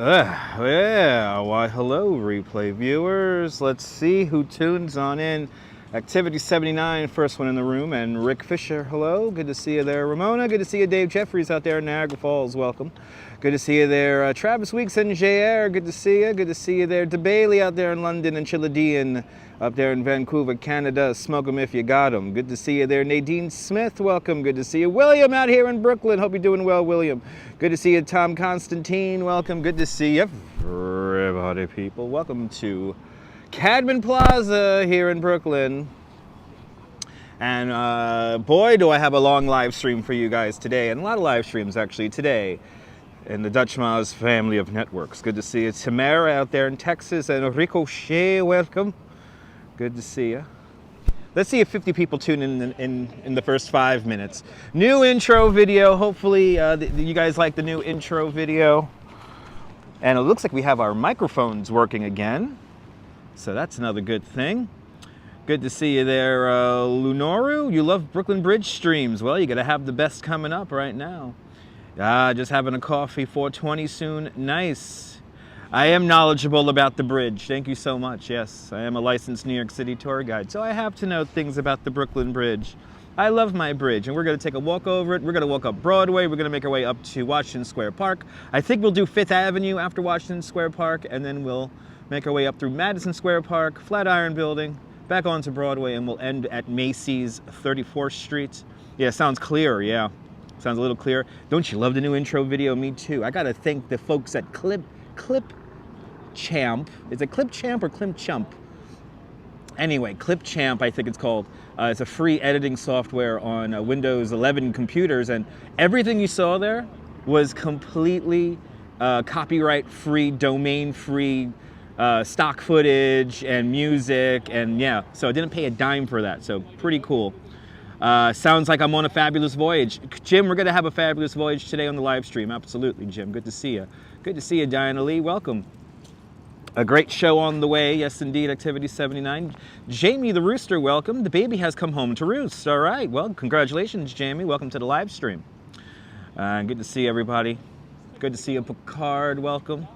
Yeah, why hello replay viewers. Let's see who tunes on in. Activity 79, first one in the room, and Rick Fisher, hello. Good to see you there. Ramona, good to see you. Dave Jeffries out there in Niagara Falls, welcome. Good to see you there. Travis Weeks and JR, good to see you. Good to see you there. DeBailey out there in London, and Chiladean up there in Vancouver, Canada. Smoke 'em if you got 'em. Good to see you there. Nadine Smith, welcome. Good to see you. William out here in Brooklyn. Hope you're doing well, William. Good to see you. Tom Constantine, welcome. Good to see you. Everybody, people. Welcome to Cadman Plaza here in Brooklyn. And boy, do I have a long live stream for you guys today. And a lot of live streams actually today in the Dutch Maz family of networks. Good to see you. Tamara out there in Texas, and Ricochet, welcome. Good to see you. Let's see if 50 people tune in the first 5 minutes. New intro video. Hopefully you guys like the new intro video. And it looks like we have our microphones working again. So that's another good thing. Good to see you there, Lunoru. You love Brooklyn Bridge streams. Well, you got to have the best coming up right now. Just having a coffee, 420 soon. Nice. I am knowledgeable about the bridge. Thank you so much. Yes, I am a licensed New York City tour guide, so I have to know things about the Brooklyn Bridge. I love my bridge, and we're going to take a walk over it. We're going to walk up Broadway. We're going to make our way up to Washington Square Park. I think we'll do 5th Avenue after Washington Square Park, and then we'll make our way up through Madison Square Park, Flatiron Building, back onto Broadway, and we'll end at Macy's 34th Street. Yeah, sounds clear, yeah. Sounds a little clear. Don't you love the new intro video? Me too. I got to thank the folks at Clip Champ. Is it Clip Champ or Clip Chump? Anyway, Clip Champ, I think it's called. It's a free editing software on Windows 11 computers, and everything you saw there was completely copyright-free, domain-free, stock footage and music, and yeah, so I didn't pay a dime for that, so pretty cool. Sounds like I'm on a fabulous voyage. Jim, we're going to have a fabulous voyage today on the live stream. Absolutely, Jim. Good to see you. Good to see you, Diana Lee. Welcome. A great show on the way. Yes, indeed. Activity 79. Jamie the Rooster, welcome. The baby has come home to roost. All right. Well, congratulations, Jamie. Welcome to the live stream. Good to see everybody. Good to see you, Picard. Welcome.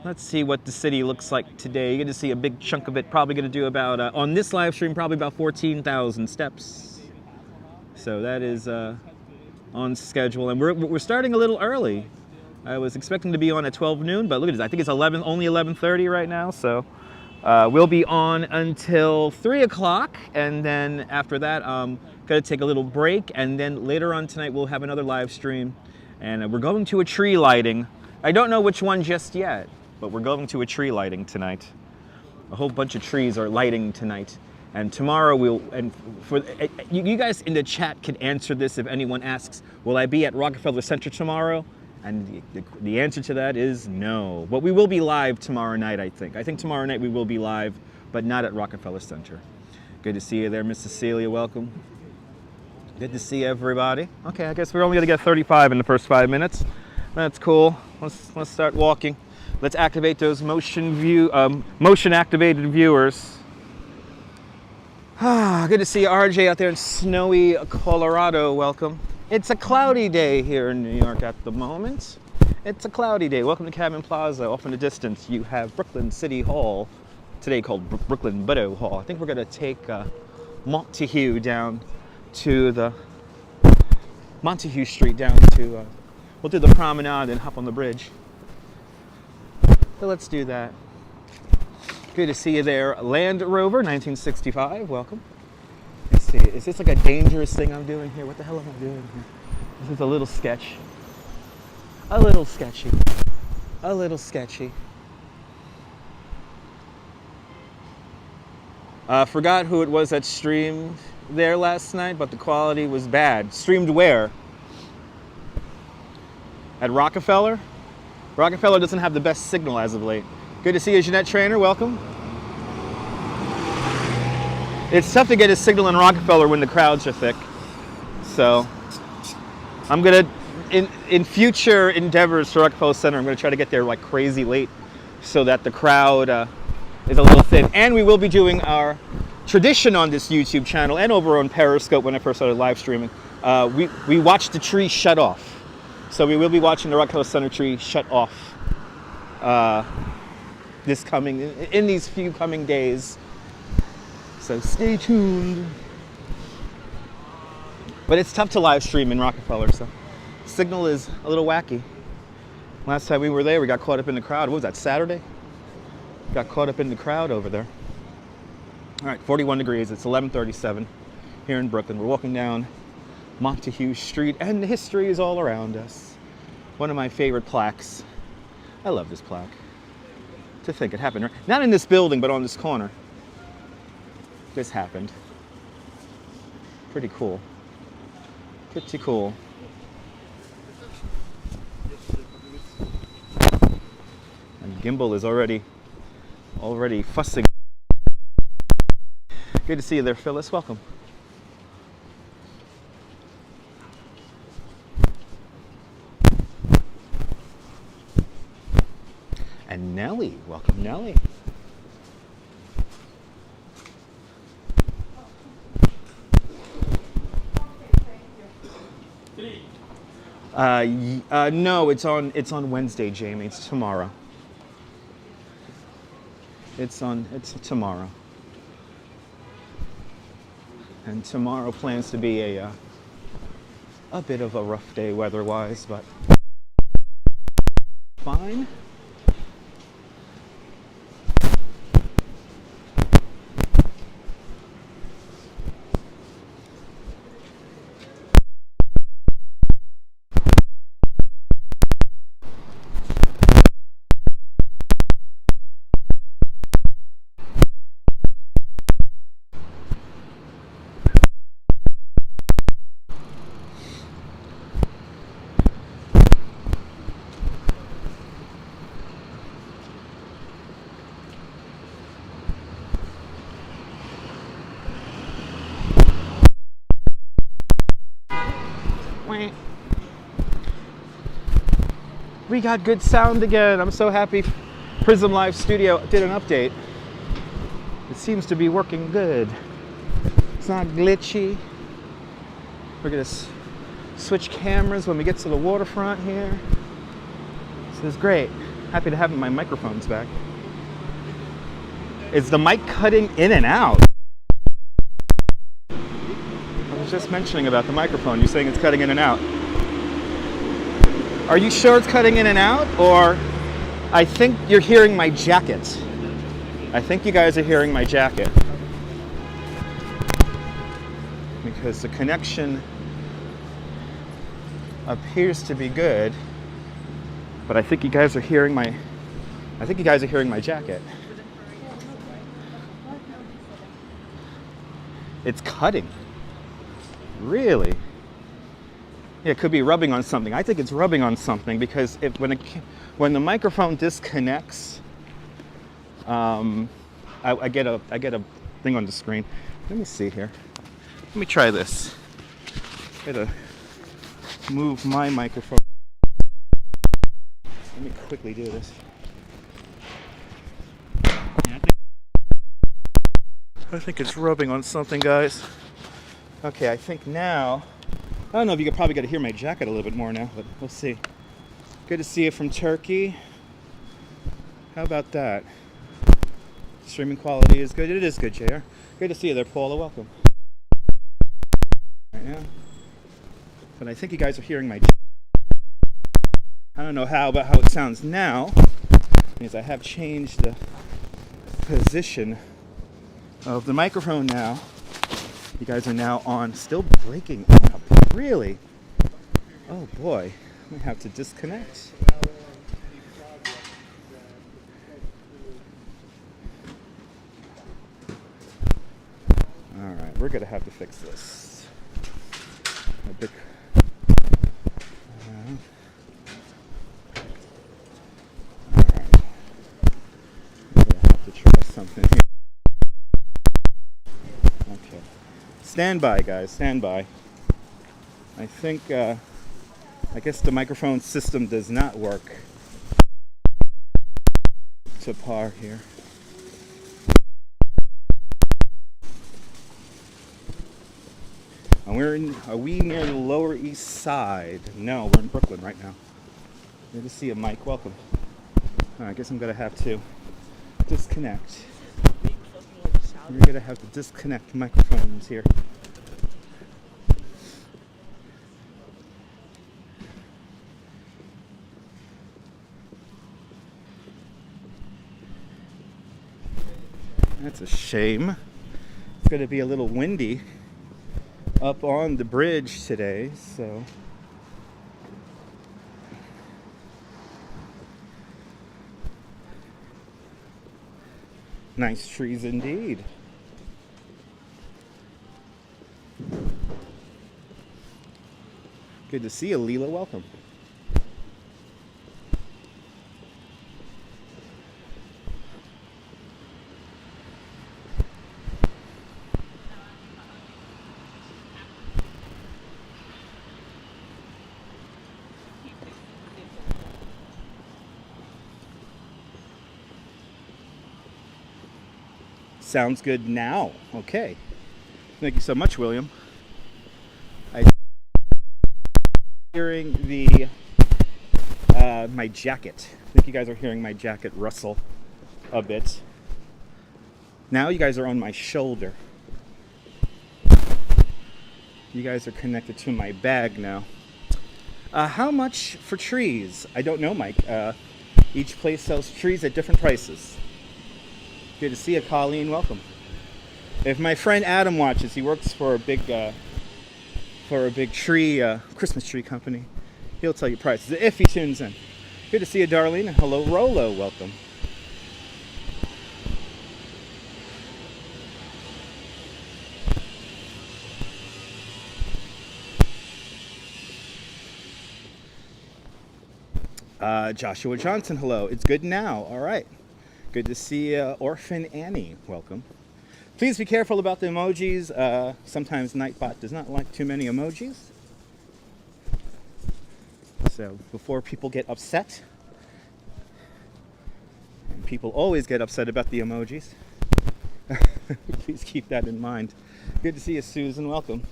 Let's see what the city looks like today. You're going to see a big chunk of it. Probably going to do about, on this live stream, probably about 14,000 steps. So that is on schedule. And we're starting a little early. I was expecting to be on at 12 noon, but look at this. I think it's only 11:30 right now. So we'll be on until 3 o'clock. And then after that, going to take a little break. And then later on tonight, we'll have another live stream. And we're going to a tree lighting. I don't know which one just yet, but we're going to a tree lighting tonight. A whole bunch of trees are lighting tonight. And tomorrow you guys in the chat can answer this if anyone asks, will I be at Rockefeller Center tomorrow? And the answer to that is no. But we will be live tomorrow night, I think. I think tomorrow night we will be live, but not at Rockefeller Center. Good to see you there, Miss Cecilia, welcome. Good to see everybody. Okay, I guess we're only gonna get 35 in the first 5 minutes. That's cool. Let's start walking. Let's activate those motion activated viewers. Good to see RJ out there in snowy Colorado. Welcome. It's a cloudy day here in New York at the moment. It's a cloudy day. Welcome to Cadman Plaza. Off in the distance, you have Brooklyn City Hall, today called Brooklyn Borough Hall. I think we're going to take Montague down to the Montague Street down to. We'll do the promenade and hop on the bridge. So let's do that. Good to see you there, Land Rover 1965. Welcome. Let's see. Is this like a dangerous thing I'm doing here? What the hell am I doing here? This is a little sketch. A little sketchy. A little sketchy. Forgot who it was that streamed there last night, but the quality was bad. Streamed where? At Rockefeller? Rockefeller doesn't have the best signal as of late. Good to see you, Jeanette Trainer. Welcome. It's tough to get a signal in Rockefeller when the crowds are thick. So I'm going to, in future endeavors for Rockefeller Center, I'm going to try to get there like crazy late so that the crowd is a little thin. And we will be doing our tradition on this YouTube channel and over on Periscope when I first started live streaming. We watched the tree shut off. So we will be watching the Rockefeller Center tree shut off in these few coming days. So stay tuned. But it's tough to live stream in Rockefeller, so signal is a little wacky. Last time we were there, we got caught up in the crowd. What was that, Saturday? Got caught up in the crowd over there. All right, 41 degrees. It's 11:37 here in Brooklyn. We're walking down Montague Street, and the history is all around us. One of my favorite plaques. I love this plaque. To think it happened, not in this building, but on this corner. This happened. Pretty cool. Pretty cool. And Gimble is already fussing. Good to see you there, Phyllis. Welcome. And Nellie. Welcome, Nellie. No, it's on Wednesday, Jamie. It's tomorrow. It's tomorrow. And tomorrow plans to be a bit of a rough day weather-wise, but fine. We got good sound again. I'm so happy Prism Live Studio did an update. It seems to be working good. It's not glitchy. We're gonna switch cameras when we get to the waterfront here. This is great. Happy to have my microphones back. Is the mic cutting in and out? I was just mentioning about the microphone. You're saying it's cutting in and out. Are you sure it's cutting in and out? Or I think you're hearing my jacket. I think you guys are hearing my jacket. Because the connection appears to be good. But I think you guys are hearing my jacket. It's cutting. Really? Yeah, it could be rubbing on something. I think it's rubbing on something because when the microphone disconnects, I get a thing on the screen. Let me see here. Let me try this. Gotta move my microphone. Let me quickly do this. I think it's rubbing on something, guys. Okay, I think now. I don't know if you could probably get to hear my jacket a little bit more now, but we'll see. Good to see you from Turkey. How about that? Streaming quality is good. It is good, JR. Good to see you there, Paula. Welcome. Right now. But I think you guys are hearing my jacket. I don't know how it sounds now, because I have changed the position of the microphone now. You guys are now on, still breaking up. Really? Oh boy, we have to disconnect. All right, we're gonna have to fix this. A bit. All right. We're gonna have to try something here. Okay. Stand by, guys. Stand by. I think, I guess the microphone system does not work to par here. And are we near the Lower East Side? No, we're in Brooklyn right now. Good to see you, Mike. Welcome. I guess I'm going to have to disconnect. We're going to have to disconnect microphones here. That's a shame. It's going to be a little windy up on the bridge today, so nice trees indeed. Good to see you, Leela. Welcome. Sounds good now. Okay. Thank you so much, William. I'm hearing the my jacket. I think you guys are hearing my jacket rustle a bit. Now you guys are on my shoulder. You guys are connected to my bag now. How much for trees? I don't know, Mike. Each place sells trees at different prices. Good to see you, Colleen. Welcome. If my friend Adam watches, he works for a big tree, Christmas tree company. He'll tell you prices if he tunes in. Good to see you, Darlene. Hello, Rolo. Welcome. Joshua Johnson. Hello. It's good now. All right. Good to see Orphan Annie. Welcome. Please be careful about the emojis. Sometimes Nightbot does not like too many emojis. So before people get upset, and people always get upset about the emojis, please keep that in mind. Good to see you, Susan. Welcome.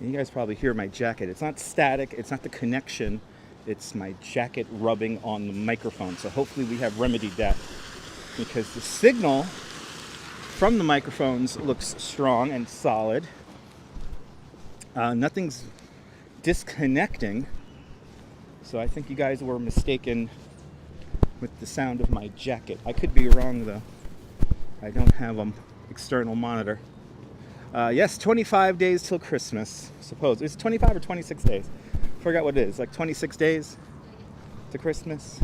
You guys probably hear my jacket. It's not static, it's not the connection, it's my jacket rubbing on the microphone. So hopefully we have remedied that, because the signal from the microphones looks strong and solid. Nothing's disconnecting. So I think you guys were mistaken with the sound of my jacket. I could be wrong though. I don't have an external monitor. Yes, 25 days till Christmas, suppose. Is it 25 or 26 days? Forgot what it is, like 26 days to Christmas.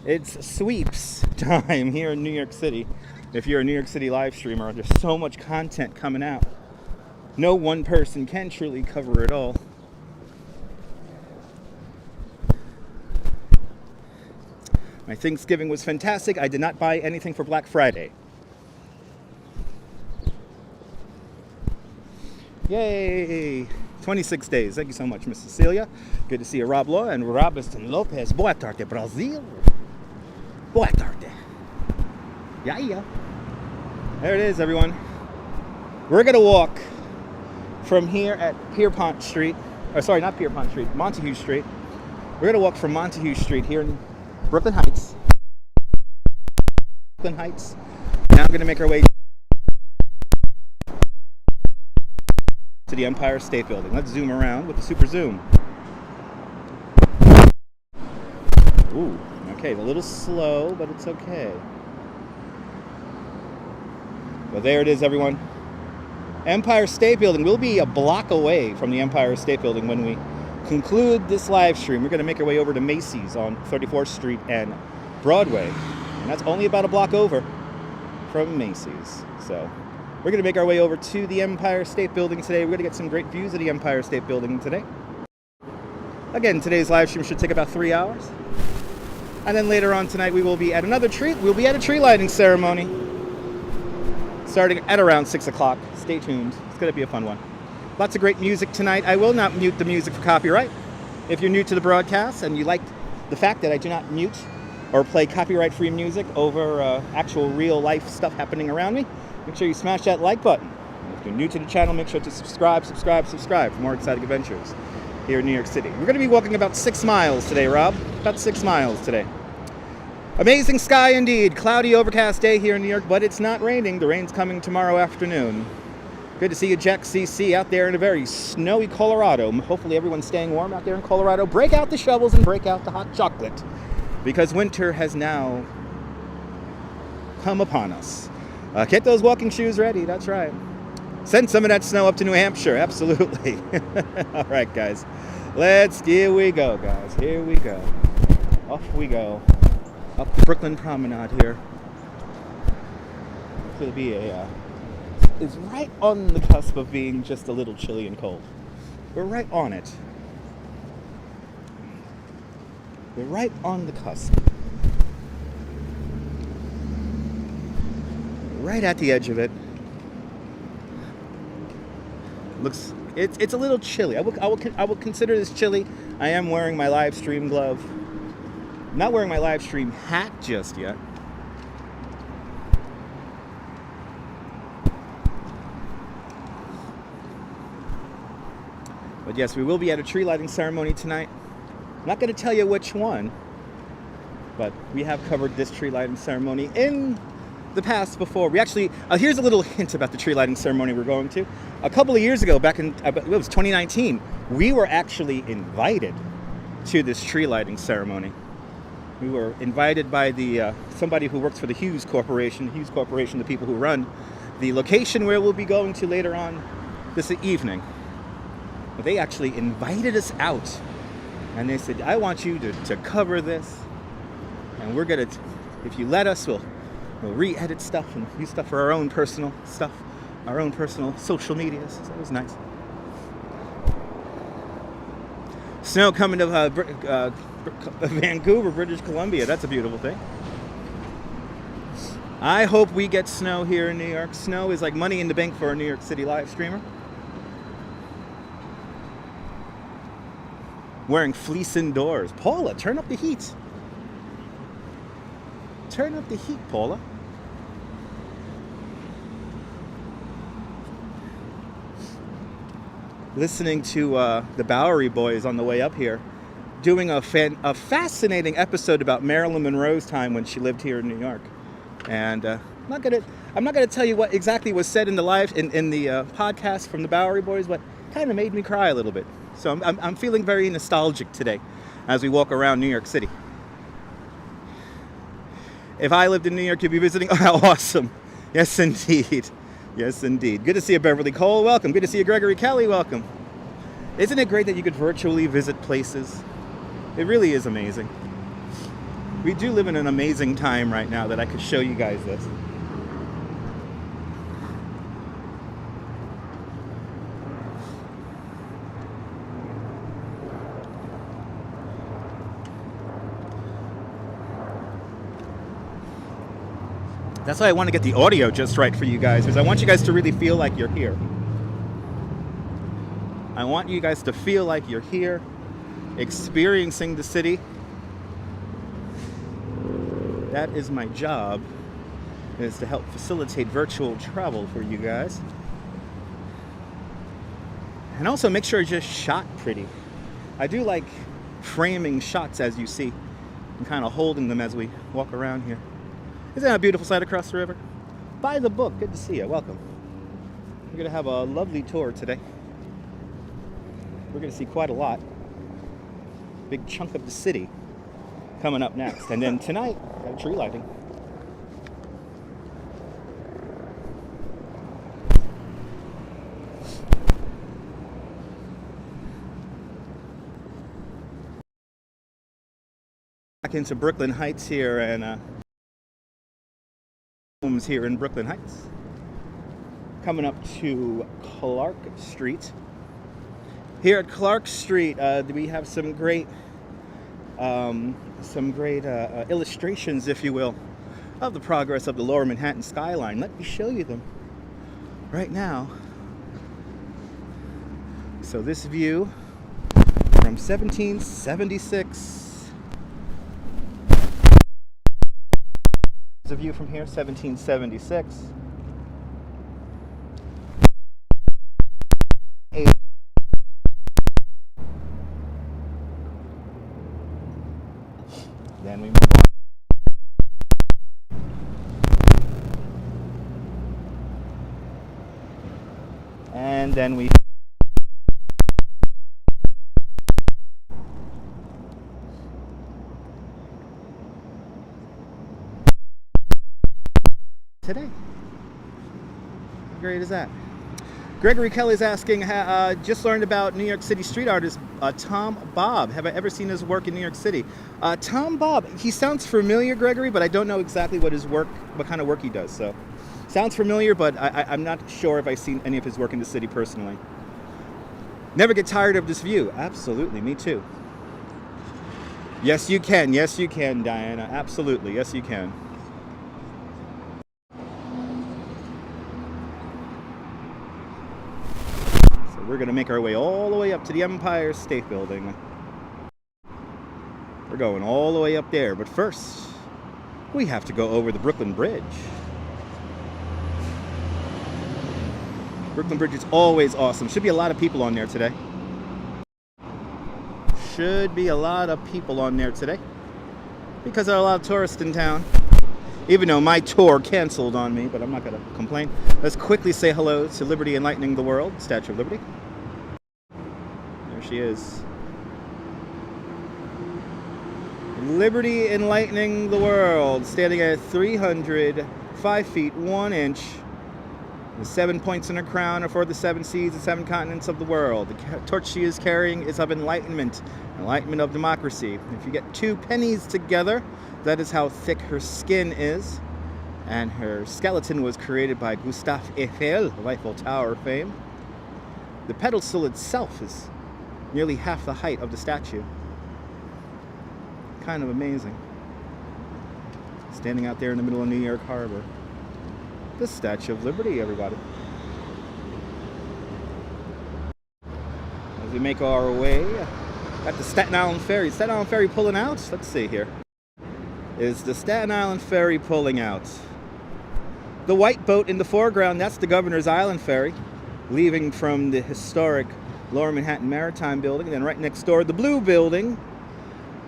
It's sweeps time here in New York City. If you're a New York City live streamer, there's so much content coming out. No one person can truly cover it all. My Thanksgiving was fantastic. I did not buy anything for Black Friday. Yay! 26 days. Thank you so much, Miss Cecilia. Good to see you, Rob Law and Robinson Lopez. Boa tarde, Brazil. Boa tarde. Yeah. There it is, everyone. We're going to walk from here at Pierpont Street. Or sorry, not Pierpont Street. Montague Street. We're going to walk from Montague Street here in Brooklyn Heights. Now I'm going to make our way to the Empire State Building. Let's zoom around with the super zoom. Ooh, okay, a little slow, but it's okay. Well, there it is, everyone. Empire State Building. We'll be a block away from the Empire State Building when we conclude this live stream. We're going to make our way over to Macy's on 34th Street and Broadway. And that's only about a block over from Macy's. So we're going to make our way over to the Empire State Building today. We're going to get some great views of the Empire State Building today. Again, today's live stream should take about 3 hours. And then later on tonight, we'll be at a tree lighting ceremony starting at around 6 o'clock. Stay tuned. It's going to be a fun one. Lots of great music tonight. I will not mute the music for copyright. If you're new to the broadcast and you like the fact that I do not mute or play copyright-free music over actual real-life stuff happening around me, make sure you smash that like button. If you're new to the channel, make sure to subscribe for more exciting adventures here in New York City. We're going to be walking about 6 miles today, Rob. About 6 miles today. Amazing sky indeed. Cloudy, overcast day here in New York, but it's not raining. The rain's coming tomorrow afternoon. Good to see you, Jack CC, out there in a very snowy Colorado. Hopefully everyone's staying warm out there in Colorado. Break out the shovels and break out the hot chocolate, because winter has now come upon us. Get those walking shoes ready, that's right. Send some of that snow up to New Hampshire, absolutely. All right, guys. Here we go, guys. Here we go. Off we go. Up the Brooklyn Promenade here. It'll be it's right on the cusp of being just a little chilly and cold. We're right on it. We're right on the cusp. Right at the edge of it. Looks, it's a little chilly. I will consider this chilly. I am wearing my live stream glove. I'm not wearing my live stream hat just yet. But yes, we will be at a tree lighting ceremony tonight. I'm not going to tell you which one, but we have covered this tree lighting ceremony in the past before. We actually, here's a little hint about the tree lighting ceremony we're going to. A couple of years ago, back in, it was 2019, we were actually invited to this tree lighting ceremony. We were invited by the somebody who works for the Hughes Corporation, the people who run the location where we'll be going to later on this evening. But they actually invited us out, and they said, I want you to cover this, and we're gonna, if you let us, we'll re-edit stuff and use stuff for our own personal stuff, our own personal social medias. So it was nice. Snow coming to Vancouver, British Columbia. That's a beautiful thing. I hope we get snow here in New York. Snow is like money in the bank for a New York City live streamer. Wearing fleece indoors. Paula, turn up the heat. Turn up the heat, Paula. Listening to the Bowery Boys on the way up here, doing a fascinating episode about Marilyn Monroe's time when she lived here in New York. And I'm not gonna tell you what exactly was said in the podcast from the Bowery Boys, but kind of made me cry a little bit. So I'm feeling very nostalgic today as we walk around New York City. If I lived in New York, you'd be visiting. Oh, how awesome! Yes, indeed. Yes, indeed. Good to see you, Beverly Cole. Welcome. Good to see you, Gregory Kelly. Welcome. Isn't it great that you could virtually visit places? It really is amazing. We do live in an amazing time right now that I could show you guys this. That's why I want to get the audio just right for you guys, because I want you guys to really feel like you're here. I want you guys to feel like you're here, experiencing the city. That is my job, is to help facilitate virtual travel for you guys. And also make sure it's just shot pretty. I do like framing shots, as you see, and kind of holding them as we walk around here. Isn't that a beautiful sight across the river? Buy the book. Good to see you. Welcome. We're going to have a lovely tour today. We're going to see quite a lot. Big chunk of the city coming up next. And then tonight, tree lighting. Back into Brooklyn Heights here, and homes here in Brooklyn Heights. Coming up to Clark Street. Here at Clark Street, we have some great illustrations, if you will, of the progress of the Lower Manhattan Skyline. Let me show you them right now. So this view from 1776. There's a view from here, 1776. Then we move on. And then we today. How great is that? Gregory Kelly's asking, just learned about New York City street artist Tom Bob. Have I ever seen his work in New York City? Tom Bob, he sounds familiar, Gregory, but I don't know exactly what kind of work he does. So, sounds familiar, but I'm not sure if I've seen any of his work in the city personally. Never get tired of this view. Absolutely, me too. Yes, you can. Yes, you can, Diana. Absolutely, yes, you can. We're going to make our way all the way up to the Empire State Building. We're going all the way up there, but first, we have to go over the Brooklyn Bridge. Brooklyn Bridge is always awesome. Should be a lot of people on there today. Should be a lot of people on there today, because there are a lot of tourists in town. Even though my tour canceled on me, but I'm not going to complain. Let's quickly say hello to Liberty Enlightening the World, Statue of Liberty. There she is. Liberty Enlightening the World, standing at 305 feet 1 inch. The 7 points in her crown are for the 7 seas and 7 continents of the world. The torch she is carrying is of enlightenment of democracy. If you get 2 pennies together, that is how thick her skin is. And her skeleton was created by Gustave Eiffel of Eiffel Tower fame. The pedestal itself is nearly half the height of the statue. Kind of amazing. Standing out there in the middle of New York Harbor. The Statue of Liberty, everybody. As we make our way at the Staten Island Ferry. Staten Island Ferry pulling out? Let's see here. Is the Staten Island Ferry pulling out? The white boat in the foreground, that's the Governor's Island Ferry, leaving from the historic Lower Manhattan Maritime Building. And then right next door, the blue building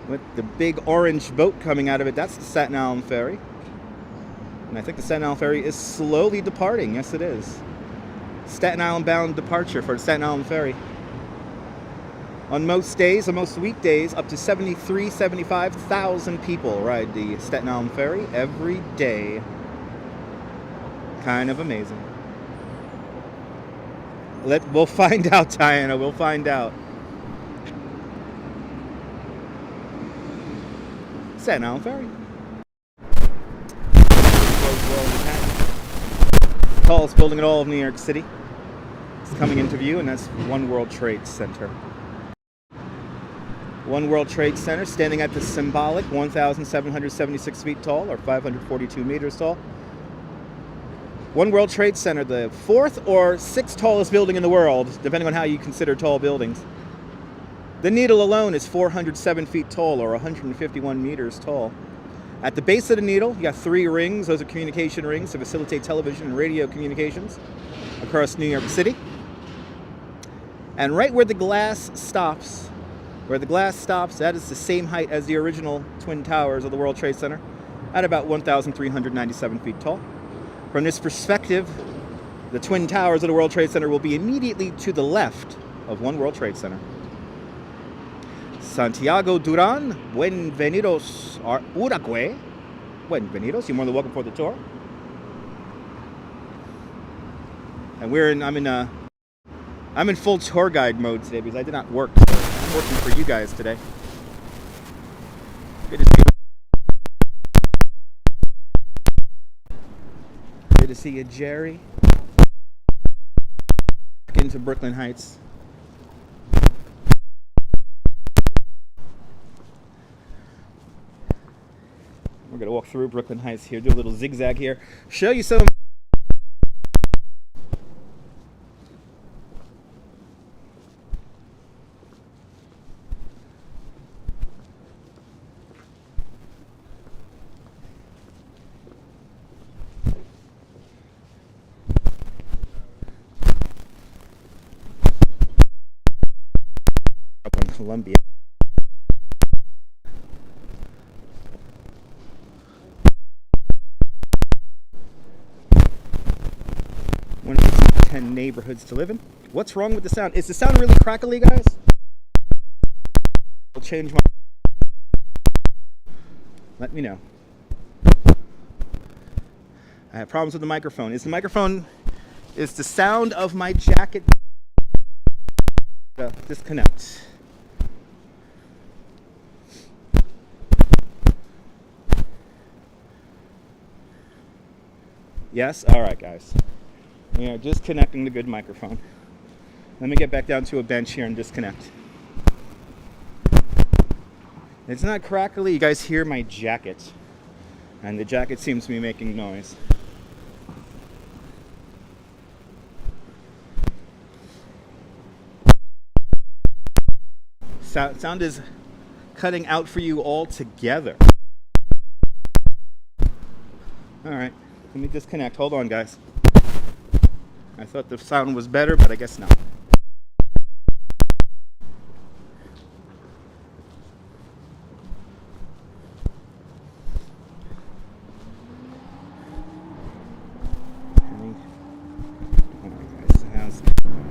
with the big orange boat coming out of it, that's the Staten Island Ferry. And I think the Staten Island Ferry is slowly departing. Yes, it is. Staten Island bound departure for the Staten Island Ferry. On most days, on most weekdays, up to 75,000 people ride the Staten Island Ferry every day. Kind of amazing. We'll find out, Diana. We'll find out. Staten Island Ferry. Tallest building in all of New York City. It's coming into view, and that's One World Trade Center. One World Trade Center standing at the symbolic 1,776 feet tall, or 542 meters tall. One World Trade Center, the 4th or 6th tallest building in the world, depending on how you consider tall buildings. The Needle alone is 407 feet tall, or 151 meters tall. At the base of the Needle, you got 3 rings. Those are communication rings to facilitate television and radio communications across New York City. And right where the glass stops, that is the same height as the original Twin Towers of the World Trade Center, at about 1,397 feet tall. From this perspective, the Twin Towers of the World Trade Center will be immediately to the left of One World Trade Center. Santiago Duran, bienvenidos a Uruguay. Bienvenidos, you're more than welcome for the tour. And I'm in full tour guide mode today because I did not work. So I'm working for you guys today. Good to see you, Jerry. Back into Brooklyn Heights. We're going to walk through Brooklyn Heights here, do a little zigzag here, show you some. Columbia. One of the 10 neighborhoods to live in. What's wrong with the sound? Is the sound really crackly, guys? I'll change my... Let me know. I have problems with the microphone. Is the sound of my jacket disconnect? Yes? All right, guys. We are disconnecting the good microphone. Let me get back down to a bench here and disconnect. It's not crackly. You guys hear my jacket. And the jacket seems to be making noise. Sound is cutting out for you all together. All right, let me disconnect. Hold on, guys. I thought the sound was better, but I guess not.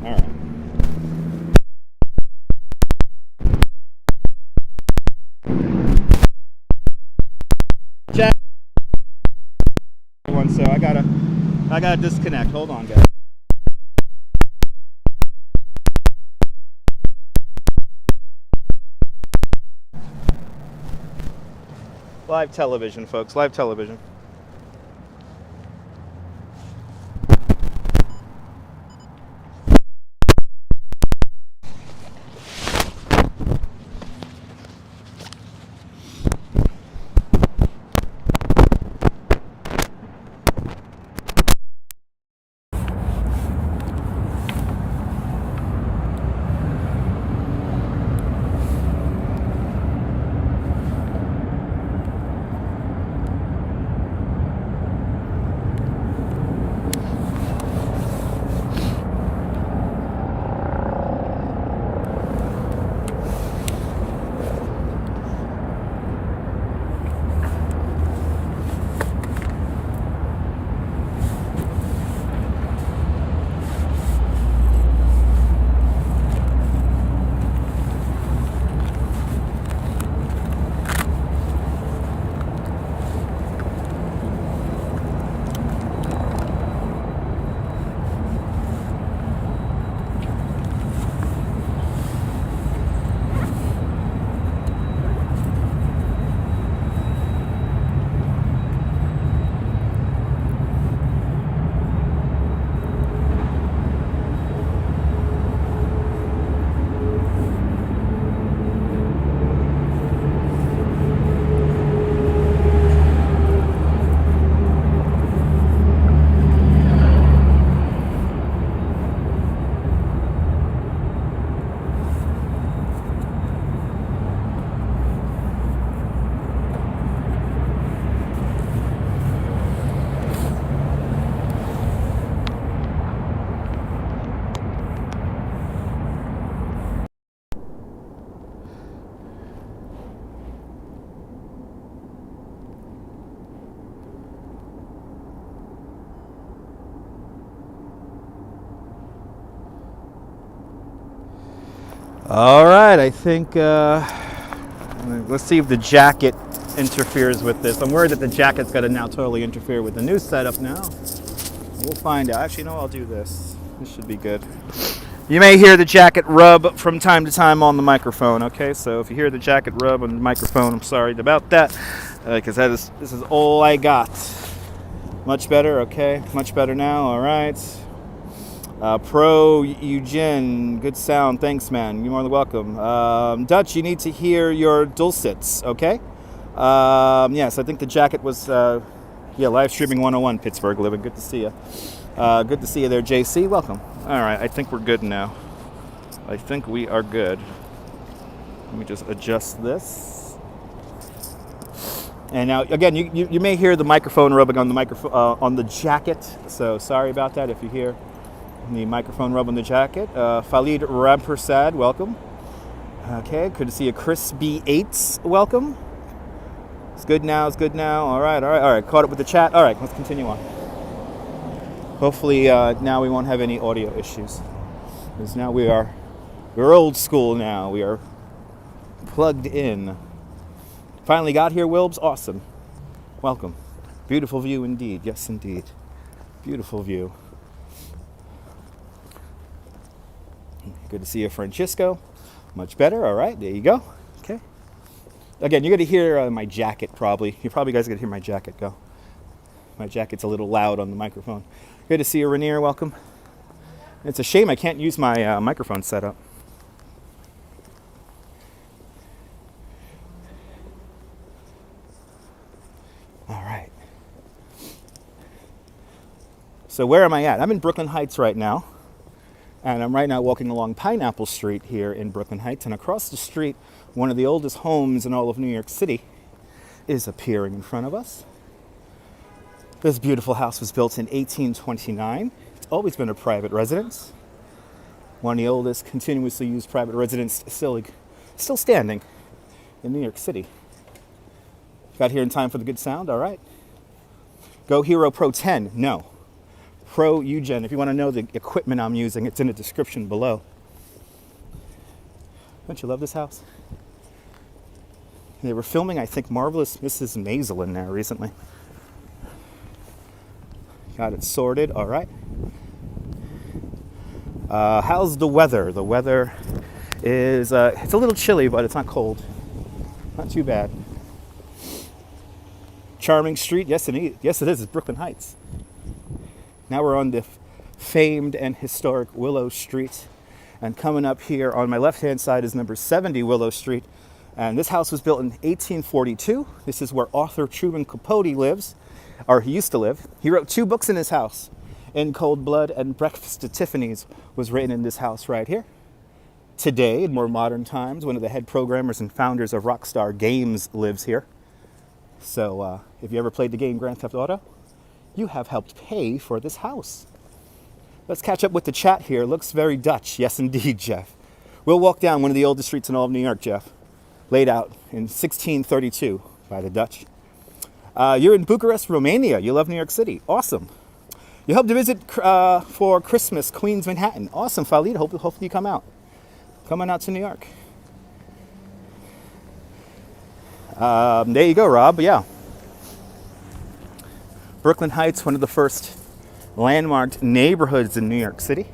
All right. Jack. So I gotta disconnect. Hold on, guys. Live television, folks. Live television. All right, I think, let's see if the jacket interferes with this. I'm worried that the jacket's got to now totally interfere with the new setup now. We'll find out. Actually, no, I'll do this. This should be good. You may hear the jacket rub from time to time on the microphone, okay? So if you hear the jacket rub on the microphone, I'm sorry about that, because this is all I got. Much better, okay? Much better now, all right. Pro Eugene, good sound, thanks, man. You're more than welcome. Dutch, you need to hear your dulcets, okay? Yes, I think the jacket was, live streaming 101, Pittsburgh living. Good to see you. Good to see you there, JC. Welcome. All right, I think we're good now. I think we are good. Let me just adjust this. And now, again, you may hear the microphone rubbing on the on the jacket. So sorry about that if you hear the microphone rub on the jacket. Khalid Rampersad, welcome. Okay, good to see you, Chris B8s. Welcome. It's good now. It's good now. All right. Caught up with the chat. All right, let's continue on. Hopefully now we won't have any audio issues. Because now we're old school now. We are plugged in. Finally got here, Wilbs. Awesome. Welcome. Beautiful view indeed. Yes, indeed. Beautiful view. Good to see you, Francisco. Much better. All right, there you go. Okay. Again, you're going to hear my jacket probably. You probably guys are going to hear my jacket go. My jacket's a little loud on the microphone. Good to see you, Rainier. Welcome. It's a shame I can't use my microphone setup. All right. So where am I at? I'm in Brooklyn Heights right now. And I'm right now walking along Pineapple Street here in Brooklyn Heights. And across the street, one of the oldest homes in all of New York City is appearing in front of us. This beautiful house was built in 1829. It's always been a private residence. One of the oldest continuously used private residences still standing in New York City. Got here in time for the good sound? All right. Go Hero Pro 10? No. Pro Eugen. If you want to know the equipment I'm using, it's in the description below. Don't you love this house? They were filming, I think, Marvelous Mrs. Maisel in there recently. Got it sorted. All right. How's the weather? The weather is, it's a little chilly, but it's not cold. Not too bad. Charming street. Yes, it is. Yes, it is. It's Brooklyn Heights. Now we're on the famed and historic Willow Street. And coming up here on my left-hand side is number 70 Willow Street. And this house was built in 1842. This is where author Truman Capote lives, or he used to live. He wrote 2 books in this house. In Cold Blood and Breakfast at Tiffany's was written in this house right here. Today, in more modern times, one of the head programmers and founders of Rockstar Games lives here. So if you ever played the game Grand Theft Auto, you have helped pay for this house. Let's catch up with the chat here. Looks very Dutch. Yes, indeed, Jeff. We'll walk down one of the oldest streets in all of New York, Jeff. Laid out in 1632 by the Dutch. You're in Bucharest, Romania. You love New York City. Awesome. You helped to visit for Christmas, Queens, Manhattan. Awesome, Khalid. Hopefully you come out. Coming out to New York. There you go, Rob. Yeah. Brooklyn Heights, one of the first landmarked neighborhoods in New York City.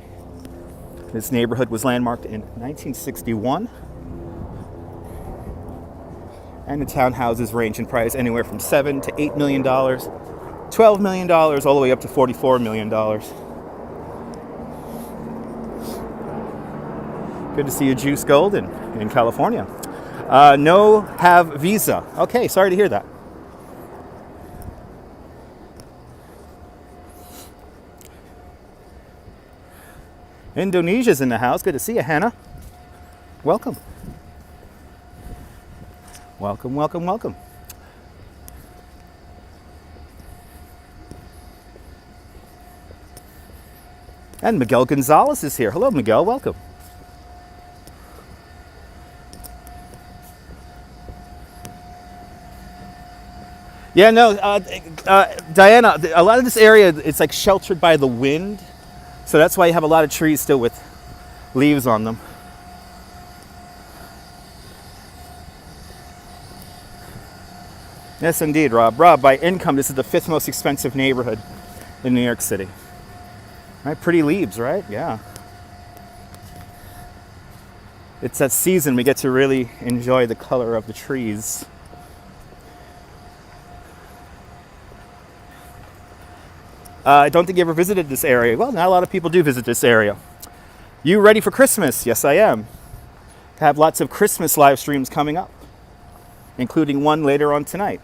This neighborhood was landmarked in 1961. And the townhouses range in price anywhere from $7 to $8 million, $12 million, all the way up to $44 million. Good to see you, Juice Gold in California. No have visa. Okay, sorry to hear that. Indonesia's in the house. Good to see you, Hannah. Welcome. Welcome, welcome, welcome. And Miguel Gonzalez is here. Hello, Miguel. Welcome. Yeah, no, Diana, a lot of this area, it's like sheltered by the wind. So that's why you have a lot of trees still with leaves on them. Yes, indeed, Rob. Rob, by income, this is the 5th most expensive neighborhood in New York City. Right? Pretty leaves, right? Yeah. It's that season we get to really enjoy the color of the trees. I don't think you ever visited this area. Well, not a lot of people do visit this area. You ready for Christmas? Yes, I am. I have lots of Christmas live streams coming up, including one later on tonight.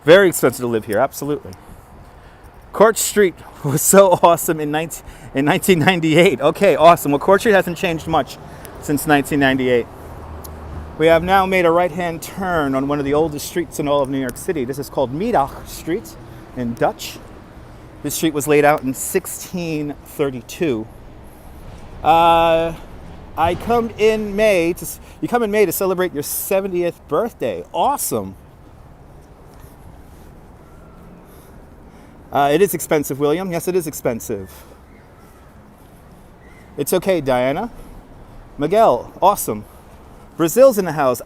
Very expensive to live here, absolutely. Court Street was so awesome in 1998. Okay, awesome. Well, Court Street hasn't changed much since 1998. We have now made a right-hand turn on one of the oldest streets in all of New York City. This is called Middag Street in Dutch. This street was laid out in 1632. You come in May to celebrate your 70th birthday. Awesome. It is expensive, William. Yes, it is expensive. It's okay, Diana. Miguel, awesome. Brazil's in the house.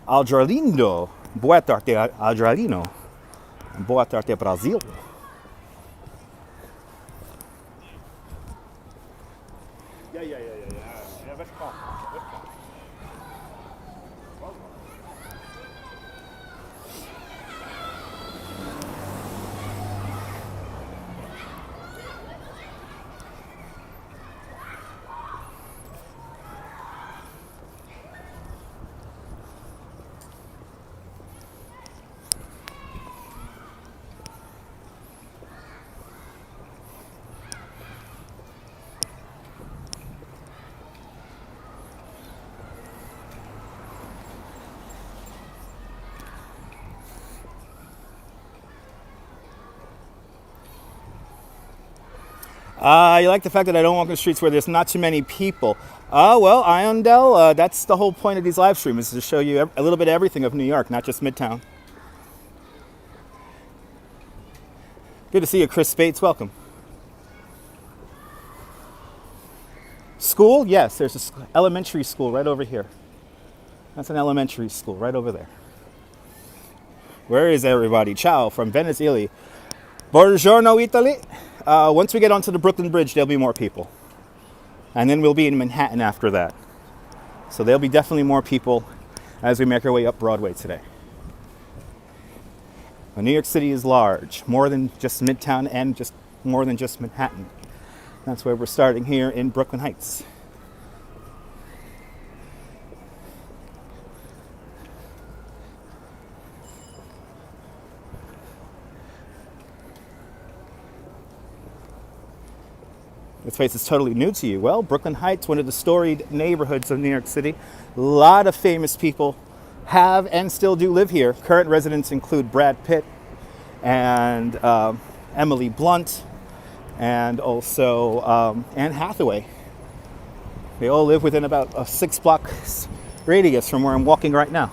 Aldralindo. Boa tarde, Aldralino. Boa tarde, Brasil. Ja, wegkomen. You like the fact that I don't walk in streets where there's not too many people. Well, Iondell, that's the whole point of these live streams, is to show you a little bit of everything of New York, not just Midtown. Good to see you, Chris Spates. Welcome. School? Yes, there's an elementary school right over here. That's an elementary school right over there. Where is everybody? Ciao from Venice, Italy. Buongiorno, Italy. Once we get onto the Brooklyn Bridge, there'll be more people. And then we'll be in Manhattan after that. So there'll be definitely more people as we make our way up Broadway today. New York City is large, more than just Midtown and just more than just Manhattan. That's where we're starting here in Brooklyn Heights. This place is totally new to you. Well, Brooklyn Heights, one of the storied neighborhoods of New York City. A lot of famous people have and still do live here. Current residents include Brad Pitt and Emily Blunt and also Anne Hathaway. They all live within about a 6-block radius from where I'm walking right now.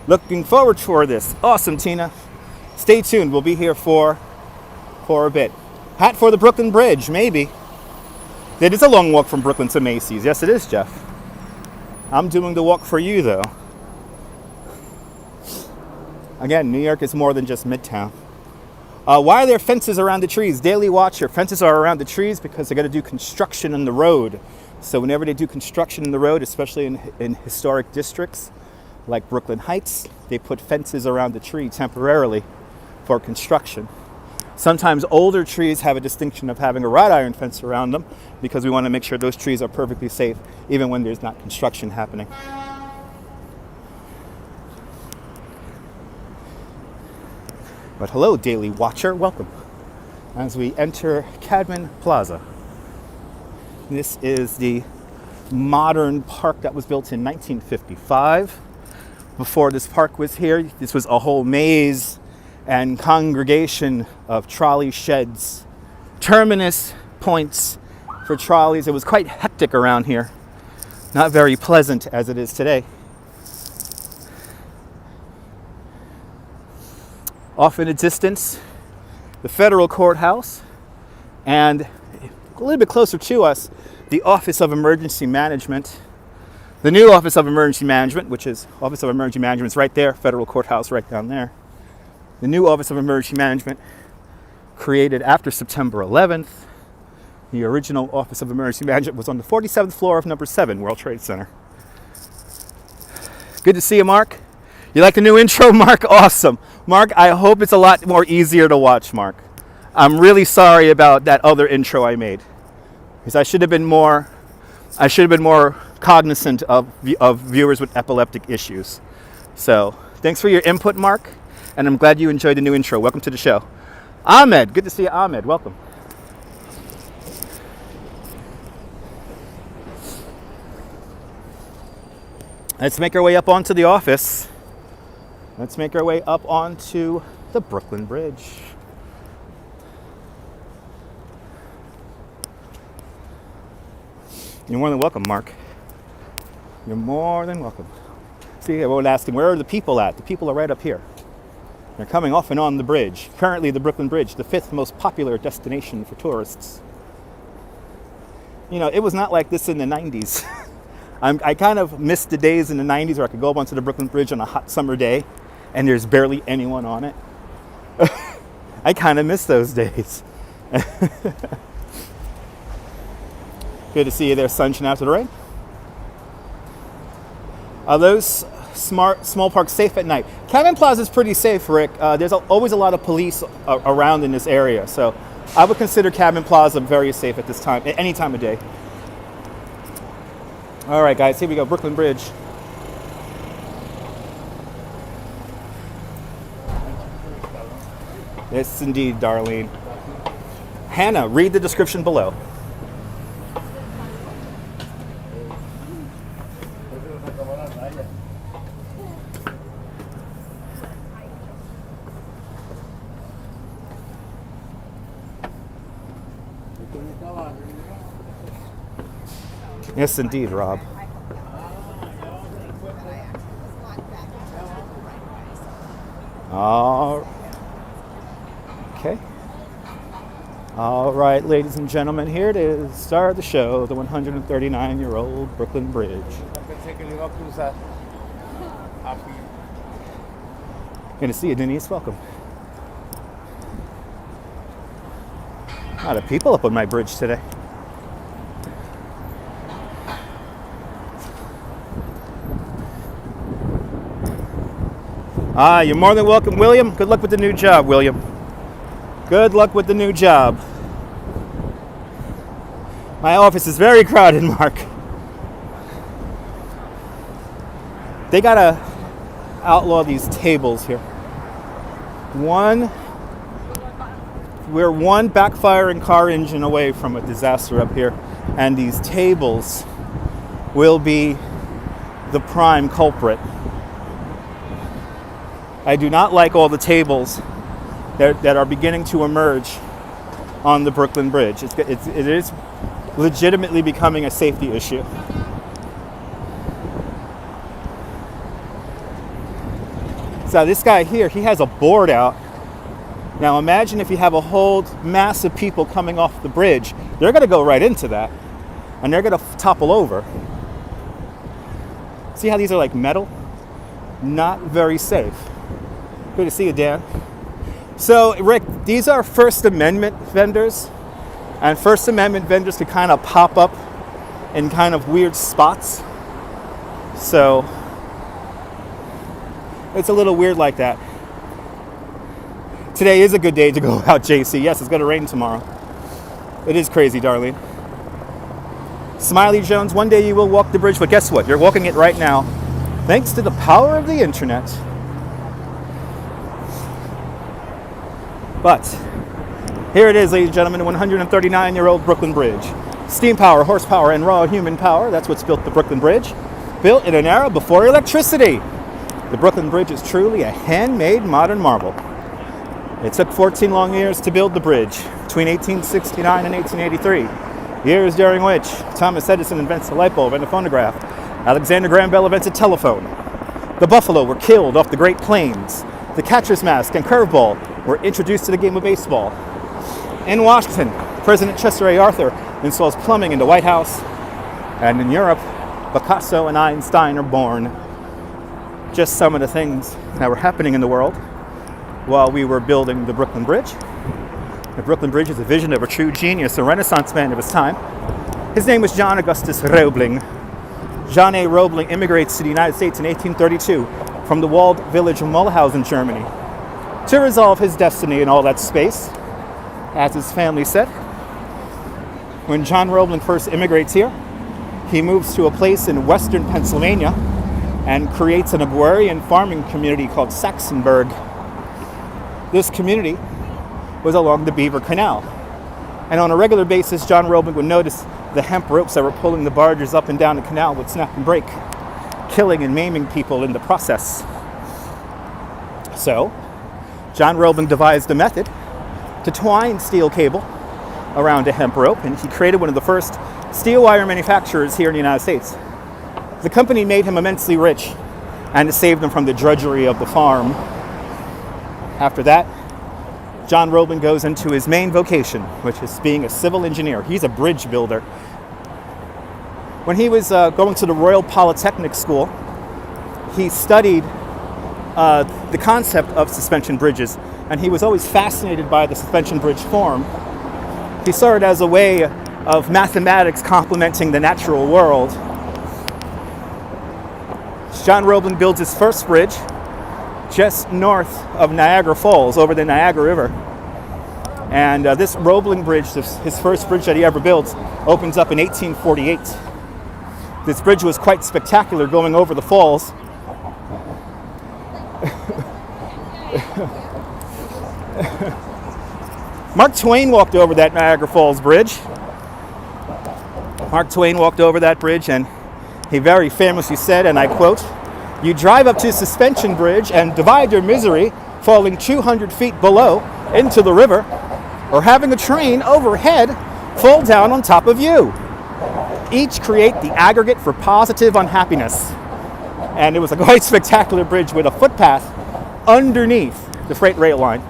Looking forward for this. Awesome, Tina. Stay tuned. We'll be here for a bit. Hat for the Brooklyn Bridge, maybe. It is a long walk from Brooklyn to Macy's. Yes, it is, Jeff. I'm doing the walk for you, though. Again, New York is more than just Midtown. Why are there fences around the trees? Daily Watcher. Fences are around the trees because they got to do construction on the road. So whenever they do construction in the road, especially in historic districts like Brooklyn Heights, they put fences around the tree temporarily for construction. Sometimes older trees have a distinction of having a wrought iron fence around them because we want to make sure those trees are perfectly safe even when there's not construction happening. But hello, Daily Watcher, welcome. As we enter Cadman Plaza. This is the modern park that was built in 1955. Before this park was here, this was a whole maze and congregation of trolley sheds, terminus points for trolleys. It was quite hectic around here. Not very pleasant as it is today. Off in the distance, the federal courthouse, and a little bit closer to us, the Office of Emergency Management. The new Office of Emergency Management, which is Office of Emergency Management, is right there, federal courthouse right down there. The new Office of Emergency Management, created after September 11th. The original Office of Emergency Management was on the 47th floor of number 7, World Trade Center. Good to see you, Mark. You like the new intro, Mark? Awesome. Mark, I hope it's a lot more easier to watch, Mark. I'm really sorry about that other intro I made, because I should have been more cognizant of viewers with epileptic issues. So thanks for your input, Mark. And I'm glad you enjoyed the new intro. Welcome to the show. Ahmed, good to see you, Ahmed. Welcome. Let's make our way up onto the office. Let's make our way up onto the Brooklyn Bridge. You're more than welcome, Mark. You're more than welcome. See, everyone asking, where are the people at? The people are right up here. They're coming off and on the bridge. Currently, the Brooklyn Bridge, the 5th most popular destination for tourists. You know, it was not like this in the 90s. I kind of missed the days in the 90s where I could go up onto the Brooklyn Bridge on a hot summer day and there's barely anyone on it. I kind of miss those days. Good to see you there, sunshine after the rain. Are those small parks safe at night? Cabin Plaza is pretty safe, Rick. There's always a lot of police around in this area, so I would consider Cabin Plaza very safe at this time, at any time of day. All right, guys, here we go, Brooklyn Bridge. Yes, indeed, Darlene. Hannah, read the description below. Yes, indeed, Rob. Okay. All right, ladies and gentlemen, here it is. Star of the show, the 139-year-old Brooklyn Bridge. Good to see you, Denise. Welcome. A lot of people up on my bridge today. You're more than welcome, William. Good luck with the new job, William. Good luck with the new job. My office is very crowded, Mark. They gotta outlaw these tables here. We're one backfiring car engine away from a disaster up here, and these tables will be the prime culprit. I do not like all the tables that are beginning to emerge on the Brooklyn Bridge. It is legitimately becoming a safety issue. So this guy here, he has a board out. Now imagine if you have a whole mass of people coming off the bridge. They're going to go right into that, and they're going to topple over. See how these are like metal? Not very safe. Good to see you, Dan. So, Rick, these are First Amendment vendors, and First Amendment vendors can kind of pop up in kind of weird spots. So, it's a little weird like that. Today is a good day to go out, JC. Yes, it's going to rain tomorrow. It is crazy, Darlene. Smiley Jones, one day you will walk the bridge, but guess what? You're walking it right now, thanks to the power of the internet. But here it is, ladies and gentlemen, the 139-year-old Brooklyn Bridge. Steam power, horsepower, and raw human power, that's what's built the Brooklyn Bridge. Built in an era before electricity. The Brooklyn Bridge is truly a handmade modern marvel. It took 14 long years to build the bridge, between 1869 and 1883. Years during which Thomas Edison invents the light bulb and the phonograph. Alexander Graham Bell invents a telephone. The buffalo were killed off the Great Plains. The catcher's mask and curveball were introduced to the game of baseball. In Washington, President Chester A. Arthur installs plumbing in the White House. And in Europe, Picasso and Einstein are born. Just some of the things that were happening in the world while we were building the Brooklyn Bridge. The Brooklyn Bridge is a vision of a true genius, a Renaissance man of his time. His name was John Augustus Roebling. John A. Roebling immigrates to the United States in 1832 from the walled village of Mulhausen, Germany, to resolve his destiny in all that space, as his family said. When John Roebling first immigrates here, he moves to a place in western Pennsylvania and creates an agrarian farming community called Saxonburg. This community was along the Beaver Canal. And on a regular basis, John Roebling would notice the hemp ropes that were pulling the barges up and down the canal would snap and break, killing and maiming people in the process. So, John Roebling devised a method to twine steel cable around a hemp rope, and he created one of the first steel wire manufacturers here in the United States. The company made him immensely rich, and it saved him from the drudgery of the farm. After that, John Roebling goes into his main vocation, which is being a civil engineer. He's a bridge builder. When he was going to the Royal Polytechnic School, he studied the concept of suspension bridges, and he was always fascinated by the suspension bridge form. He saw it as a way of mathematics complementing the natural world. John Roebling builds his first bridge just north of Niagara Falls, over the Niagara River. And this Roebling Bridge, his first bridge that he ever built, opens up in 1848. This bridge was quite spectacular, going over the falls. Mark Twain walked over that Niagara Falls bridge. Mark Twain walked over that bridge, and he very famously said, and I quote, "You drive up to a suspension bridge and divide your misery, falling 200 feet below into the river, or having a train overhead fall down on top of you. Each create the aggregate for positive unhappiness." And it was a quite spectacular bridge with a footpath underneath the freight rail line.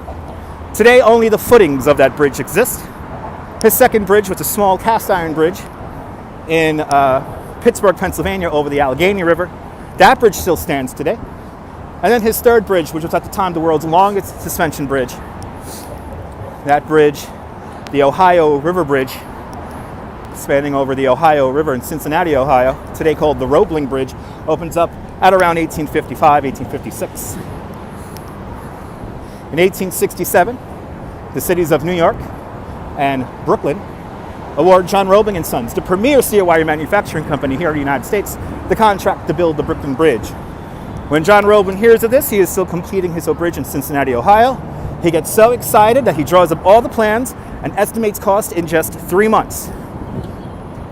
Today, only the footings of that bridge exist. His second bridge was a small cast iron bridge in Pittsburgh, Pennsylvania, over the Allegheny River. That bridge still stands today. And then his third bridge, which was at the time the world's longest suspension bridge. That bridge, the Ohio River Bridge, spanning over the Ohio River in Cincinnati, Ohio, today called the Roebling Bridge, opens up at around 1855, 1856. In 1867, the cities of New York and Brooklyn award John Roebling and Sons, the premier steel wire manufacturing company here in the United States, the contract to build the Brooklyn Bridge. When John Roebling hears of this, he is still completing his bridge in Cincinnati, Ohio. He gets so excited that he draws up all the plans and estimates cost in just 3 months.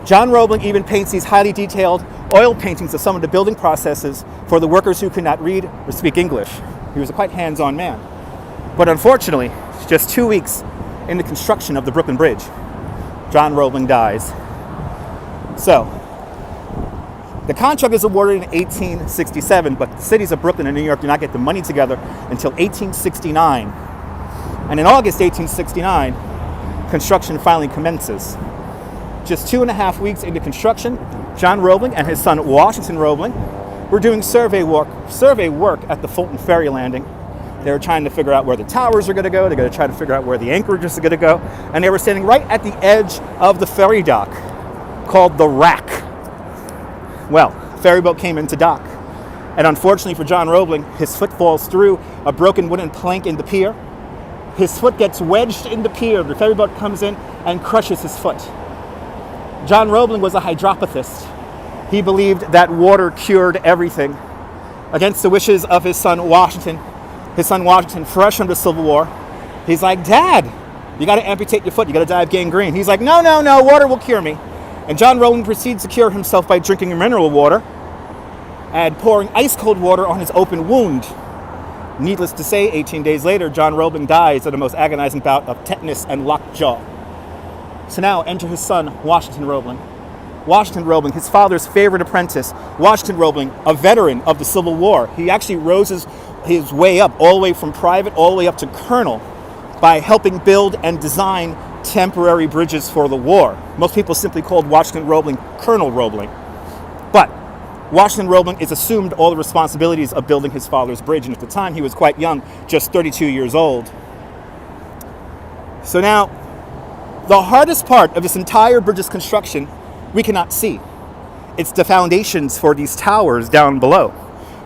John Roebling even paints these highly detailed oil paintings of some of the building processes for the workers who could not read or speak English. He was a quite hands-on man. But unfortunately, just 2 weeks in the construction of the Brooklyn Bridge, John Roebling dies. So, the contract is awarded in 1867, but the cities of Brooklyn and New York do not get the money together until 1869. And in August 1869, construction finally commences. Just 2.5 weeks into construction, John Roebling and his son Washington Roebling were doing survey work at the Fulton Ferry Landing. They were trying to figure out where the towers are going to go. They're going to try to figure out where the anchorages are going to go. And they were standing right at the edge of the ferry dock called the Rack. Well, a ferry boat came into dock. And unfortunately for John Roebling, his foot falls through a broken wooden plank in the pier. His foot gets wedged in the pier. The ferry boat comes in and crushes his foot. John Roebling was a hydropathist. He believed that water cured everything. Against the wishes of his son Washington, fresh from the Civil War, he's like, "Dad, you got to amputate your foot. You got to die of gangrene." He's like, no, water will cure me. And John Roebling proceeds to cure himself by drinking mineral water and pouring ice cold water on his open wound. Needless to say, 18 days later, John Roebling dies of the most agonizing bout of tetanus and lockjaw. So now enter his son, Washington Roebling. Washington Roebling, his father's favorite apprentice. Washington Roebling, a veteran of the Civil War. He actually rose his way up, all the way from private, all the way up to colonel, by helping build and design temporary bridges for the war. Most people simply called Washington Roebling Colonel Roebling. But Washington Roebling is assumed all the responsibilities of building his father's bridge, and at the time he was quite young, just 32 years old. So now, the hardest part of this entire bridge's construction we cannot see. It's the foundations for these towers down below.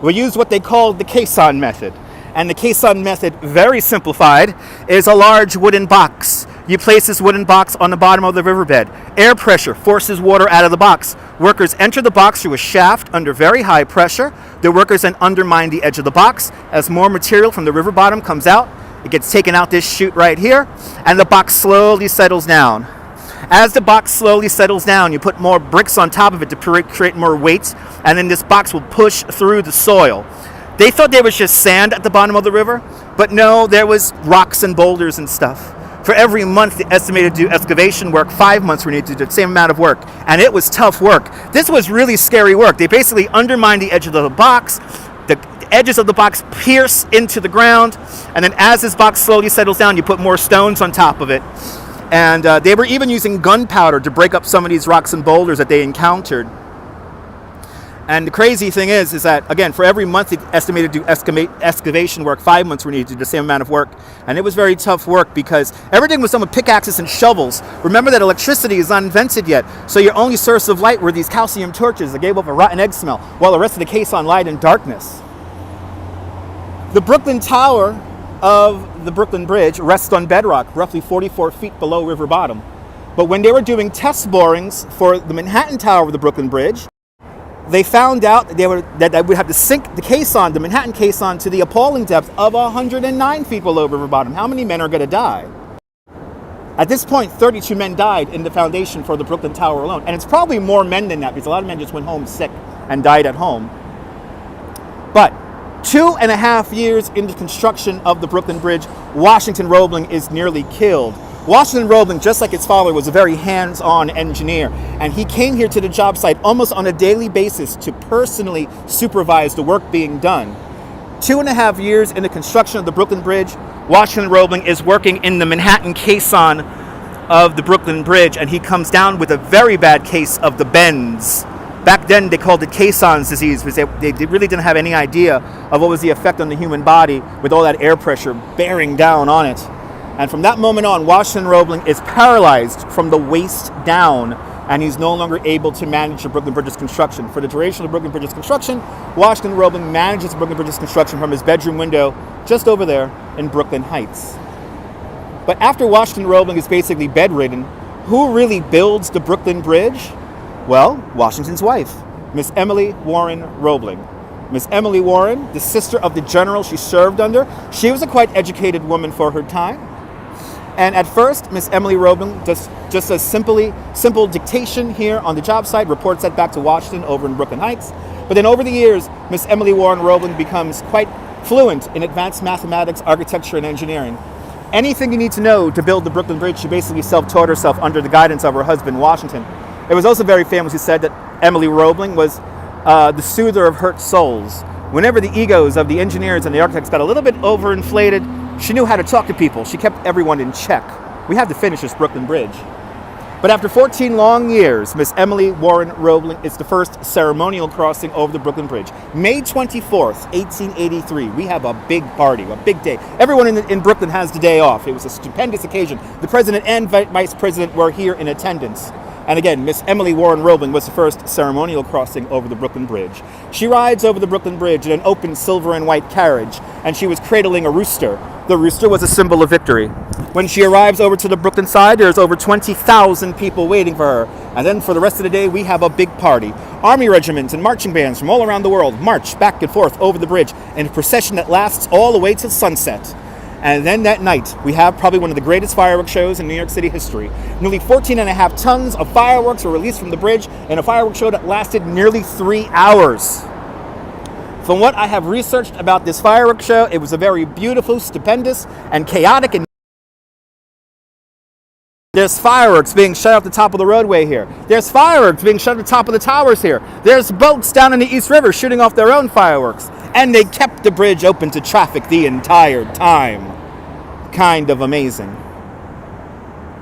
We use what they call the caisson method. And the caisson method, very simplified, is a large wooden box. You place this wooden box on the bottom of the riverbed. Air pressure forces water out of the box. Workers enter the box through a shaft under very high pressure. The workers then undermine the edge of the box. As more material from the river bottom comes out, it gets taken out this chute right here, and the box slowly settles down. As the box slowly settles down, you put more bricks on top of it to create more weight, and then this box will push through the soil. They thought there was just sand at the bottom of the river, but no, there was rocks and boulders and stuff. For every month they estimated to do excavation work, 5 months we needed to do the same amount of work. And it was tough work. This was really scary work. They basically undermined the edge of the box. The edges of the box pierce into the ground. And then as this box slowly settles down, you put more stones on top of it. And they were even using gunpowder to break up some of these rocks and boulders that they encountered. And the crazy thing is that, again, for every month they estimated to do excavation work, 5 months we needed to do the same amount of work. And it was very tough work because everything was done with pickaxes and shovels. Remember that electricity is not invented yet, so your only source of light were these calcium torches that gave off a rotten egg smell, while the rest of the caisson lied in darkness. The Brooklyn Tower of the Brooklyn Bridge rests on bedrock, roughly 44 feet below river bottom. But when they were doing test borings for the Manhattan Tower of the Brooklyn Bridge, they found out that they would have to sink the caisson, the Manhattan caisson, to the appalling depth of 109 feet below river bottom. How many men are going to die? At this point, 32 men died in the foundation for the Brooklyn Tower alone. And it's probably more men than that because a lot of men just went home sick and died at home. But 2.5 years into construction of the Brooklyn Bridge, Washington Roebling is nearly killed. Washington Roebling, just like his father, was a very hands-on engineer, and he came here to the job site almost on a daily basis to personally supervise the work being done. 2.5 years in the construction of the Brooklyn Bridge, Washington Roebling is working in the Manhattan caisson of the Brooklyn Bridge, and he comes down with a very bad case of the bends. Back then, they called it caisson's disease because they really didn't have any idea of what was the effect on the human body with all that air pressure bearing down on it. And from that moment on, Washington Roebling is paralyzed from the waist down, and he's no longer able to manage the Brooklyn Bridge's construction. For the duration of the Brooklyn Bridge's construction, Washington Roebling manages the Brooklyn Bridge's construction from his bedroom window just over there in Brooklyn Heights. But after Washington Roebling is basically bedridden, who really builds the Brooklyn Bridge? Well, Washington's wife, Miss Emily Warren Roebling. Miss Emily Warren, the sister of the general she served under, she was a quite educated woman for her time. And at first, Miss Emily Roebling just a simple dictation here on the job site, reports that back to Washington over in Brooklyn Heights. But then over the years, Miss Emily Warren Roebling becomes quite fluent in advanced mathematics, architecture, and engineering. Anything you need to know to build the Brooklyn Bridge, she basically self-taught herself under the guidance of her husband, Washington. It was also very famous, he said, that Emily Roebling was the soother of hurt souls. Whenever the egos of the engineers and the architects got a little bit overinflated, she knew how to talk to people. She kept everyone in check. We have to finish this Brooklyn Bridge. But after 14 long years, Miss Emily Warren Roebling is the first ceremonial crossing over the Brooklyn Bridge. May 24th, 1883. We have a big party, a big day. Everyone in Brooklyn has the day off. It was a stupendous occasion. The president and vice president were here in attendance. And again, Miss Emily Warren Roebling was the first ceremonial crossing over the Brooklyn Bridge. She rides over the Brooklyn Bridge in an open silver and white carriage, and she was cradling a rooster. The rooster was a symbol of victory. When she arrives over to the Brooklyn side, there's over 20,000 people waiting for her. And then for the rest of the day, we have a big party. Army regiments and marching bands from all around the world march back and forth over the bridge in a procession that lasts all the way till sunset. And then that night, we have probably one of the greatest fireworks shows in New York City history. Nearly 14.5 tons of fireworks were released from the bridge in a fireworks show that lasted nearly 3 hours. From what I have researched about this fireworks show, it was a very beautiful, stupendous, and chaotic. And there's fireworks being shot off the top of the roadway here. There's fireworks being shot at the top of the towers here. There's boats down in the East River shooting off their own fireworks. And they kept the bridge open to traffic the entire time. Kind of amazing.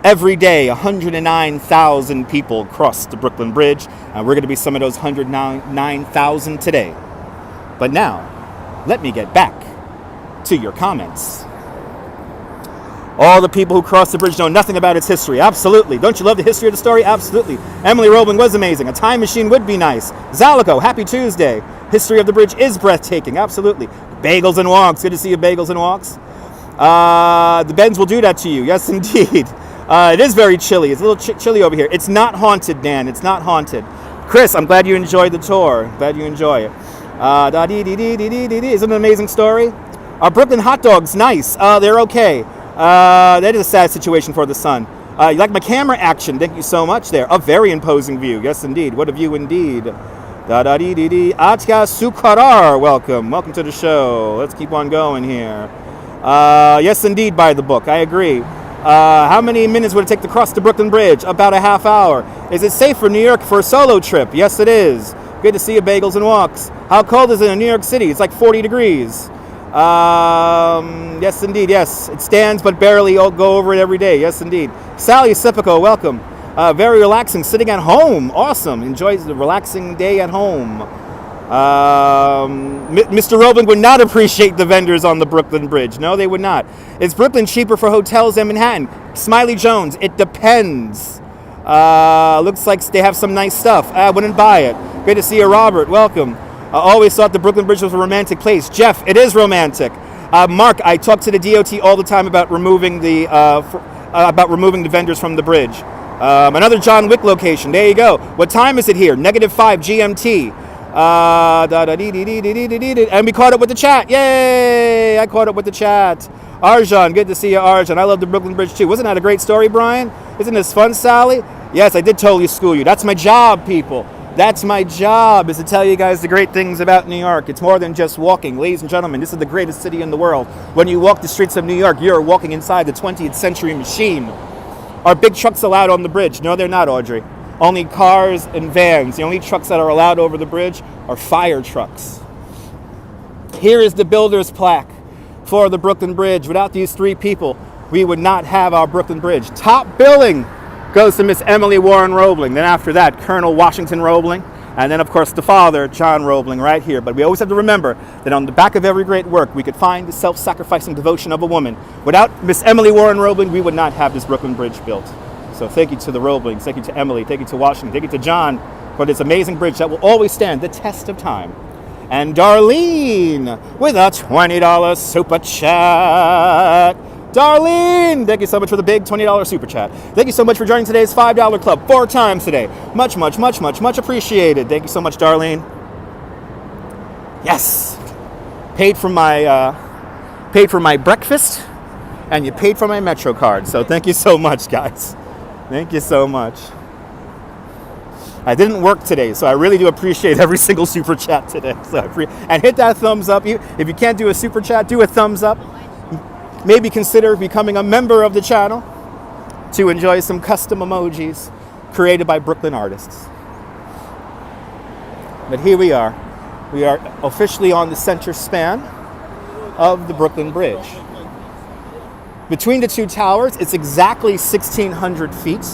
Every day, 109,000 people cross the Brooklyn Bridge, and we're going to be some of those 109,000 today. But now, let me get back to your comments. All the people who cross the bridge know nothing about its history. Absolutely. Don't you love the history of the story? Absolutely. Emily Roebling was amazing. A time machine would be nice. Zalico, happy Tuesday. History of the bridge is breathtaking. Absolutely. Bagels and walks. Good to see you, bagels and walks. The bends will do that to you. Yes, indeed. It is very chilly. It's a little chilly over here. It's not haunted, Dan. It's not haunted. Chris, I'm glad you enjoyed the tour. Glad you enjoy it. Isn't it an amazing story? Our Brooklyn hot dogs, nice. They're okay. That is a sad situation for the sun. You like my camera action? Thank you so much there. A very imposing view. Yes, indeed. What a view indeed. Da-da-dee-dee-dee. Atya Sukarar, welcome. Welcome to the show. Let's keep on going here. Yes, indeed, buy the book. I agree. How many minutes would it take to cross the Brooklyn Bridge? About a half hour. Is it safe for New York for a solo trip? Yes, it is. Good to see you, Bagels and Walks. How cold is it in New York City? It's like 40 degrees. Yes, indeed, yes. It stands, but barely. I'll go over it every day. Yes, indeed. Sally Sipico, welcome. Very relaxing, sitting at home. Awesome. Enjoys the relaxing day at home. Mr. Roebling would not appreciate the vendors on the Brooklyn Bridge. No, they would not. Is Brooklyn cheaper for hotels than Manhattan? Smiley Jones, it depends. Looks like they have some nice stuff. I wouldn't buy it. Good to see you, Robert. Welcome. I always thought the Brooklyn Bridge was a romantic place. Jeff, it is romantic. Mark, I talk to the DOT all the time about removing the vendors from the bridge. Another John Wick location. There you go. What time is it here? -5 GMT. And we caught up with the chat. Yay! I caught up with the chat. Arjan, good to see you, Arjan. I love the Brooklyn Bridge too. Wasn't that a great story, Brian? Isn't this fun, Sally? Yes, I did totally school you. That's my job, people. That's my job, is to tell you guys the great things about New York. It's more than just walking. Ladies and gentlemen, this is the greatest city in the world. When you walk the streets of New York, you're walking inside the 20th century machine. Are big trucks allowed on the bridge? No, they're not, Audrey. Only cars and vans. The only trucks that are allowed over the bridge are fire trucks. Here is the builder's plaque for the Brooklyn Bridge. Without these three people, we would not have our Brooklyn Bridge. Top billing goes to Miss Emily Warren Roebling. Then after that, Colonel Washington Roebling. And then, of course, the father, John Roebling, right here. But we always have to remember that on the back of every great work, we could find the self-sacrificing devotion of a woman. Without Miss Emily Warren Roebling, we would not have this Brooklyn Bridge built. So thank you to the Roeblings, thank you to Emily, thank you to Washington, thank you to John for this amazing bridge that will always stand the test of time. And Darlene with a $20 super chat. Darlene, thank you so much for the big $20 super chat. Thank you so much for joining today's $5 club 4 times today. Much, much, much, much, much appreciated. Thank you so much, Darlene. Yes, paid for my breakfast, and you paid for my Metro card. So thank you so much, guys. Thank you so much. I didn't work today, so I really do appreciate every single super chat today. And hit that thumbs up. If you can't do a super chat, do a thumbs up. Maybe consider becoming a member of the channel to enjoy some custom emojis created by Brooklyn artists. But here we are. We are officially on the center span of the Brooklyn Bridge. Between the two towers, it's exactly 1,600 feet.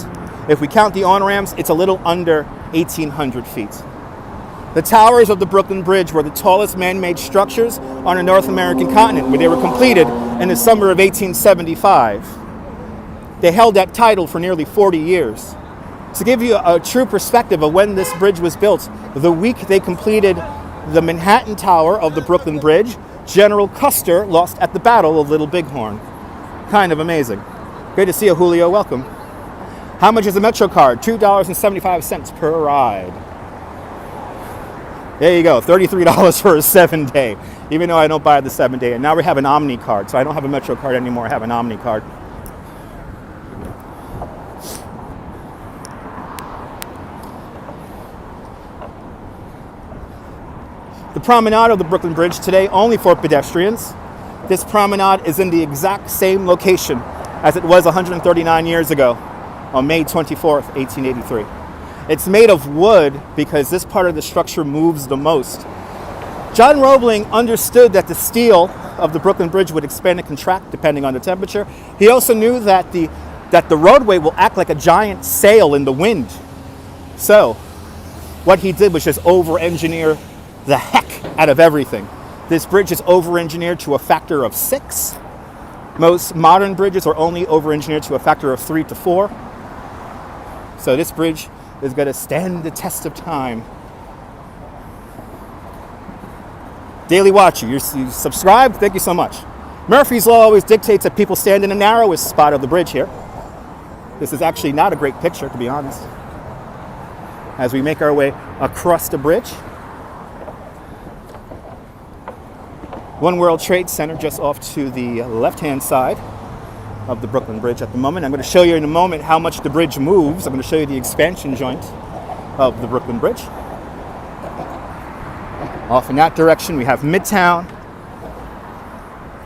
If we count the on-ramps, it's a little under 1,800 feet. The towers of the Brooklyn Bridge were the tallest man-made structures on the North American continent, where they were completed in the summer of 1875. They held that title for nearly 40 years. To give you a true perspective of when this bridge was built, the week they completed the Manhattan Tower of the Brooklyn Bridge, General Custer lost at the Battle of Little Bighorn. Kind of amazing. Great to see you, Julio. Welcome. How much is a Metro card? $2.75 per ride. There you go, $33 for a 7-day, even though I don't buy the 7-day. And now we have an Omni card, so I don't have a Metro card anymore, I have an Omni card. The promenade of the Brooklyn Bridge today only for pedestrians. This promenade is in the exact same location as it was 139 years ago on May 24th, 1883. It's made of wood because this part of the structure moves the most. John Roebling understood that the steel of the Brooklyn Bridge would expand and contract depending on the temperature. He also knew that the roadway will act like a giant sail in the wind. So what he did was just over-engineer the heck out of everything. This bridge is over-engineered to a factor of 6. Most modern bridges are only over-engineered to a factor of 3 to 4. So this bridge is going to stand the test of time. Daily Watcher, you subscribed? Thank you so much. Murphy's Law always dictates that people stand in the narrowest spot of the bridge here. This is actually not a great picture, to be honest. As we make our way across the bridge. One World Trade Center just off to the left-hand side of the Brooklyn Bridge at the moment. I'm going to show you in a moment how much the bridge moves. I'm going to show you the expansion joint of the Brooklyn Bridge. Off in that direction, we have Midtown,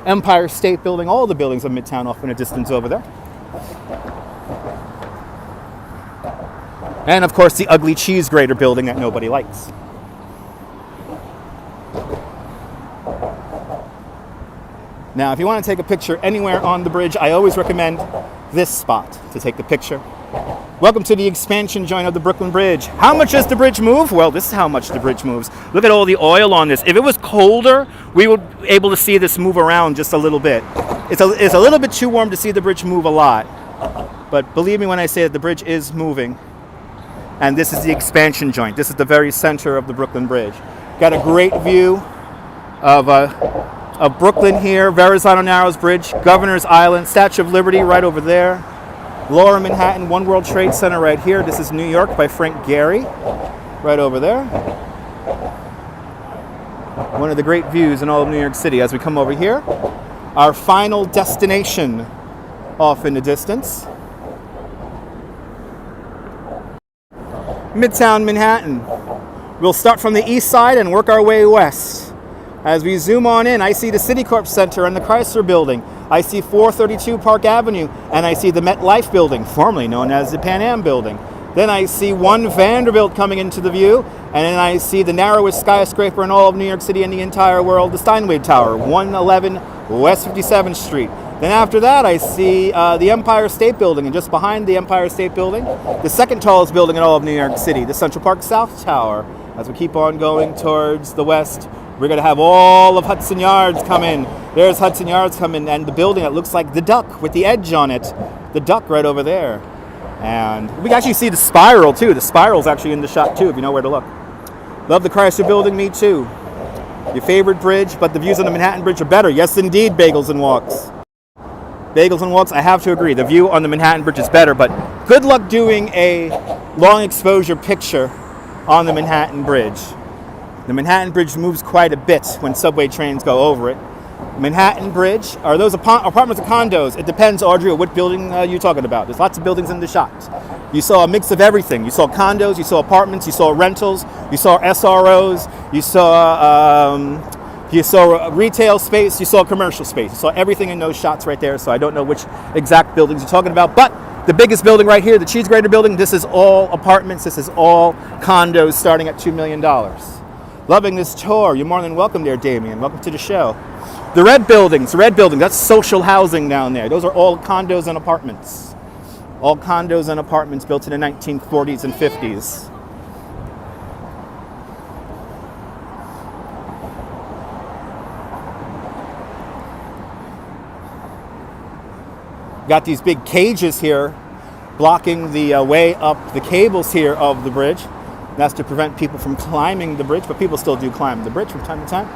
Empire State Building, all the buildings of Midtown off in a distance over there. And of course, the ugly cheese grater building that nobody likes. Now, if you want to take a picture anywhere on the bridge, I always recommend this spot to take the picture. Welcome to the expansion joint of the Brooklyn Bridge. How much does the bridge move? Well, this is how much the bridge moves. Look at all the oil on this. If it was colder, we would be able to see this move around just a little bit. It's a little bit too warm to see the bridge move a lot. But believe me when I say that the bridge is moving. And this is the expansion joint. This is the very center of the Brooklyn Bridge. Got a great view of Brooklyn here, Verizon Narrows Bridge, Governor's Island, Statue of Liberty right over there. Lower Manhattan, One World Trade Center right here. This is New York by Frank Gehry, right over there. One of the great views in all of New York City. As we come over here, our final destination off in the distance. Midtown Manhattan. We'll start from the east side and work our way west. As we zoom on in, I see the Citicorp Center and the Chrysler Building. I see 432 Park Avenue, and I see the MetLife Building, formerly known as the Pan Am Building. Then I see One Vanderbilt coming into the view, and then I see the narrowest skyscraper in all of New York City and the entire world, the Steinway Tower, 111 West 57th Street. Then after that, I see the Empire State Building, and just behind the Empire State Building, the second tallest building in all of New York City, the Central Park South Tower. As we keep on going towards the west, we're going to have all of Hudson Yards come in. There's Hudson Yards coming, and the building that looks like the duck with the edge on it. The duck right over there. And we can actually see the spiral, too. The spiral's actually in the shot, too, if you know where to look. Love the Chrysler Building, me too. Your favorite bridge, but the views on the Manhattan Bridge are better. Yes, indeed, Bagels and Walks. Bagels and Walks, I have to agree. The view on the Manhattan Bridge is better, but good luck doing a long exposure picture on the Manhattan Bridge. The Manhattan Bridge moves quite a bit when subway trains go over it. Manhattan Bridge, are those apartments or condos? It depends, Audrey, on what building you're talking about. There's lots of buildings in the shot. You saw a mix of everything. You saw condos, you saw apartments, you saw rentals, you saw SROs, you saw retail space, you saw commercial space. You saw everything in those shots right there, so I don't know which exact buildings you're talking about. But the biggest building right here, the Cheese Grater Building, this is all apartments, this is all condos starting at $2 million. Loving this tour. You're more than welcome there, Damien. Welcome to the show. The red buildings, that's social housing down there. Those are all condos and apartments. All condos and apartments built in the 1940s and 50s. Got these big cages here blocking the way up the cables here of the bridge. That's to prevent people from climbing the bridge, but people still do climb the bridge from time to time.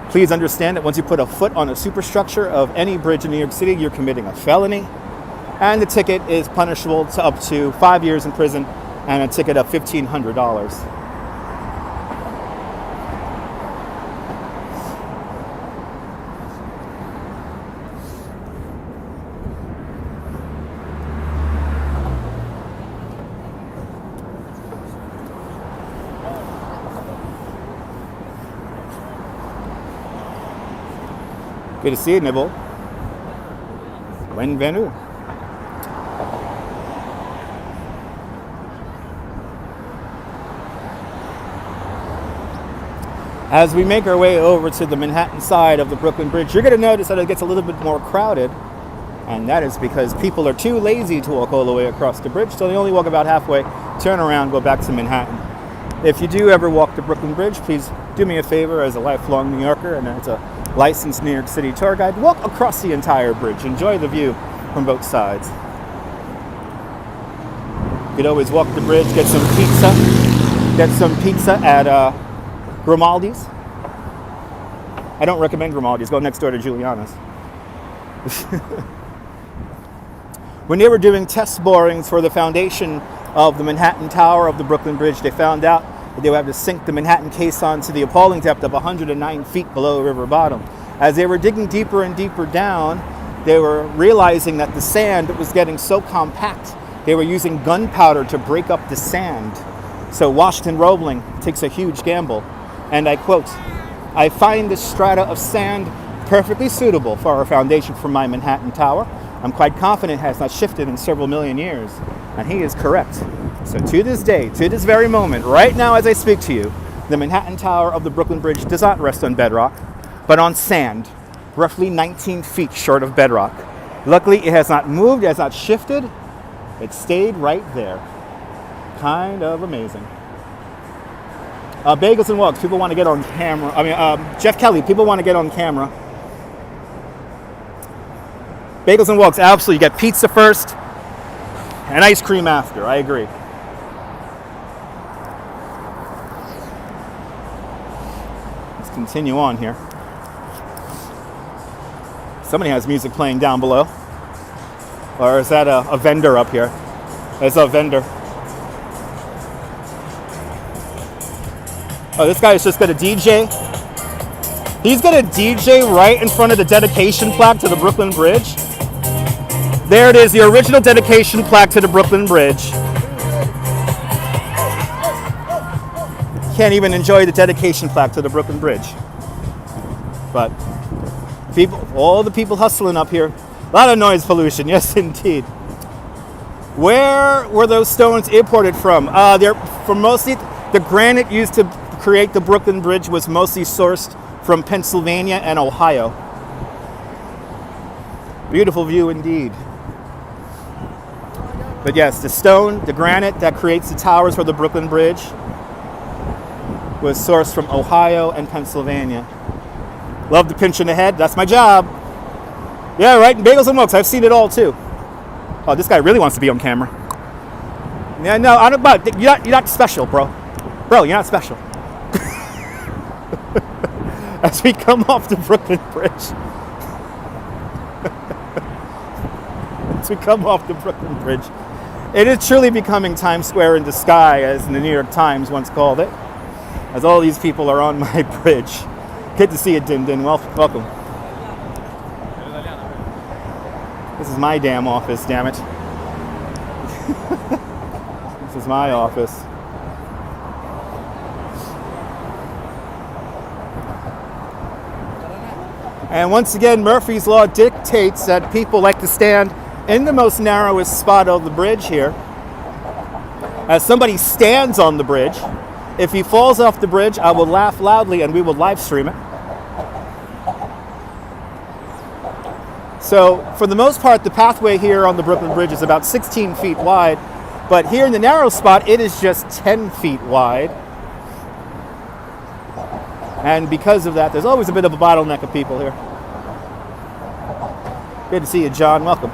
Please understand that once you put a foot on a superstructure of any bridge in New York City, you're committing a felony. And the ticket is punishable to up to 5 years in prison and a ticket of $1,500. Good to see you, Nibble. Bienvenue. As we make our way over to the Manhattan side of the Brooklyn Bridge, you're going to notice that it gets a little bit more crowded. And that is because people are too lazy to walk all the way across the bridge, so they only walk about halfway, turn around, go back to Manhattan. If you do ever walk the Brooklyn Bridge, please do me a favor as a lifelong New Yorker and as a licensed New York City tour guide, walk across the entire bridge. Enjoy the view from both sides. You could always walk the bridge, get some pizza at Grimaldi's. I don't recommend Grimaldi's. Go next door to Giuliana's. When they were doing test borings for the foundation of the Manhattan Tower of the Brooklyn Bridge, they found out that they would have to sink the Manhattan caisson to the appalling depth of 109 feet below river bottom. As they were digging deeper and deeper down, they were realizing that the sand was getting so compact, they were using gunpowder to break up the sand. So Washington Roebling takes a huge gamble and I quote, "I find this strata of sand perfectly suitable for a foundation for my Manhattan Tower. I'm quite confident it has not shifted in several million years." And he is correct. So to this day, to this very moment, right now as I speak to you, the Manhattan Tower of the Brooklyn Bridge does not rest on bedrock, but on sand, roughly 19 feet short of bedrock. Luckily, it has not moved, it has not shifted. It stayed right there. Kind of amazing. Bagels and Walks, people want to get on camera. Jeff Kelly, people want to get on camera. Bagels and Walks, absolutely. You get pizza first and ice cream after. I agree. Let's continue on here. Somebody has music playing down below. Or is that a vendor up here? There's a vendor. Oh, this guy is just going to DJ. He's going to DJ right in front of the dedication plaque to the Brooklyn Bridge. There it is, the original dedication plaque to the Brooklyn Bridge. Can't even enjoy the dedication plaque to the Brooklyn Bridge. But people, all the people hustling up here. A lot of noise pollution, yes indeed. Where were those stones imported from? They're from mostly, the granite used to create the Brooklyn Bridge was mostly sourced from Pennsylvania and Ohio. Beautiful view indeed. But yes, the stone, the granite that creates the towers for the Brooklyn Bridge was sourced from Ohio and Pennsylvania. Love the pinch in the head, that's my job. Yeah, right, Bagels and Milks, I've seen it all too. Oh, this guy really wants to be on camera. Yeah, no, I don't, but you're not special, bro. Bro, you're not special. As we come off the Brooklyn Bridge. As we come off the Brooklyn Bridge. It is truly becoming Times Square in the sky, as the New York Times once called it. As all these people are on my bridge. Good to see you, Din Din. Welcome. This is my damn office, damn it. This is my office. And once again, Murphy's Law dictates that people like to stand in the most narrowest spot of the bridge here. As somebody stands on the bridge, if he falls off the bridge, I will laugh loudly and we will live stream it. So for the most part, the pathway here on the Brooklyn Bridge is about 16 feet wide, but here in the narrow spot, it is just 10 feet wide. And because of that, there's always a bit of a bottleneck of people here. Good to see you, John. Welcome.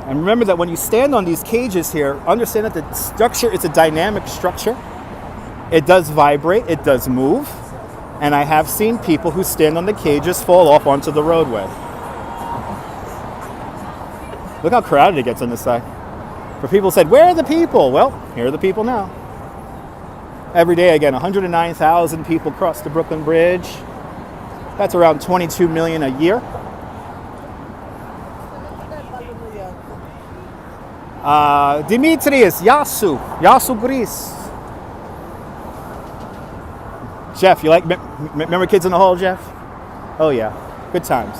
And remember that when you stand on these cages here, understand that the structure is a dynamic structure. It does vibrate, it does move. And I have seen people who stand on the cages fall off onto the roadway. Look how crowded it gets on this side. For people said, where are the people? Well, here are the people now. Every day, again, 109,000 people cross the Brooklyn Bridge. That's around 22 million a year. Dimitrius, Yasu Gris. Jeff, you like, remember Kids in the Hall, Jeff? Oh yeah, good times.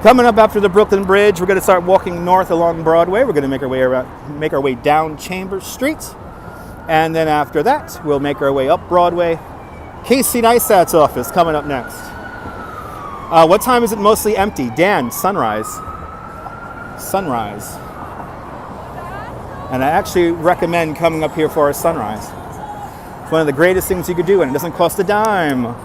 Coming up after the Brooklyn Bridge, we're going to start walking north along Broadway. We're going to make our way down Chambers Street. And then after that, we'll make our way up Broadway. Casey Neistat's office coming up next. What time is it mostly empty? Dan, sunrise. Sunrise. And I actually recommend coming up here for a sunrise. It's one of the greatest things you could do, and it doesn't cost a dime.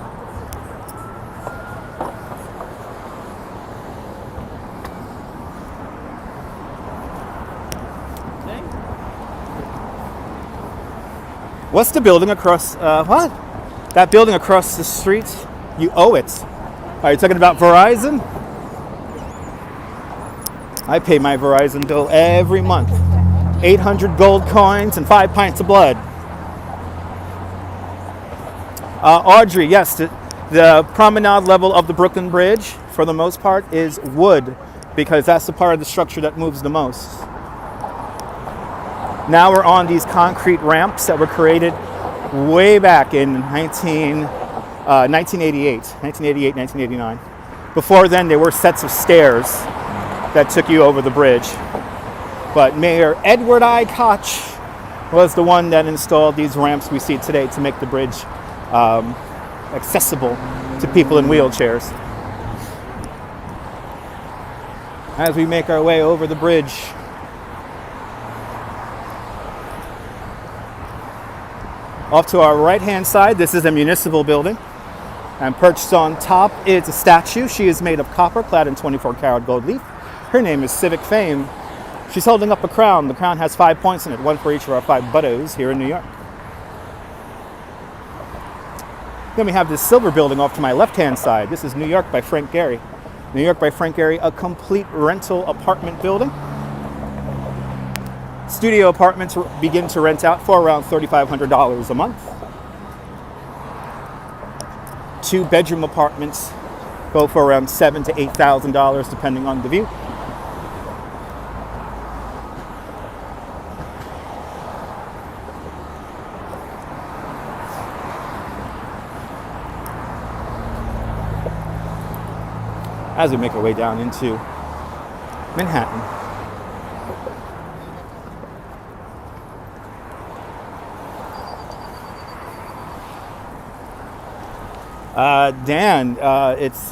What's the building across, what? That building across the street, you owe it. Are you talking about Verizon? I pay my Verizon bill every month. 800 gold coins and 5 pints of blood. Audrey, yes, the promenade level of the Brooklyn Bridge, for the most part, is wood, because that's the part of the structure that moves the most. Now we're on these concrete ramps that were created way back in 1988, 1989. Before then, there were sets of stairs that took you over the bridge. But Mayor Edward I. Koch was the one that installed these ramps we see today to make the bridge accessible to people in wheelchairs. As we make our way over the bridge, off to our right-hand side, this is a municipal building. And perched on top is a statue. She is made of copper, clad in 24-karat gold leaf. Her name is Civic Fame. She's holding up a crown. The crown has 5 points in it, one for each of our 5 buttos here in New York. Then we have this silver building off to my left-hand side. This is New York by Frank Gehry. New York by Frank Gehry, a complete rental apartment building. Studio apartments begin to rent out for around $3,500 a month. 2-bedroom apartments go for around $7,000 to $8,000 depending on the view. As we make our way down into Manhattan. Dan,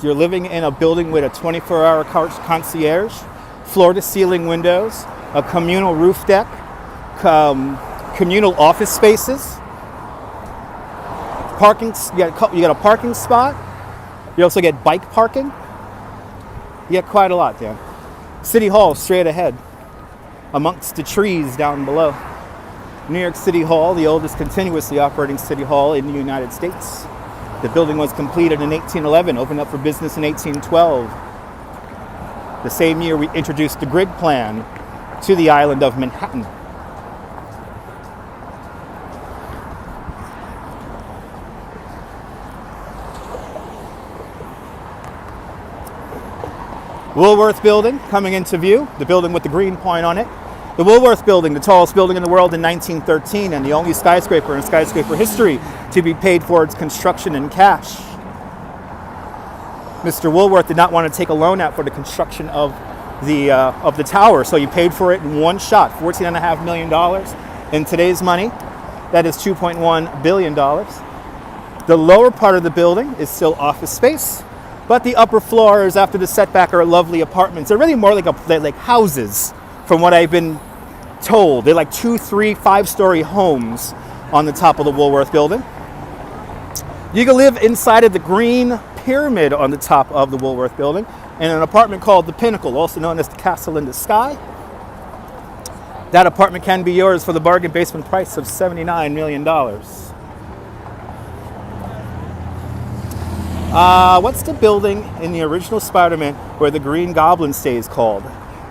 you're living in a building with a 24-hour concierge, floor-to-ceiling windows, a communal roof deck, communal office spaces, parking. You got a parking spot. You also get bike parking. You get quite a lot, Dan. City Hall straight ahead, amongst the trees down below. New York City Hall, the oldest continuously operating city hall in the United States. The building was completed in 1811, opened up for business in 1812. The same year we introduced the grid plan to the island of Manhattan. Woolworth Building coming into view, the building with the green point on it. The Woolworth Building, the tallest building in the world in 1913 and the only skyscraper in skyscraper history to be paid for its construction in cash. Mr. Woolworth did not want to take a loan out for the construction of the tower, so he paid for it in one shot, $14.5 million. In today's money, that is $2.1 billion. The lower part of the building is still office space, but the upper floors after the setback are lovely apartments. They're really more like houses, from what I've been told. They're like 2, 3, 5-story homes on the top of the Woolworth Building. You can live inside of the green pyramid on the top of the Woolworth Building in an apartment called the Pinnacle, also known as the Castle in the Sky. That apartment can be yours for the bargain basement price of $79 million. What's the building in the original Spider-Man where the Green Goblin stays called?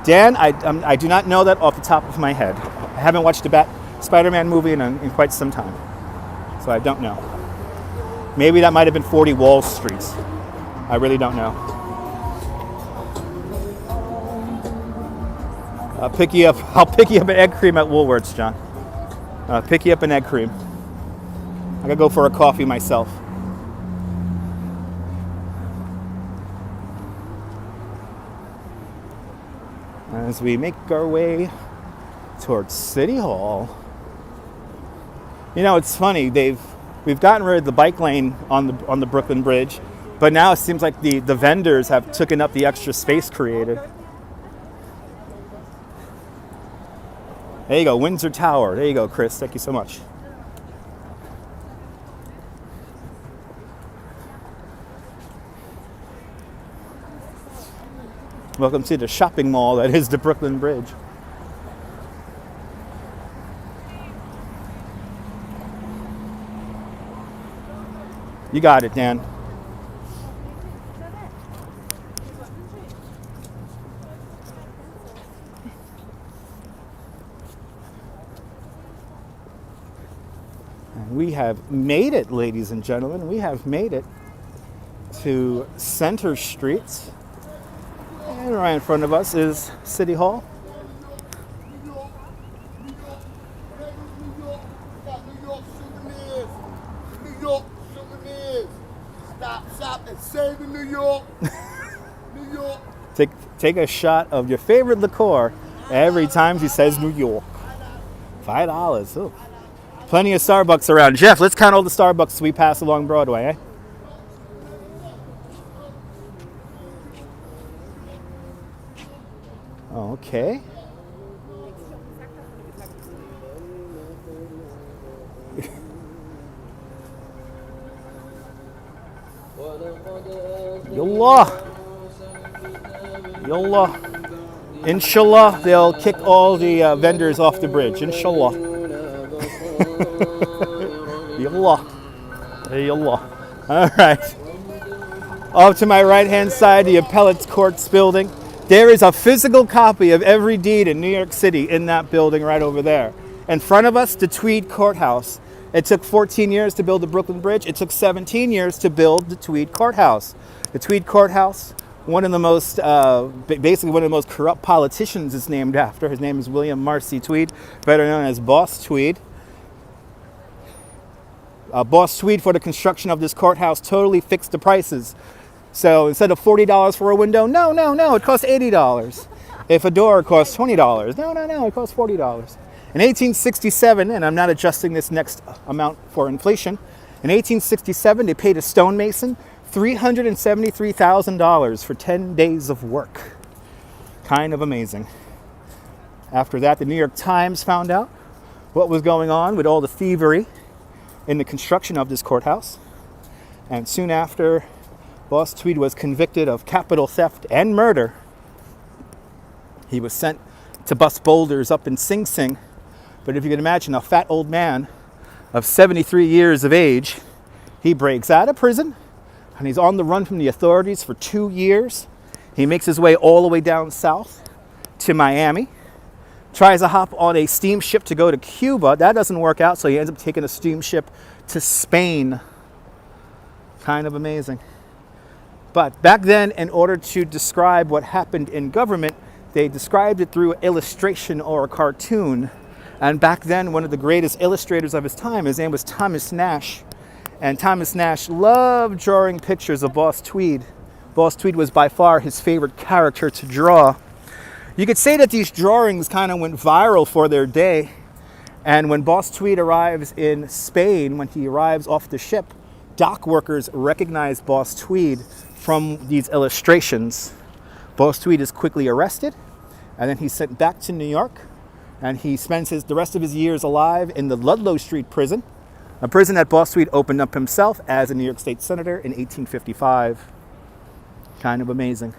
Dan, I do not know that off the top of my head. I haven't watched a Spider-Man movie in quite some time, so I don't know. Maybe that might have been 40 Wall Street. I really don't know. I'll pick you up an egg cream at Woolworths, John. I'll pick you up an egg cream. I gotta go for a coffee myself. As we make our way towards City Hall. You know, it's funny, we've gotten rid of the bike lane on the Brooklyn Bridge, but now it seems like the vendors have taken up the extra space created. There you go, Windsor Tower. There you go, Chris. Thank you so much. Welcome to the shopping mall that is the Brooklyn Bridge. You got it, Dan. And we have made it, ladies and gentlemen. We have made it to Center Street. And right in front of us is City Hall. New York. New York. Take a shot of your favorite liqueur every time she says New York. $5. Ooh. Plenty of Starbucks around. Jeff, let's count all the Starbucks we pass along Broadway, eh? Okay. Yallah. Yallah. Inshallah, they'll kick all the vendors off the bridge. Inshallah. Yallah. Yallah. All right. Off to my right-hand side, the appellate's courts building. There is a physical copy of every deed in New York City in that building right over there. In front of us, the Tweed Courthouse. It took 14 years to build the Brooklyn Bridge. It took 17 years to build the Tweed Courthouse. The Tweed Courthouse, one of the most, basically one of the most corrupt politicians is named after. His name is William Marcy Tweed, better known as Boss Tweed. Boss Tweed, for the construction of this courthouse, totally fixed the prices. So instead of $40 for a window, no, it costs $80. If a door costs $20, no, it costs $40. In 1867, and I'm not adjusting this next amount for inflation, in 1867 they paid a stonemason $373,000 for 10 days of work. Kind of amazing. After that, the New York Times found out what was going on with all the thievery in the construction of this courthouse. And soon after, Boss Tweed was convicted of capital theft and murder. He was sent to bust boulders up in Sing Sing. But if you can imagine a fat old man of 73 years of age, he breaks out of prison and he's on the run from the authorities for 2 years. He makes his way all the way down south to Miami, tries to hop on a steamship to go to Cuba. That doesn't work out, so he ends up taking a steamship to Spain. Kind of amazing. But back then, in order to describe what happened in government, they described it through illustration or a cartoon. And back then, one of the greatest illustrators of his time, his name was Thomas Nash. And Thomas Nash loved drawing pictures of Boss Tweed. Boss Tweed was by far his favorite character to draw. You could say that these drawings kind of went viral for their day. And when Boss Tweed arrives in Spain, when he arrives off the ship, dock workers recognize Boss Tweed from these illustrations. Boss Tweed is quickly arrested, and then he's sent back to New York, and he spends the rest of his years alive in the Ludlow Street prison, a prison that Boss Tweed opened up himself as a New York State Senator in 1855. Kind of amazing.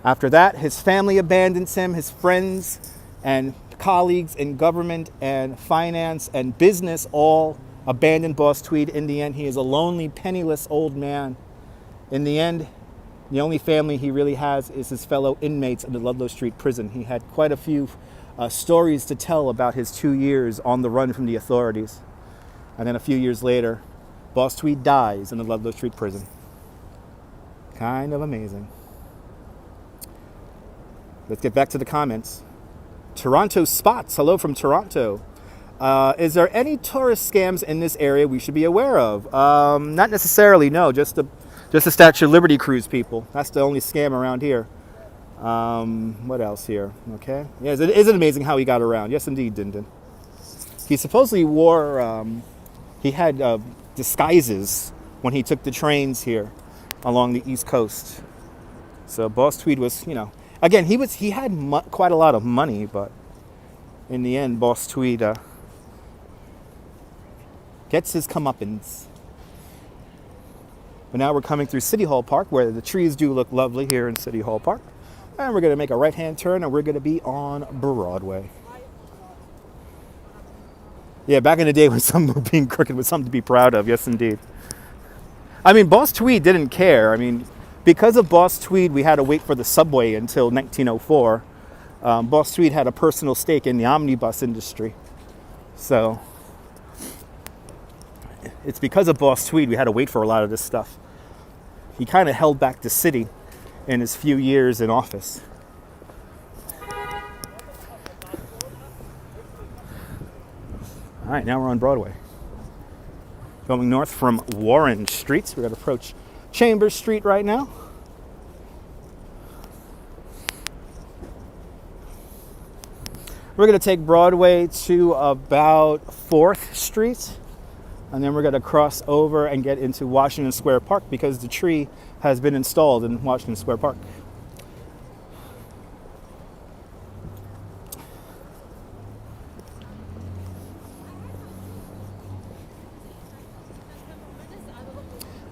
After that, his family abandons him, his friends and colleagues in government and finance and business all abandoned Boss Tweed. In the end, he is a lonely, penniless old man. In the end, the only family he really has is his fellow inmates in the Ludlow Street prison. He had quite a few stories to tell about his 2 years on the run from the authorities. And then a few years later, Boss Tweed dies in the Ludlow Street prison. Kind of amazing. Let's get back to the comments. Toronto Spots, hello from Toronto. Is there any tourist scams in this area we should be aware of? Not necessarily, no. Just the Statue of Liberty cruise people. That's the only scam around here. What else here? Okay. Yes, it is amazing how he got around. Yes, indeed, Dindin. He supposedly wore, he had disguises when he took the trains here along the East Coast. So Boss Tweed was, you know, again, he had quite a lot of money, but in the end, Boss Tweed gets his comeuppance. But now we're coming through City Hall Park, where the trees do look lovely here in City Hall Park. And we're going to make a right-hand turn, and we're going to be on Broadway. Yeah, back in the day when some were being crooked was something to be proud of. Yes, indeed. I mean, Boss Tweed didn't care. I mean, because of Boss Tweed, we had to wait for the subway until 1904. Boss Tweed had a personal stake in the omnibus industry. So it's because of Boss Tweed we had to wait for a lot of this stuff. He kind of held back the city in his few years in office. All right, now we're on Broadway. Going north from Warren Street. We're going to approach Chambers Street right now. We're going to take Broadway to about 4th Street, and then we're going to cross over and get into Washington Square Park because the tree has been installed in Washington Square Park.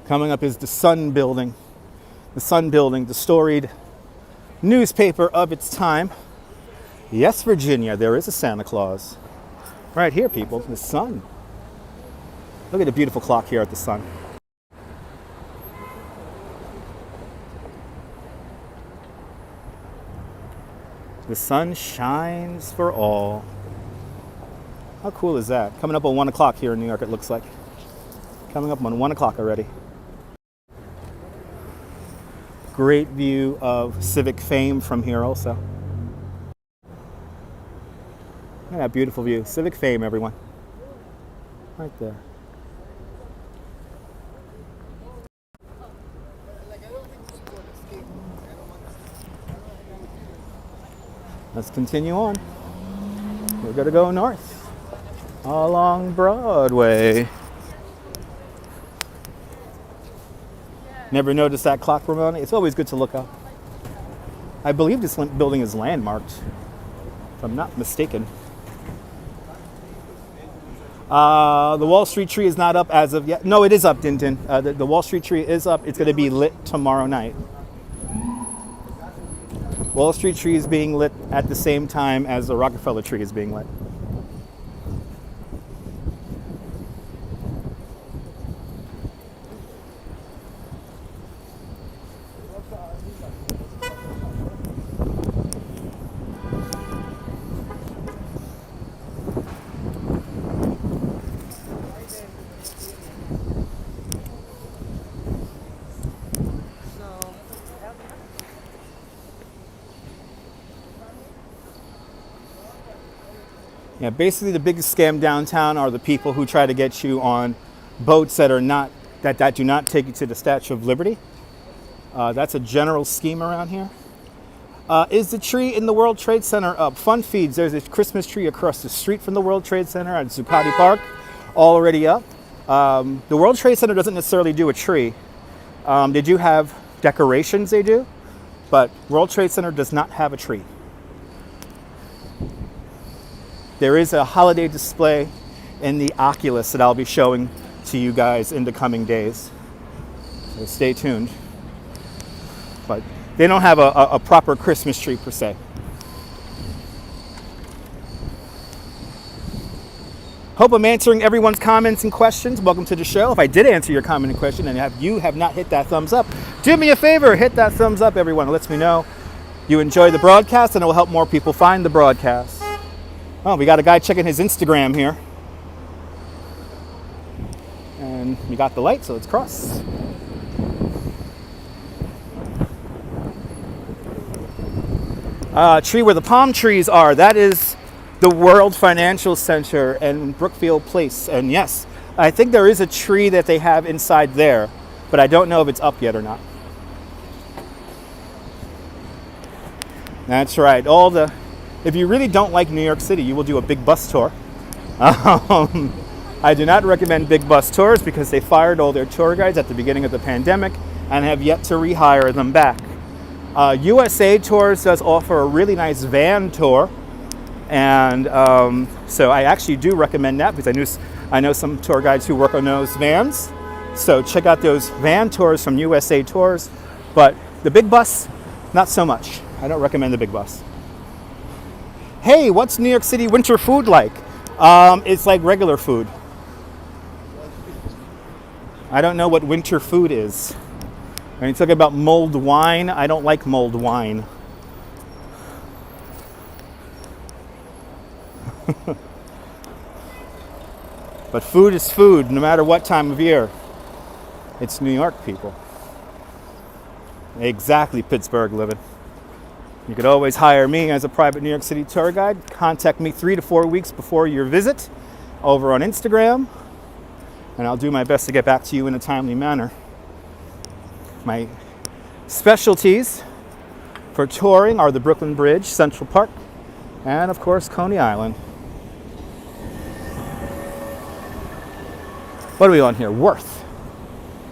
Coming up is the Sun Building. The Sun Building, the storied newspaper of its time. Yes, Virginia, there is a Santa Claus. Right here, people, the Sun. Look at the beautiful clock here at the Sun. The sun shines for all. How cool is that? Coming up on 1 o'clock here in New York, it looks like. Coming up on 1 o'clock already. Great view of Civic Fame from here also. Look at that beautiful view. Civic Fame, everyone. Right there. Let's continue on. We're going to go north along Broadway. Never noticed that clock, Ramona? It's always good to look up. I believe this building is landmarked, if I'm not mistaken. The Wall Street tree is not up as of yet. No, it is up, Dintin. The Wall Street tree is up. It's going to be lit tomorrow night. Wall Street tree is being lit at the same time as the Rockefeller tree is being lit. Yeah, basically the biggest scam downtown are the people who try to get you on boats that are not that do not take you to the Statue of Liberty. That's a general scheme around here. Is the tree in the World Trade Center up? Fun feeds. There's a Christmas tree across the street from the World Trade Center at Zuccotti Park, already up. The World Trade Center doesn't necessarily do a tree. They do have decorations, they do, but World Trade Center does not have a tree. There is a holiday display in the Oculus that I'll be showing to you guys in the coming days. So stay tuned. But they don't have a proper Christmas tree per se. Hope I'm answering everyone's comments and questions. Welcome to the show. If I did answer your comment and question and you have not hit that thumbs up, do me a favor, hit that thumbs up, everyone. It lets me know you enjoy the broadcast and it will help more people find the broadcast. Oh, we got a guy checking his Instagram here. And we got the light, so let's cross. Tree where the palm trees are, that is the World Financial Center and Brookfield Place. And yes, I think there is a tree that they have inside there, but I don't know if it's up yet or not. That's right, if you really don't like New York City, you will do a big bus tour. I do not recommend big bus tours because they fired all their tour guides at the beginning of the pandemic and have yet to rehire them back. USA Tours does offer a really nice van tour, and so I actually do recommend that because I know some tour guides who work on those vans. So check out those van tours from USA Tours, but the big bus, not so much. I don't recommend the big bus. Hey, what's New York City winter food like? It's like regular food. I don't know what winter food is. When you talk about mulled wine, I don't like mulled wine. But food is food, no matter what time of year. It's New York, people. Exactly, Pittsburgh living. You could always hire me as a private New York City tour guide. Contact me 3 to 4 weeks before your visit over on Instagram, and I'll do my best to get back to you in a timely manner. My specialties for touring are the Brooklyn Bridge, Central Park, And of course, Coney Island. What are we on here? Worth.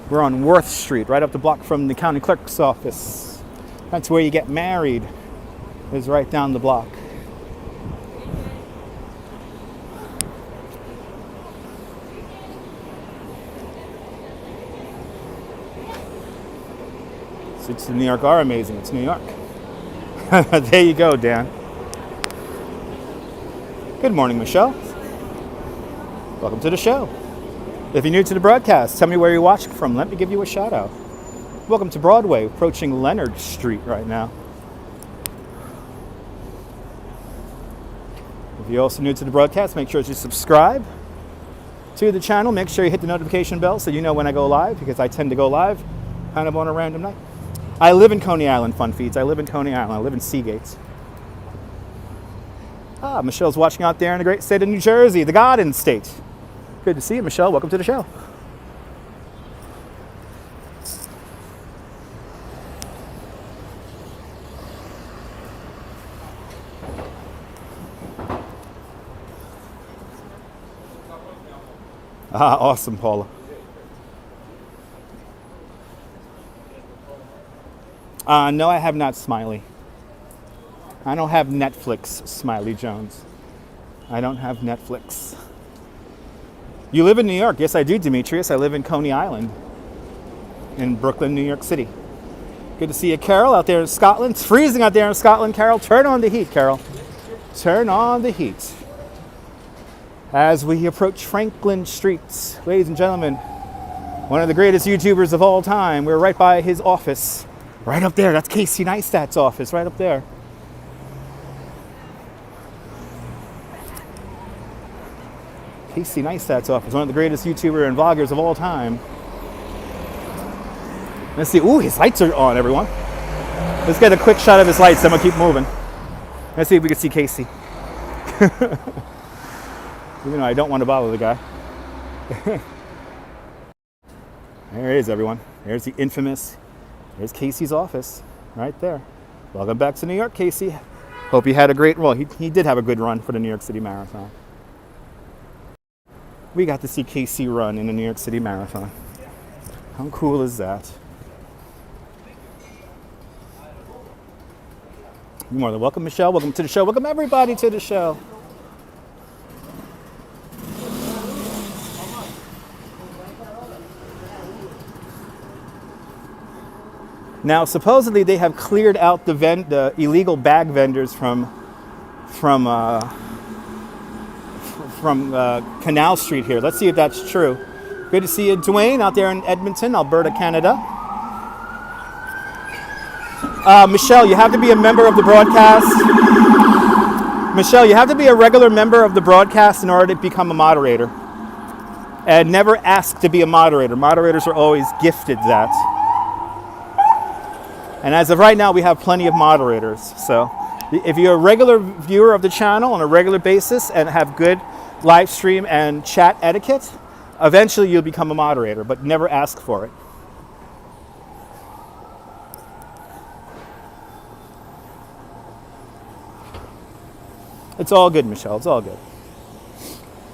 We're on Worth Street, right up the block from the county clerk's office. That's where you get married, is right down the block. Streets in New York are amazing. It's New York. There you go, Dan. Good morning, Michelle. Welcome to the show. If you're new to the broadcast, tell me where you're watching from. Let me give you a shout out. Welcome to Broadway, approaching Leonard Street right now. If you're also new to the broadcast, make sure you subscribe to the channel. Make sure you hit the notification bell so you know when I go live, because I tend to go live kind of on a random night. I live in Coney Island, Fun Feeds. I live in Coney Island. I live in Seagate. Michelle's watching out there in the great state of New Jersey, the Garden State. Good to see you, Michelle. Welcome to the show. Awesome, Paula. No, I have not, Smiley. I don't have Netflix, Smiley Jones. I don't have Netflix. You live in New York. Yes, I do, Demetrius. I live in Coney Island in Brooklyn, New York City. Good to see you, Carol, out there in Scotland. It's freezing out there in Scotland, Carol. Turn on the heat, Carol. Turn on the heat. As we approach Franklin Street, ladies and gentlemen, one of the greatest YouTubers of all time. We're right by his office. Right up there. That's Casey Neistat's office, right up there. Casey Neistat's office, one of the greatest YouTuber and vloggers of all time. Let's see. Ooh, his lights are on, everyone. Let's get a quick shot of his lights, then we'll keep moving. Let's see if we can see Casey. Even though I don't want to bother the guy. There he is, everyone. There's the infamous, there's Casey's office, right there. Welcome back to New York, Casey. Hope you had a great, well, he did have a good run for the New York City Marathon. We got to see Casey run in the New York City Marathon. How cool is that? You're more than welcome, Michelle. Welcome to the show. Welcome everybody to the show. Now, supposedly they have cleared out the illegal bag vendors from Canal Street here. Let's see if that's true. Good to see you, Dwayne, out there in Edmonton, Alberta, Canada. Michelle, you have to be a member of the broadcast. Michelle, you have to be a regular member of the broadcast in order to become a moderator. And never ask to be a moderator. Moderators are always gifted that. And as of right now, we have plenty of moderators. So if you're a regular viewer of the channel on a regular basis and have good live stream and chat etiquette, eventually you'll become a moderator, but never ask for it. It's all good, Michelle. It's all good.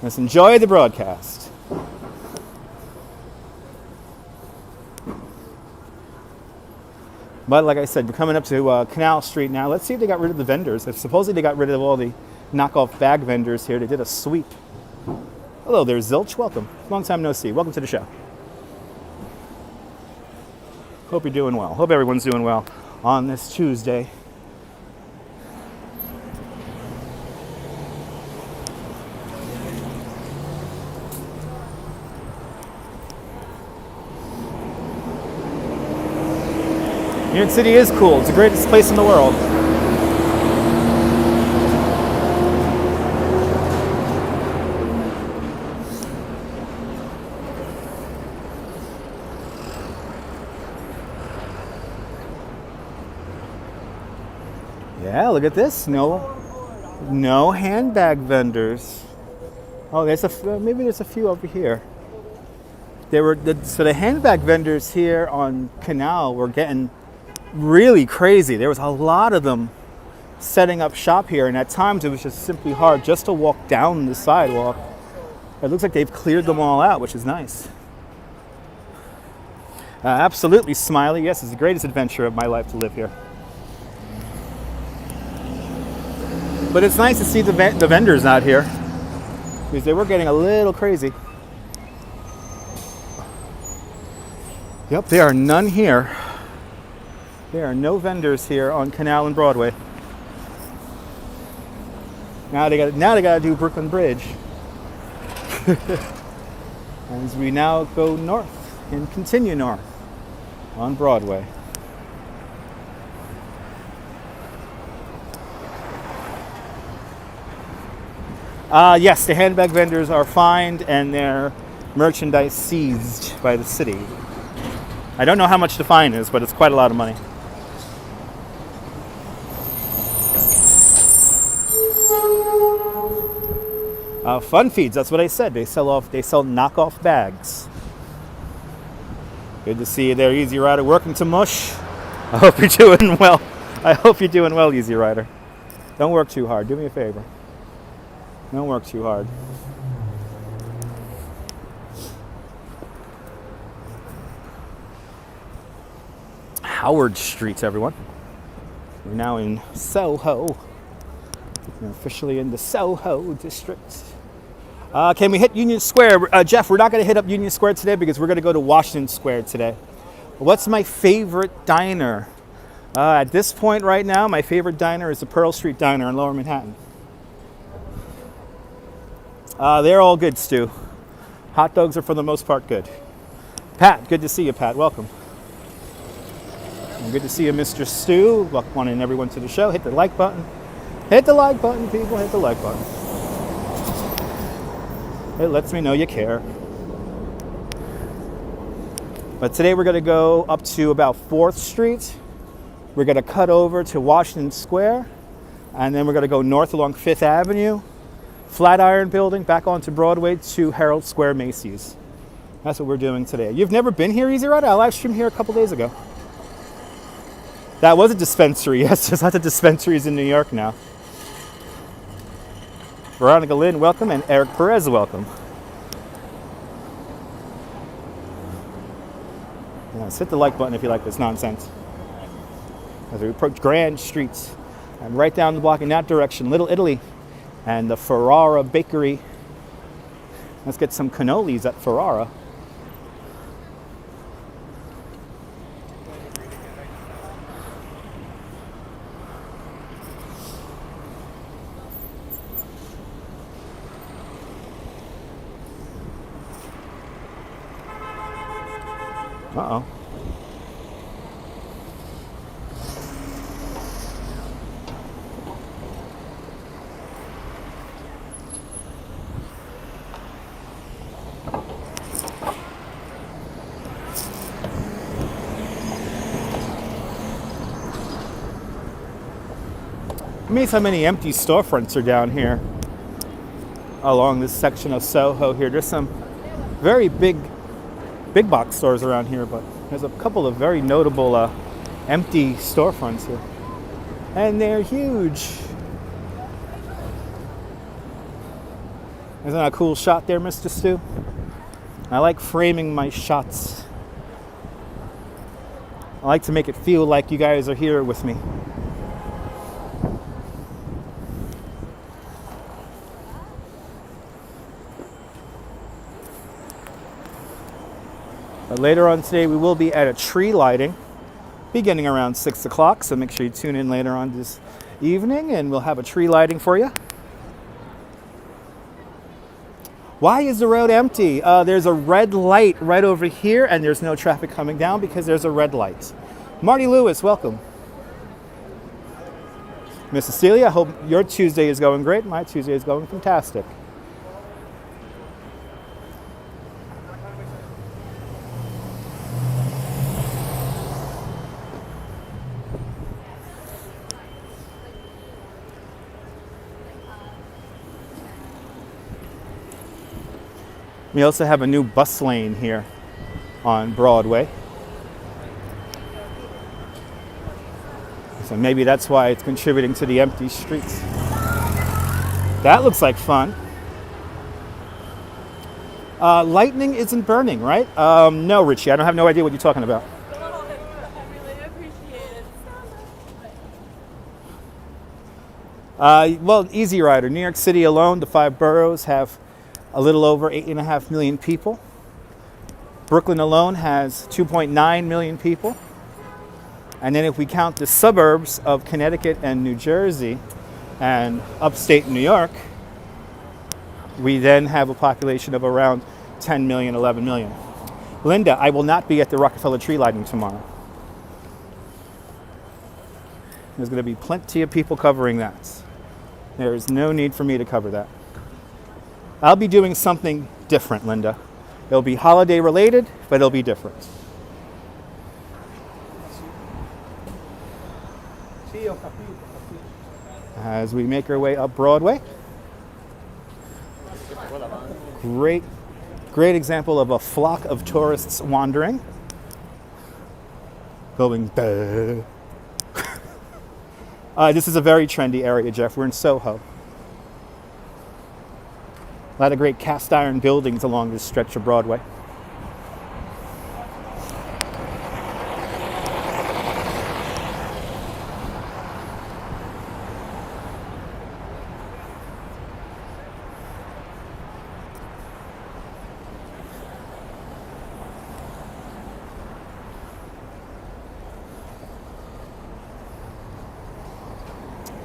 Let's enjoy the broadcast. But like I said, we're coming up to Canal Street now. Let's see if they got rid of the vendors. Supposedly they got rid of all the knockoff bag vendors here. They did a sweep. Hello there, Zilch. Welcome. Long time no see. Welcome to the show. Hope you're doing well. Hope everyone's doing well on this Tuesday. New York City is cool. It's the greatest place in the world. Yeah, look at this. No handbag vendors. Oh, maybe there's a few over here. So the handbag vendors here on Canal were getting really crazy. There was a lot of them setting up shop here, and at times it was just simply hard just to walk down the sidewalk. It looks like they've cleared them all out, which is nice. Absolutely, Smiley. Yes, it's the greatest adventure of my life to live here. But it's nice to see the vendors out here, because they were getting a little crazy. Yep, there are none here. There are no vendors here on Canal and Broadway. Now they got to do Brooklyn Bridge. As we now go north and continue north on Broadway. Yes, the handbag vendors are fined and their merchandise seized by the city. I don't know how much the fine is, but it's quite a lot of money. Fun feeds, that's what I said. They sell knockoff bags. Good to see you there, Easy Rider, working to mush. I hope you're doing well. I hope you're doing well, Easy Rider. Don't work too hard. Do me a favor. Don't work too hard. Howard Street, everyone. We're now in SoHo. We're officially in the SoHo district. Can we hit Union Square? Jeff, we're not going to hit up Union Square today because we're going to go to Washington Square today. What's my favorite diner? At this point right now, my favorite diner is the Pearl Street Diner in Lower Manhattan. They're all good, Stu. Hot dogs are for the most part good. Pat, good to see you, Pat. Welcome. And good to see you, Mr. Stu. Welcome everyone to the show. Hit the like button. Hit the like button, people. Hit the like button. It lets me know you care. But today we're going to go up to about 4th Street. We're going to cut over to Washington Square. And then we're going to go north along 5th Avenue, Flatiron Building, back onto Broadway to Herald Square Macy's. That's what we're doing today. You've never been here, Easy Rider? I live streamed here a couple days ago. That was a dispensary. Yes, there's lots of dispensaries in New York now. Veronica Lynn, welcome, and Eric Perez, welcome. Yes, hit the like button if you like this nonsense. As we approach Grand Street, and right down the block in that direction, Little Italy and the Ferrara Bakery. Let's get some cannolis at Ferrara. Uh-oh. Amazed how many empty storefronts are down here along this section of Soho here. There's some very big box stores around here, but there's a couple of very notable empty storefronts here. And they're huge. Isn't that a cool shot there, Mr. Stu? I like framing my shots. I like to make it feel like you guys are here with me. Later on today, we will be at a tree lighting beginning around 6 o'clock, so make sure you tune in later on this evening and we'll have a tree lighting for you. Why is the road empty? There's a red light right over here and there's no traffic coming down because there's a red light. Marty Lewis, welcome. Miss Cecilia, I hope your Tuesday is going great. My Tuesday is going fantastic. We also have a new bus lane here on Broadway. So maybe that's why it's contributing to the empty streets. That looks like fun. Lightning isn't burning, right? No, Richie, I don't have no idea what you're talking about. I really appreciate it. Well, Easy Rider. New York City alone, the 5 boroughs have a little over 8.5 million people. Brooklyn alone has 2.9 million people. And then if we count the suburbs of Connecticut and New Jersey and upstate New York, we then have a population of around 10 million, 11 million. Linda, I will not be at the Rockefeller tree lighting tomorrow. There's going to be plenty of people covering that. There is no need for me to cover that. I'll be doing something different, Linda. It'll be holiday related, but it'll be different. As we make our way up Broadway. Great example of a flock of tourists wandering. Going, duh. This is a very trendy area, Jeff. We're in SoHo. A lot of great cast iron buildings along this stretch of Broadway.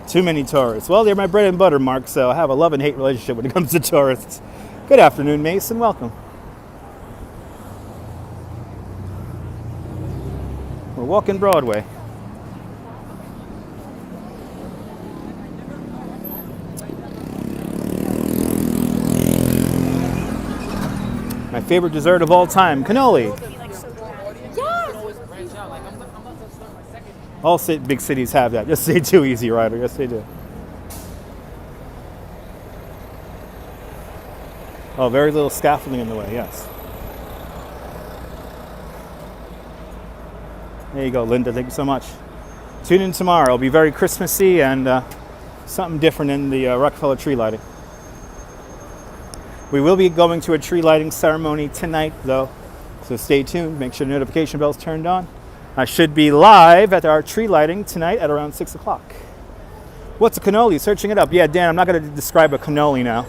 Too many tourists. Well, they're my bread and butter, Mark, so I have a love and hate relationship when it comes to tourists. Good afternoon, Mason. Welcome. We're walking Broadway. My favorite dessert of all time, cannoli. All big cities have that. Yes, they do, Easy Rider. Yes, they do. Oh, very little scaffolding in the way, yes. There you go, Linda. Thank you so much. Tune in tomorrow. It'll be very Christmassy and something different in the Rockefeller tree lighting. We will be going to a tree lighting ceremony tonight, though, so stay tuned. Make sure the notification bell's turned on. I should be live at our tree lighting tonight at around 6 o'clock. What's a cannoli? Searching it up. Yeah, Dan, I'm not going to describe a cannoli now.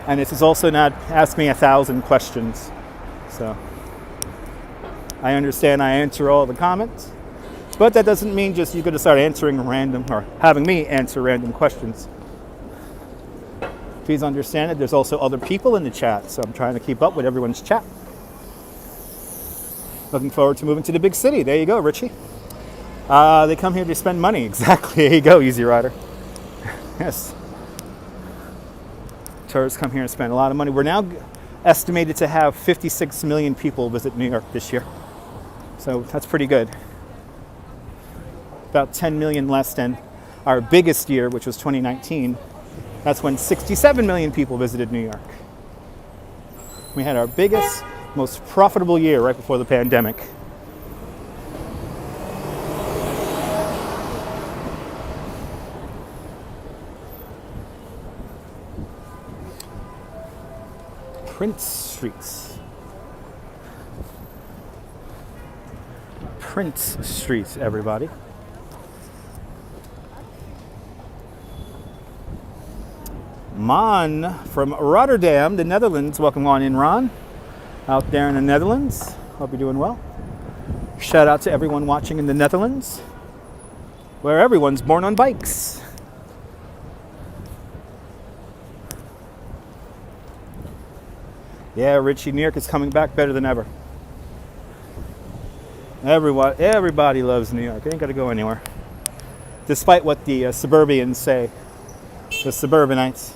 And this is also not ask me 1,000 questions. So I understand I answer all the comments, but that doesn't mean just you're going to start answering random or having me answer random questions. Please understand that there's also other people in the chat, so I'm trying to keep up with everyone's chat. Looking forward to moving to the big city. There you go, Richie. They come here to spend money. Exactly. There you go, Easy Rider. Yes. Tourists come here and spend a lot of money. We're now estimated to have 56 million people visit New York this year. So that's pretty good. About 10 million less than our biggest year, which was 2019. That's when 67 million people visited New York. We had our biggest, most profitable year right before the pandemic. Prince Streets. Prince Streets, everybody. Ron from Rotterdam, the Netherlands. Welcome on in, Ron. Out there in the Netherlands. Hope you're doing well. Shout out to everyone watching in the Netherlands, where everyone's born on bikes. Yeah, Richie, New York is coming back better than ever. Everybody loves New York. It ain't got to go anywhere. Despite what the suburbians say, the suburbanites.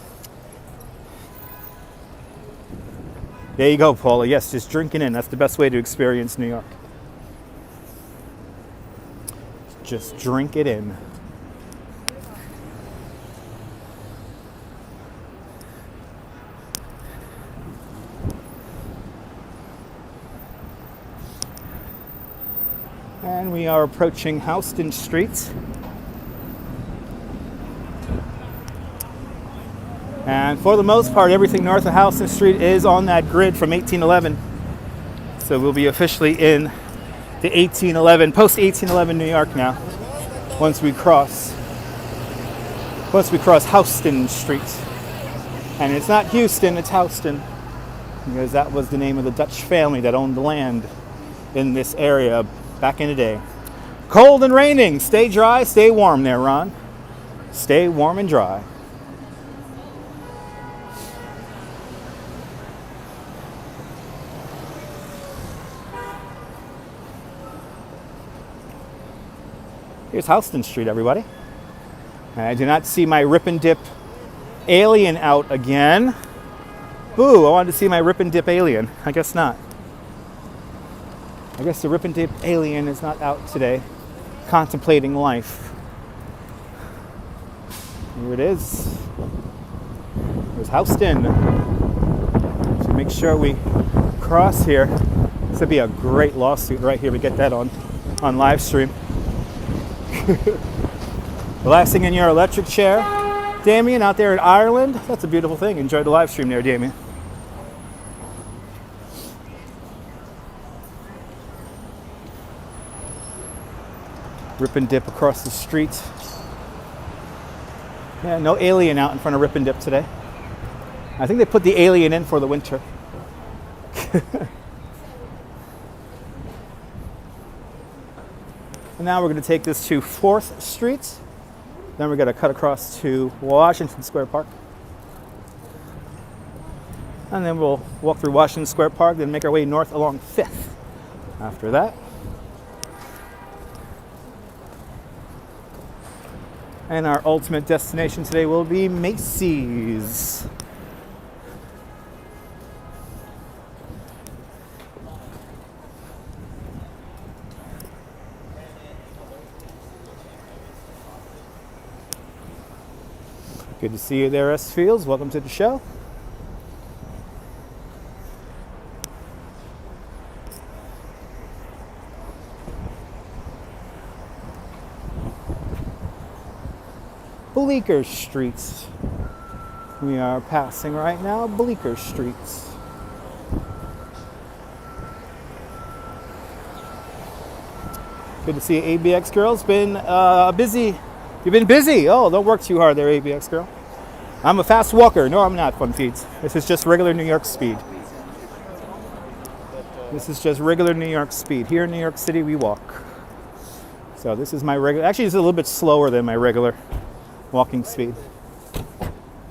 There you go, Paula. Yes, just drinking in. That's the best way to experience New York. Just drink it in. And We are approaching Houston Street. And for the most part, everything north of Houston Street is on that grid from 1811. So we'll be officially in the 1811, post-1811 New York now, once we cross Houston Street. And it's not Houston, it's Houston, because that was the name of the Dutch family that owned the land in this area back in the day. Cold and raining. Stay dry, stay warm there, Ron. Stay warm and dry. Here's Houston Street, everybody. I do not see my Rip and Dip alien out again. Boo, I wanted to see my Rip and Dip alien. I guess not. I guess the Rip and Dip alien is not out today, contemplating life. Here it is. There's Houston. So make sure we cross here. This would be a great lawsuit right here. We get that on live stream. Relaxing in your electric chair. Damien out there in Ireland. That's a beautiful thing. Enjoy the live stream there, Damien. Rip and Dip across the street. Yeah, no alien out in front of Rip and Dip today. I think they put the alien in for the winter. And now we're going to take this to 4th Street. Then we're going to cut across to Washington Square Park. And then we'll walk through Washington Square Park, then make our way north along 5th. After that. And our ultimate destination today will be Macy's. Good to see you there, S. Fields. Welcome to the show. Bleecker Street. We are passing right now Bleecker Street. Good to see you, ABX girls. Been busy. You've been busy. Oh, don't work too hard there, ABX girl. I'm a fast walker. No, I'm not, Fun Feeds. This is just regular New York speed. This is just regular New York speed. Here in New York City, we walk. So this is my regular. Actually, it's a little bit slower than my regular walking speed.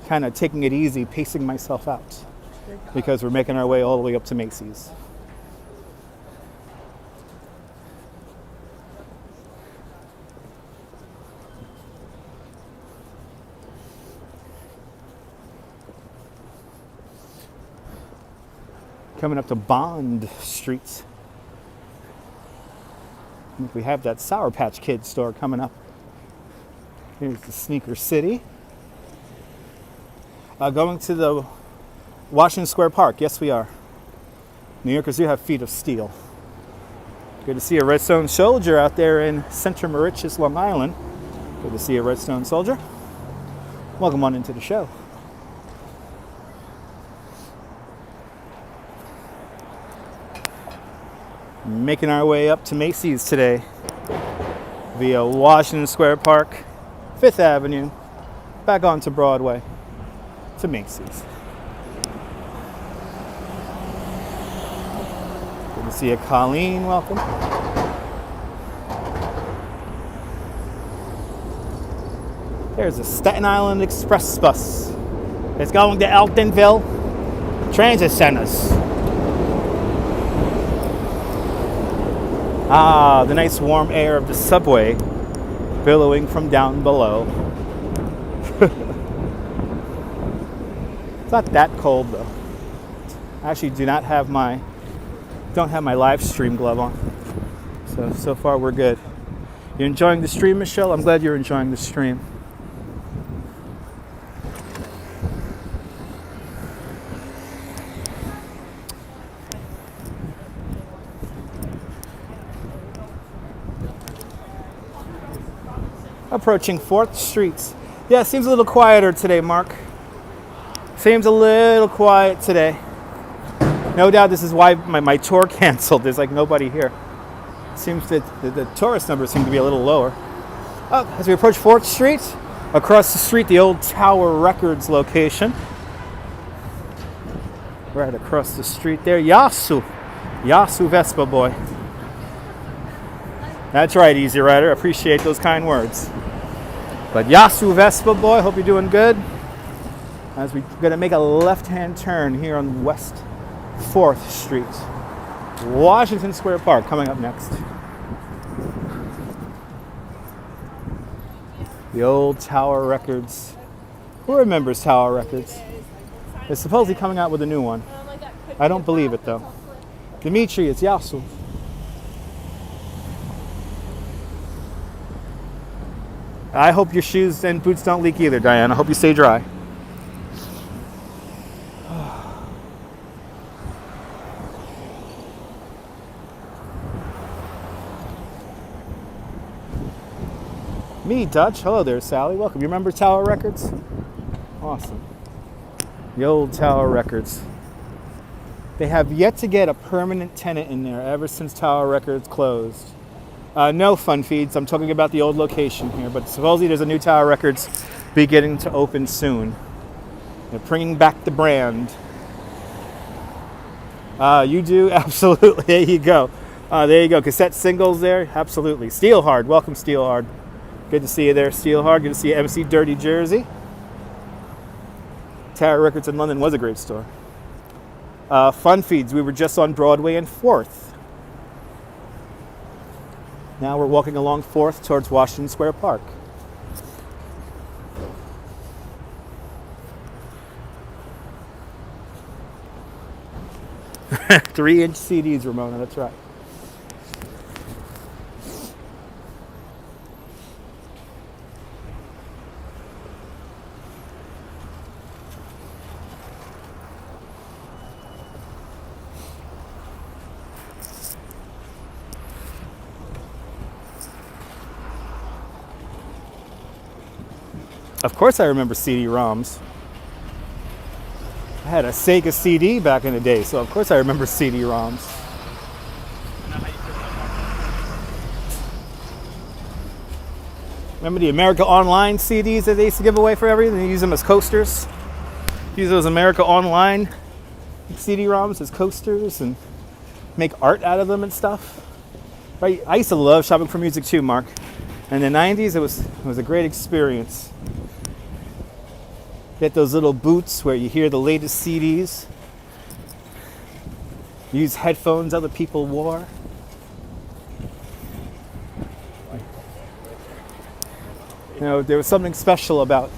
Kind of taking it easy, pacing myself out, because we're making our way all the way up to Macy's. Coming up to Bond Street. I think we have that Sour Patch Kids store coming up. Here's the Sneaker City. Going to the Washington Square Park. Yes, we are. New Yorkers do have feet of steel. Good to see a Redstone Soldier out there in Center Moriches, Long Island. Good to see a Redstone Soldier. Welcome on into the show. Making our way up to Macy's today via Washington Square Park, 5th Avenue, back onto Broadway to Macy's. Good to see you, Colleen. Welcome. There's a Staten Island Express bus. It's going to Elktonville Transit Centers. Ah, the nice warm air of the subway billowing from down below. It's not that cold though. I actually don't have my live stream glove on. So far we're good. You enjoying the stream, Michelle? I'm glad you're enjoying the stream. Approaching 4th Street. Yeah, it seems a little quieter today, Mark. Seems a little quiet today. No doubt this is why my tour canceled. There's like nobody here. Seems that the tourist numbers seem to be a little lower. Oh, as we approach 4th Street, across the street, the old Tower Records location. Right across the street there, Yasu Vespa boy. That's right, Easy Rider. Appreciate those kind words. But Yasu Vespa boy, hope you're doing good. As we're going to make a left-hand turn here on West 4th Street. Washington Square Park coming up next. The old Tower Records. Who remembers Tower Records? They're supposedly coming out with a new one. I don't believe it though. Dimitri, it's Yasu. I hope your shoes and boots don't leak either, Diane. I hope you stay dry. Me, Dutch. Hello there, Sally. Welcome. You remember Tower Records? Awesome. The old Tower Records. They have yet to get a permanent tenant in there ever since Tower Records closed. No fun feeds. I'm talking about the old location here, but supposedly there's a new Tower Records beginning to open soon. They're bringing back the brand. You do? Absolutely. There you go. There you go. Cassette singles there? Absolutely. Steelhard. Welcome, Steelhard. Good to see you there, Steelhard. Good to see you, MC Dirty Jersey. Tower Records in London was a great store. Fun feeds. We were just on Broadway and 4th. Now we're walking along 4th towards Washington Square Park. Three-inch CDs, Ramona, that's right. Of course I remember CD-ROMs. I had a Sega CD back in the day, so of course I remember CD-ROMs. Remember the America Online CDs that they used to give away for everything? They use them as coasters. Use those America Online CD-ROMs as coasters and make art out of them and stuff. Right? I used to love shopping for music too, Mark. In the 90s, it was a great experience. Get those little booths where you hear the latest CDs. Use headphones other people wore. You know, there was something special about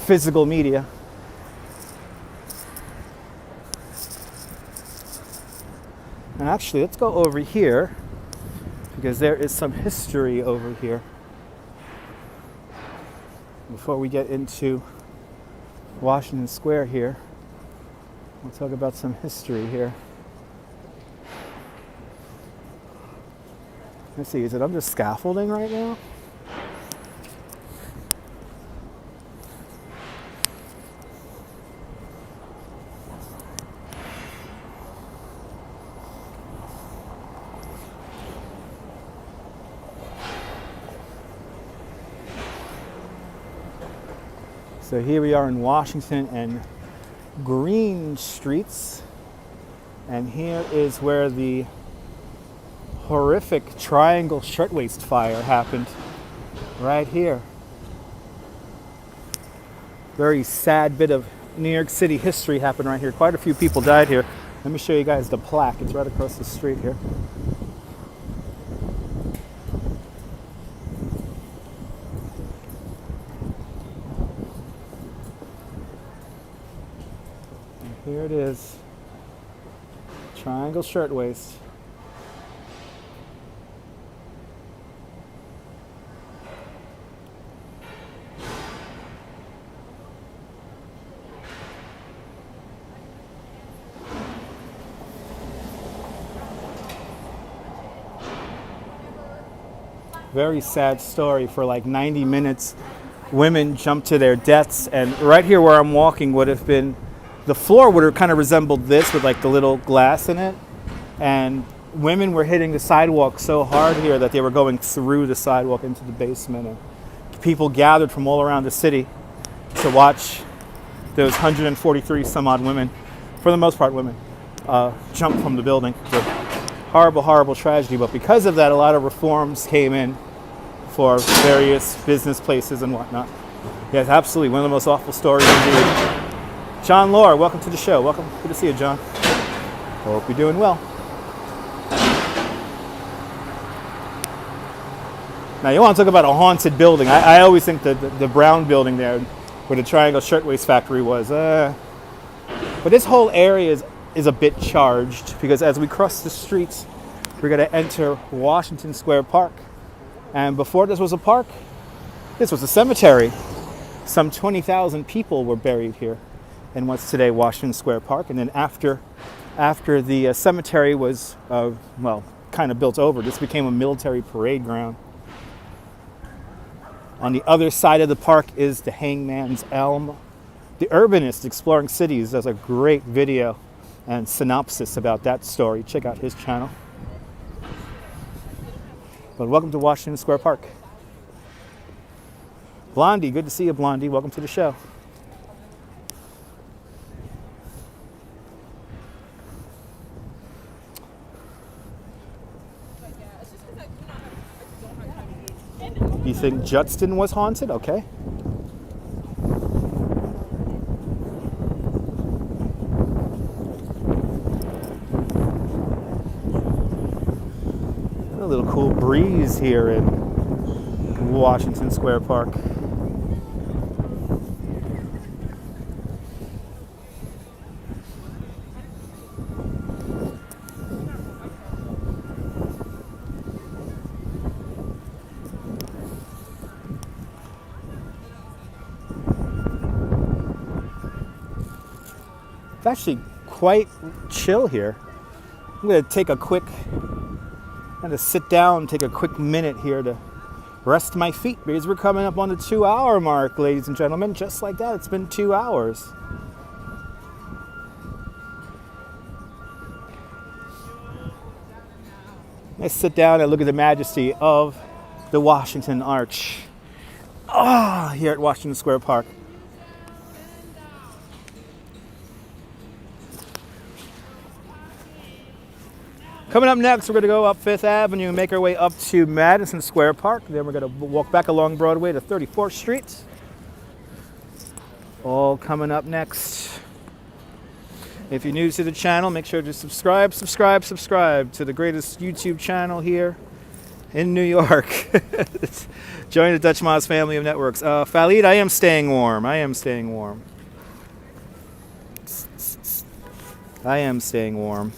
physical media. And actually, let's go over here because there is some history over here before we get into Washington Square here. We'll talk about some history here. Let's see, is it under scaffolding right now? So here we are in Washington and Green Streets, and here is where the horrific Triangle Shirtwaist Fire happened, right here. Very sad bit of New York City history happened right here. Quite a few people died here. Let me show you guys the plaque. It's right across the street here. Here it is. Triangle Shirtwaist. Very sad story. For like 90 minutes, women jumped to their deaths. And right here where I'm walking would have been, the floor would have kind of resembled this with like the little glass in it. And women were hitting the sidewalk so hard here that they were going through the sidewalk into the basement. And people gathered from all around the city to watch those 143 some odd women, for the most part women, jump from the building. It's a horrible, horrible tragedy. But because of that, a lot of reforms came in for various business places and whatnot. Yes, absolutely. One of the most awful stories indeed. John Lore, welcome to the show. Welcome. Good to see you, John. Hope you're doing well. Now, you want to talk about a haunted building. I always think that the brown building there, where the Triangle Shirtwaist Factory was. But this whole area is a bit charged, because as we cross the streets, we're going to enter Washington Square Park. And before this was a park, this was a cemetery. Some 20,000 people were buried here in what's today Washington Square Park. And then after the cemetery was, kind of built over, this became a military parade ground. On the other side of the park is the Hangman's Elm. The Urbanist Exploring Cities does a great video and synopsis about that story. Check out his channel. But welcome to Washington Square Park. Blondie, good to see you, Blondie. Welcome to the show. You think Judson was haunted? Okay. A little cool breeze here in Washington Square Park. It's actually quite chill here. I'm going to take a quick, sit down, take a quick minute here to rest my feet, because we're coming up on the 2-hour mark, ladies and gentlemen. Just like that, it's been 2 hours. Let's sit down and look at the majesty of the Washington Arch. Here at Washington Square Park. Coming up next, we're going to go up 5th Avenue and make our way up to Madison Square Park. Then we're going to walk back along Broadway to 34th Street. All coming up next. If you're new to the channel, make sure to subscribe to the greatest YouTube channel here in New York. Join the Dutch Moz family of networks. Khalid, I am staying warm. I am staying warm.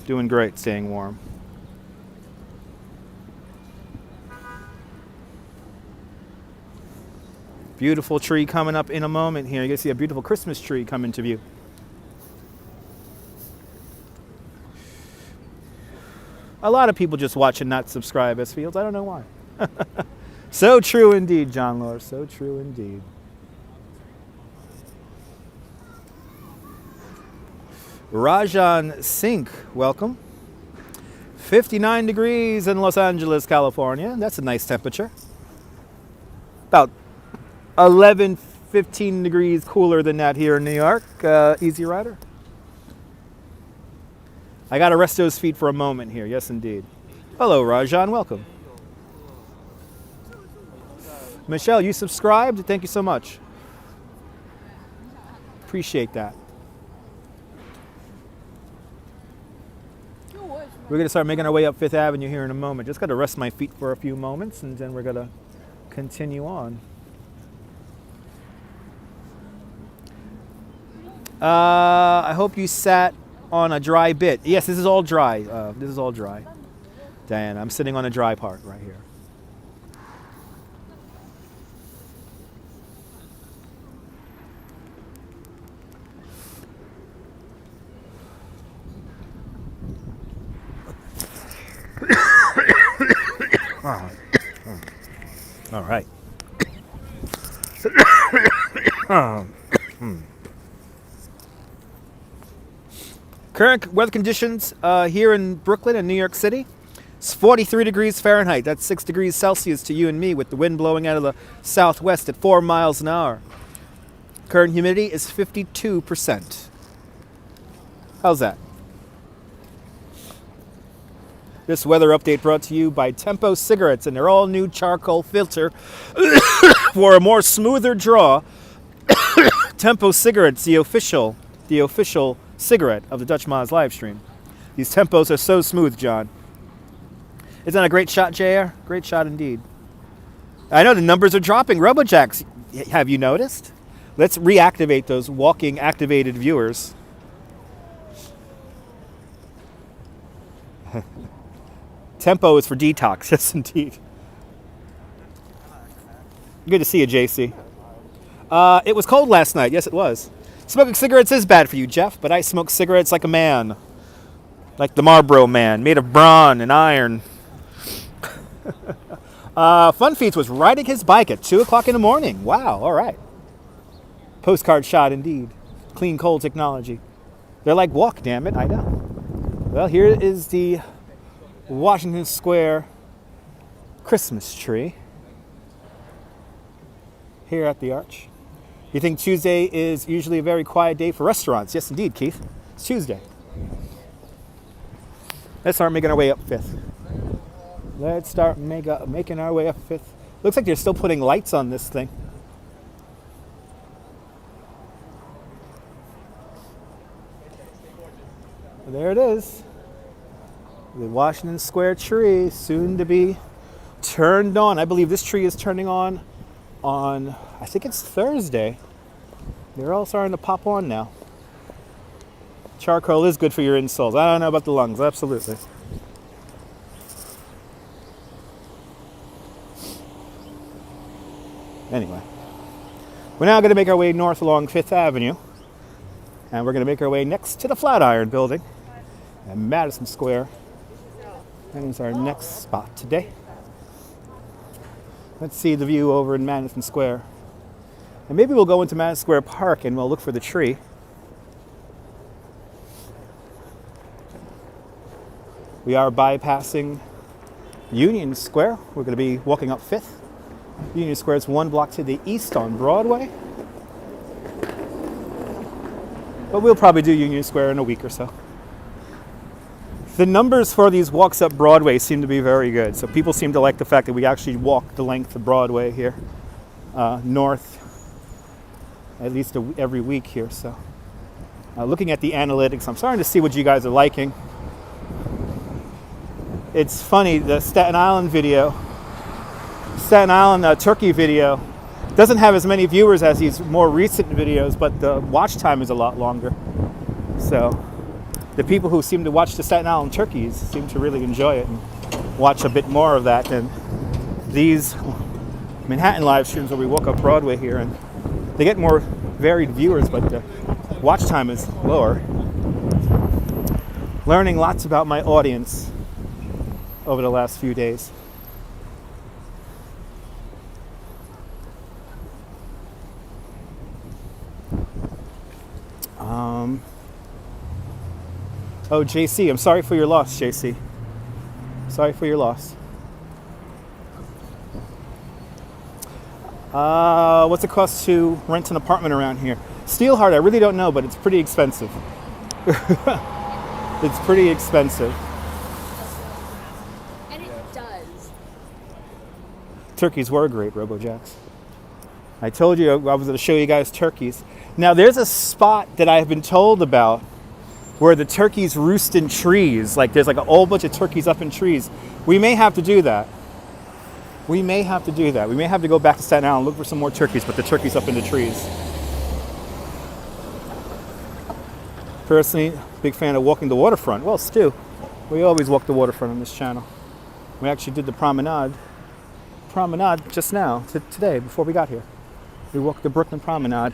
Doing great, staying warm. Beautiful tree coming up in a moment here. You can see a beautiful Christmas tree come into view. A lot of people just watch and not subscribe, S. Fields. I don't know why. So true indeed, John Lore. So true indeed. Rajan Singh, welcome. 59 degrees in Los Angeles, California. That's a nice temperature. About 11, 15 degrees cooler than that here in New York. Easy Rider. I got to rest those feet for a moment here. Yes, indeed. Hello, Rajan. Welcome. Michelle, you subscribed? Thank you so much. Appreciate that. We're going to start making our way up 5th Avenue here in a moment. Just got to rest my feet for a few moments, and then we're going to continue on. I hope you sat on a dry bit. Yes, this is all dry. This is all dry. Diana, I'm sitting on a dry part right here. All right. Current weather conditions here in Brooklyn and New York City. It's 43 degrees Fahrenheit. That's 6 degrees Celsius to you and me, with the wind blowing out of the southwest at 4 miles an hour. Current humidity is 52%. How's that? This weather update brought to you by Tempo Cigarettes and their all-new charcoal filter for a more smoother draw. Tempo Cigarettes, the official cigarette of the Dutch Maz live stream. These Tempos are so smooth, John. Isn't that a great shot, JR? Great shot indeed. I know the numbers are dropping. Robojacks, have you noticed? Let's reactivate those walking activated viewers. Tempo is for detox, yes indeed. Good to see you, JC. It was cold last night, yes it was. Smoking cigarettes is bad for you, Jeff, but I smoke cigarettes like a man. Like the Marlboro man, made of brawn and iron. Fun Feats was riding his bike at 2 o'clock in the morning. Wow, all right. Postcard shot indeed. Clean coal technology. They're like, walk, damn it, I know. Well, here is the Washington Square Christmas tree here at the Arch. You think Tuesday is usually a very quiet day for restaurants? Yes, indeed, Keith. It's Tuesday. Let's start making our way up 5th. Let's start making our way up 5th. Looks like they're still putting lights on this thing. There it is. The Washington Square tree, soon to be turned on. I believe this tree is turning on, I think it's Thursday. They're all starting to pop on now. Charcoal is good for your insoles. I don't know about the lungs, absolutely. Anyway, we're now going to make our way north along 5th Avenue. And we're going to make our way next to the Flatiron Building at Madison Square. That is our next spot today. Let's see the view over in Madison Square. And maybe we'll go into Madison Square Park and we'll look for the tree. We are bypassing Union Square. We're going to be walking up 5th. Union Square is 1 block to the east on Broadway. But we'll probably do Union Square in a week or so. The numbers for these walks up Broadway seem to be very good. So people seem to like the fact that we actually walk the length of Broadway here, north, at least every week here. So looking at the analytics, I'm starting to see what you guys are liking. It's funny, the Staten Island turkey video doesn't have as many viewers as these more recent videos, but the watch time is a lot longer. So the people who seem to watch the Staten Island turkeys seem to really enjoy it and watch a bit more of that than these Manhattan live streams where we walk up Broadway here, and they get more varied viewers, but the watch time is lower. Learning lots about my audience over the last few days. Oh, JC, I'm sorry for your loss, JC. Sorry for your loss. What's it cost to rent an apartment around here? Steelheart, I really don't know, but it's pretty expensive. It's pretty expensive. And it does. Turkeys were great, Robojacks. I told you I was going to show you guys turkeys. Now, there's a spot that I've been told about where the turkeys roost in trees. Like, there's like a whole bunch of turkeys up in trees. We may have to do that. We may have to do that. We may have to go back to Staten Island and look for some more turkeys, but the turkeys up in the trees. Personally, big fan of walking the waterfront. Well, Stu, we always walk the waterfront on this channel. We actually did the promenade just now, today, before we got here. We walked the Brooklyn Promenade.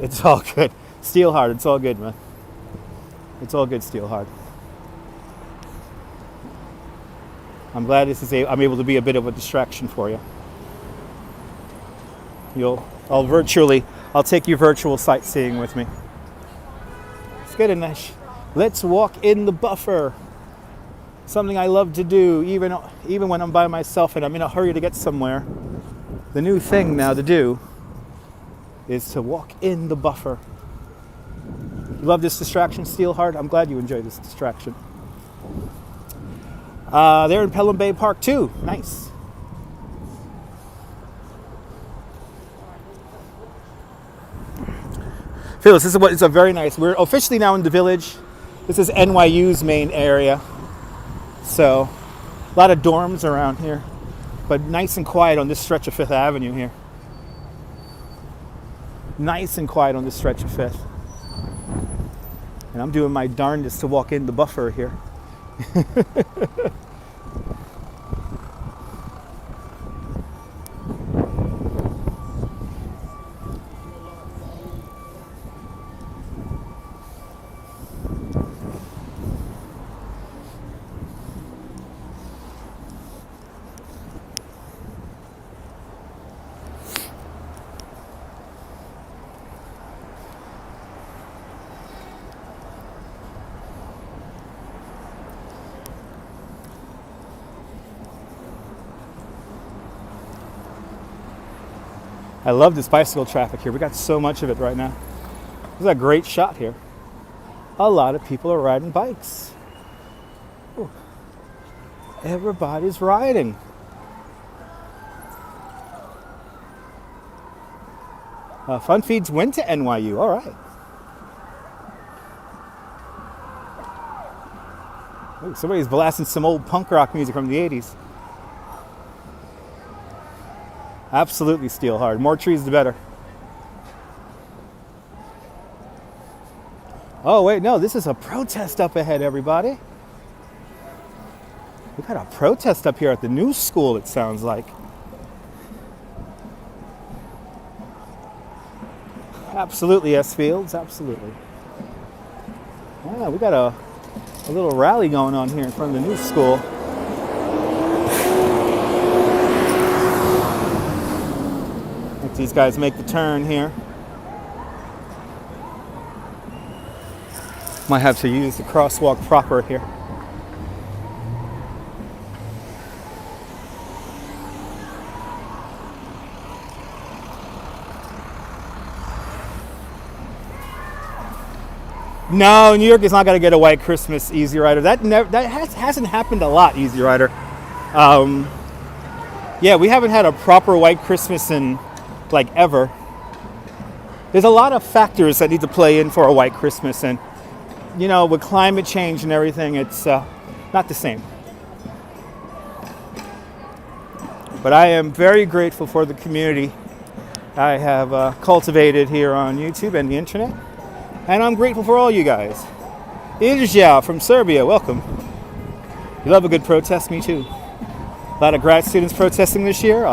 It's all good. Steelheart, it's all good, man. It's all good, Steelheart. I'm glad I'm able to be a bit of a distraction for you. I'll take you virtual sightseeing with me. Let's get in there. Let's walk in the buffer. Something I love to do, even when I'm by myself and I'm in a hurry to get somewhere. The new thing now to do is to walk in the buffer. You love this distraction, Steelheart? I'm glad you enjoy this distraction. They're in Pelham Bay Park too. Nice. Phyllis, it's a very nice. We're officially now in the Village. This is NYU's main area. So, a lot of dorms around here, but nice and quiet on this stretch of Fifth Avenue here. Nice and quiet on this stretch of Fifth. And I'm doing my darndest to walk in the buffer here. I love this bicycle traffic here. We got so much of it right now. This is a great shot here. A lot of people are riding bikes. Ooh. Everybody's riding. Fun Feeds went to NYU. All right. Ooh, somebody's blasting some old punk rock music from the 80s. Absolutely, Steelheart. More trees, the better. Oh, wait, no, this is a protest up ahead, everybody. We got a protest up here at the new school, it sounds like. Absolutely, S. Fields, absolutely. Yeah, we got a little rally going on here in front of the new school. These guys make the turn here. Might have to use the crosswalk proper here. No, New York is not going to get a white Christmas, Easy Rider. That hasn't happened a lot, Easy Rider. Yeah, we haven't had a proper white Christmas in like ever. There's a lot of factors that need to play in for a white Christmas, and you know, with climate change and everything, it's not the same. But I am very grateful for the community I have cultivated here on YouTube and the internet, and I'm grateful for all you guys. Irja from Serbia, welcome. You love a good protest, me too. A lot of grad students protesting this year.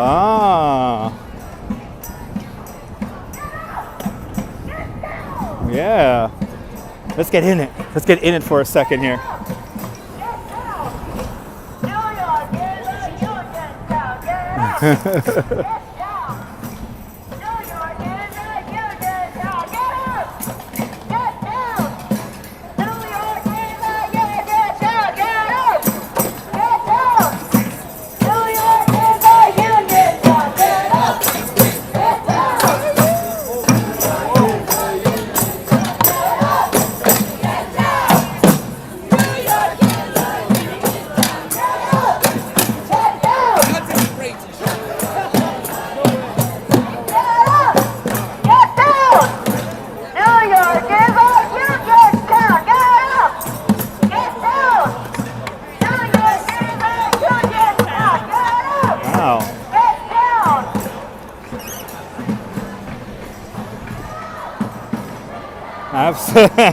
Yeah. Let's get in it. Let's get in it for a second here.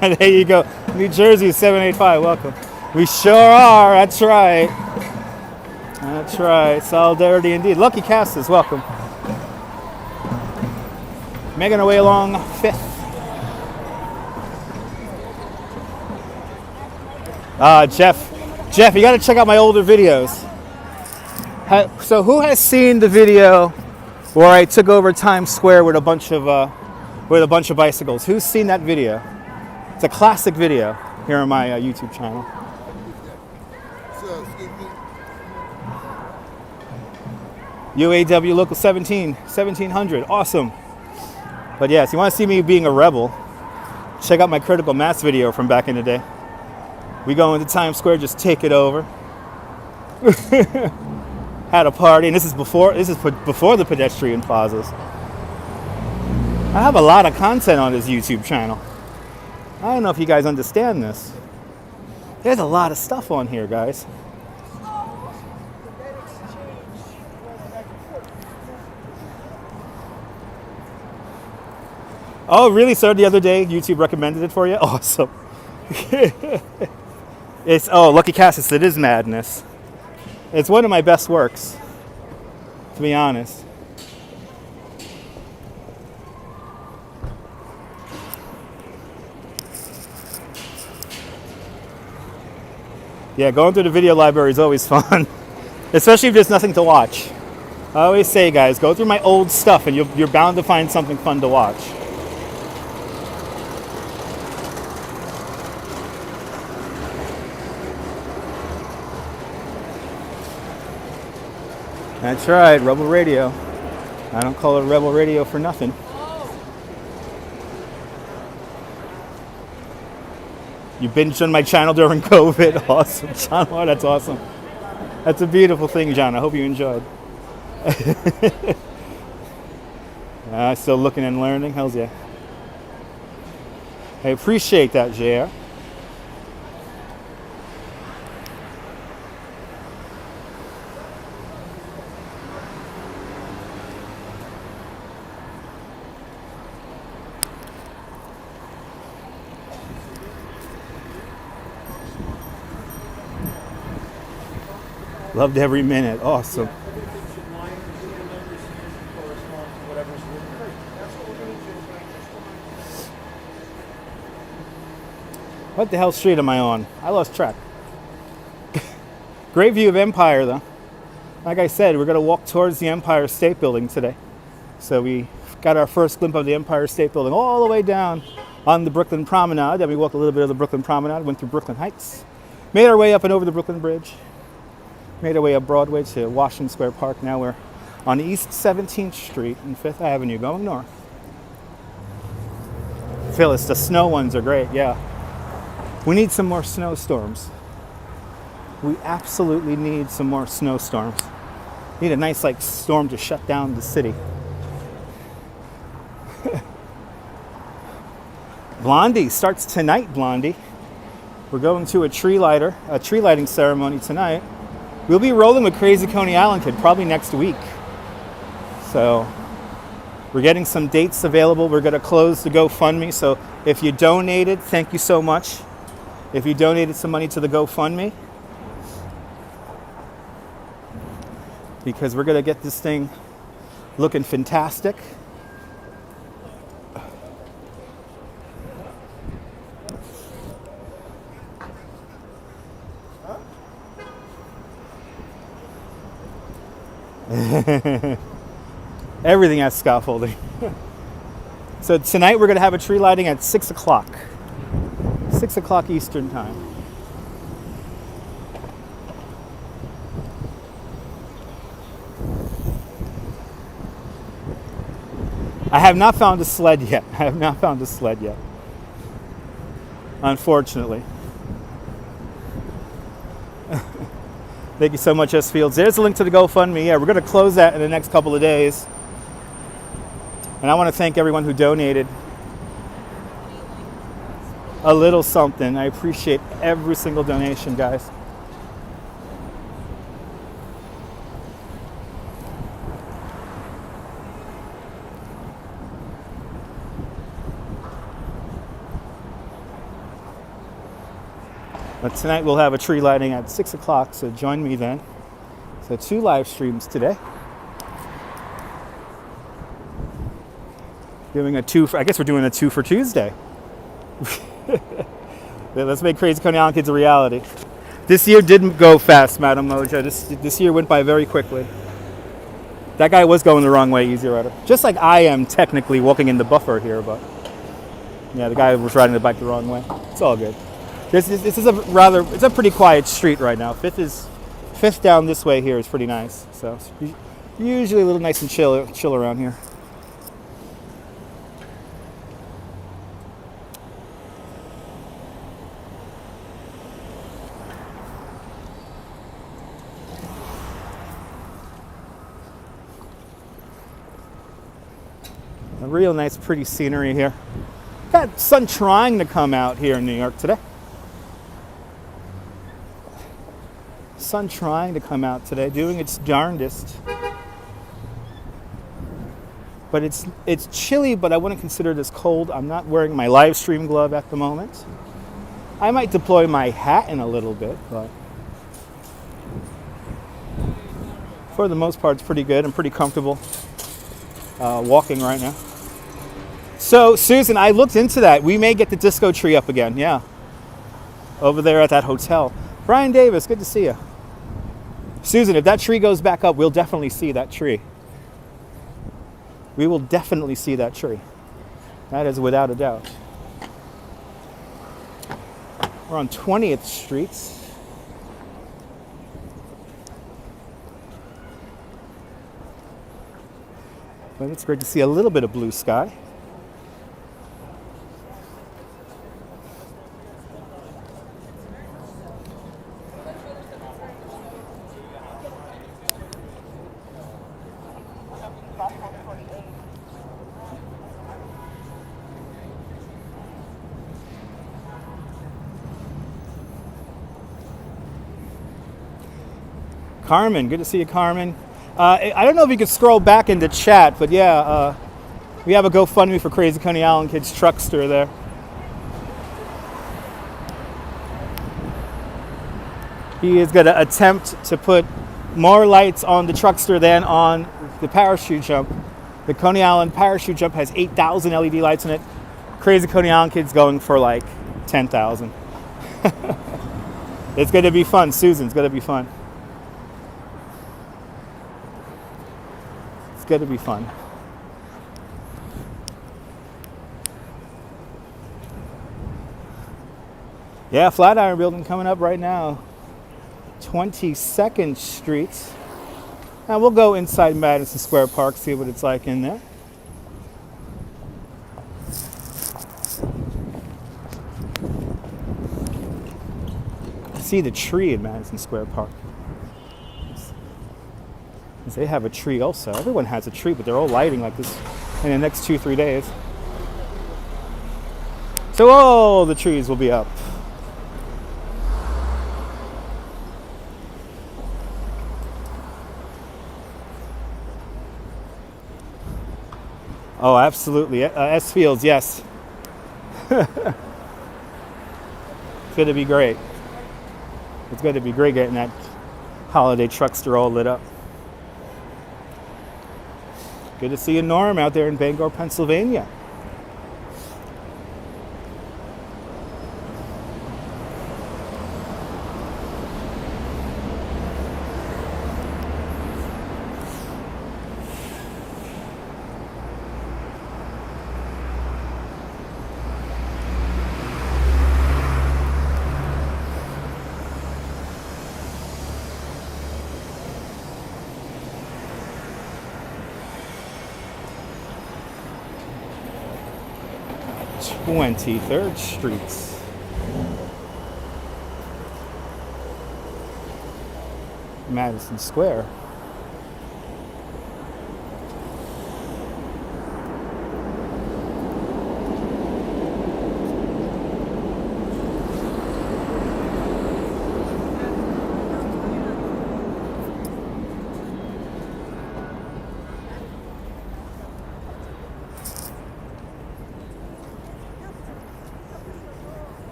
There you go. New Jersey 785, welcome. We sure are, that's right. That's right, solidarity indeed. Lucky Casters, welcome. Making our way along 5th. Jeff, you got to check out my older videos. So who has seen the video where I took over Times Square with a bunch of bicycles? Who's seen that video? It's a classic video here on my YouTube channel. So, excuse me. UAW Local 1700, awesome. But yes, you want to see me being a rebel, check out my Critical Mass video from back in the day. We go into Times Square, just take it over. Had a party, and this is before the pedestrian plazas. I have a lot of content on this YouTube channel. I don't know if you guys understand this. There's a lot of stuff on here, guys. Oh, really, sir? The other day, YouTube recommended it for you? Awesome. Lucky Cassis, it is madness. It's one of my best works, to be honest. Yeah, going through the video library is always fun, especially if there's nothing to watch. I always say, guys, go through my old stuff and you're bound to find something fun to watch. That's right, Rebel Radio. I don't call it Rebel Radio for nothing. You binged on my channel during COVID. Awesome, John. Oh, that's awesome. That's a beautiful thing, John. I hope you enjoyed. Still looking and learning. Hells yeah. I appreciate that, JR. Loved every minute. Awesome. What the hell street am I on? I lost track. Great view of Empire, though. Like I said, we're going to walk towards the Empire State Building today. So we got our first glimpse of the Empire State Building all the way down on the Brooklyn Promenade. Then we walked a little bit of the Brooklyn Promenade, went through Brooklyn Heights, made our way up and over the Brooklyn Bridge. Made our way up Broadway to Washington Square Park. Now we're on East 17th Street and 5th Avenue going north. Phyllis, the snow ones are great, yeah. We need some more snowstorms. We absolutely need some more snowstorms. Need a nice storm to shut down the city. Blondie starts tonight, Blondie. We're going to a tree lighting ceremony tonight. We'll be rolling with Crazy Coney Island Kid probably next week. So we're getting some dates available. We're going to close the GoFundMe. So if you donated, thank you so much. If you donated some money to the GoFundMe, because we're going to get this thing looking fantastic. Everything has scaffolding. So tonight we're going to have a tree lighting at 6 o'clock. 6 o'clock Eastern time. I have not found a sled yet. Unfortunately. Thank you so much, S. Fields. There's a link to the GoFundMe. Yeah, we're going to close that in the next couple of days. And I want to thank everyone who donated a little something. I appreciate every single donation, guys. But tonight we'll have a tree lighting at 6 o'clock, so join me then. So 2 live streams today. I guess we're doing a 2 for Tuesday. Let's make Crazy Coney Island Kids a reality. This year didn't go fast, Madam Mojo. This year went by very quickly. That guy was going the wrong way, Easy Rider. Just like I am technically walking in the buffer here, but yeah, the guy was riding the bike the wrong way. It's all good. This is it's a pretty quiet street right now. Fifth down this way here is pretty nice. So it's usually a little nice and chill around here. A real nice, pretty scenery here. Got sun trying to come out here in New York today. Sun trying to come out today, doing its darndest. But it's chilly, but I wouldn't consider this cold. I'm not wearing my live stream glove at the moment. I might deploy my hat in a little bit, but for the most part, it's pretty good. I'm pretty comfortable walking right now. So, Susan, I looked into that. We may get the disco tree up again, yeah. Over there at that hotel. Brian Davis, good to see you. Susan, if that tree goes back up, we'll definitely see that tree. We will definitely see that tree. That is without a doubt. We're on 20th Street. But it's great to see a little bit of blue sky. Carmen, good to see you, Carmen. I don't know if you could scroll back into chat, but yeah, we have a GoFundMe for Crazy Coney Island Kids Truckster there. He is going to attempt to put more lights on the Truckster than on the parachute jump. The Coney Island parachute jump has 8,000 LED lights in it. Crazy Coney Island Kids going for like 10,000. It's going to be fun, Susan. It's going to be fun. It's going to be fun. Yeah, Flatiron Building coming up right now. 22nd Street. Now we'll go inside Madison Square Park, see what it's like in there. See the tree in Madison Square Park. They have a tree also. Everyone has a tree, but they're all lighting like this in the next 2-3 days. So all the trees will be up. Oh, absolutely. S Fields, yes. It's going to be great. It's going to be great getting that holiday truckster all lit up. Good to see you, Norm, out there in Bangor, Pennsylvania. Twenty-third Street. Madison Square.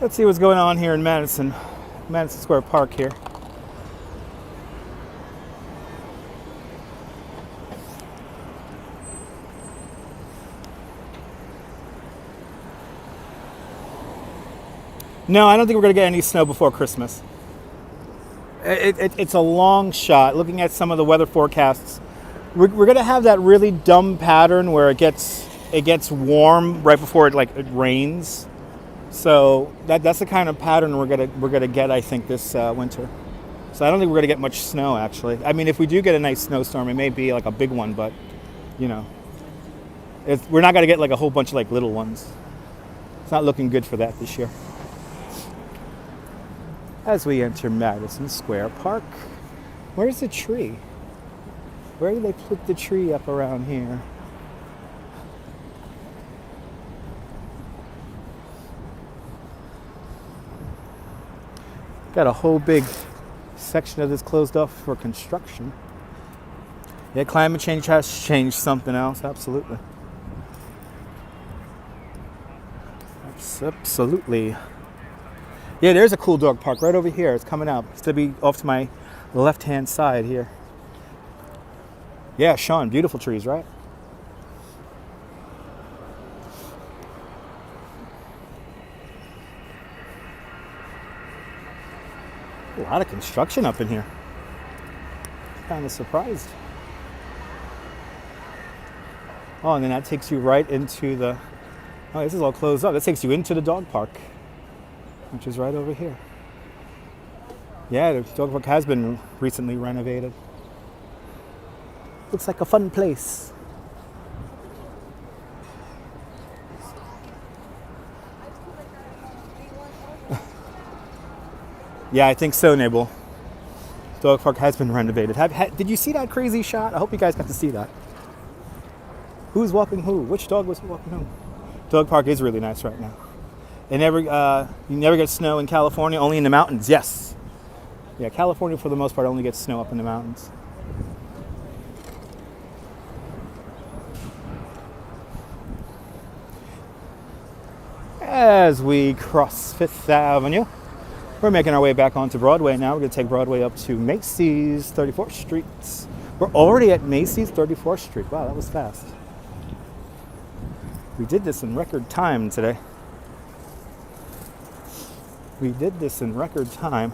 Let's see what's going on here in Madison Square Park here. No, I don't think we're going to get any snow before Christmas. It's a long shot. Looking at some of the weather forecasts, we're going to have that really dumb pattern where it gets warm right before it rains. So that's the kind of pattern we're gonna get, I think, this winter. So I don't think we're gonna get much snow, actually. I mean, if we do get a nice snowstorm, it may be like a big one, but you know, we're not gonna get like a whole bunch of like little ones. It's not looking good for that this year. As we enter Madison Square Park, where's the tree? Where did they put the tree up around here? Got a whole big section of this closed off for construction. Yeah, climate change has changed something else, absolutely. Absolutely. Yeah, there's a cool dog park right over here. It's coming up. It's to be off to my left-hand side here. Yeah, Sean, beautiful trees, right? A lot of construction up in here. Kind of surprised. Oh, and then that takes you right into the... Oh, this is all closed up. That takes you into the dog park, which is right over here. Yeah, the dog park has been recently renovated. Looks like a fun place. Yeah, I think so, Nabel. Dog park has been renovated. Did you see that crazy shot? I hope you guys got to see that. Who's walking who? Which dog was walking who? Dog park is really nice right now. You never get snow in California, only in the mountains. Yes. Yeah, California for the most part only gets snow up in the mountains. As we cross Fifth Avenue, we're making our way back onto Broadway now. We're going to take Broadway up to Macy's 34th Street. We're already at Macy's 34th Street. Wow, that was fast. We did this in record time today. We did this in record time.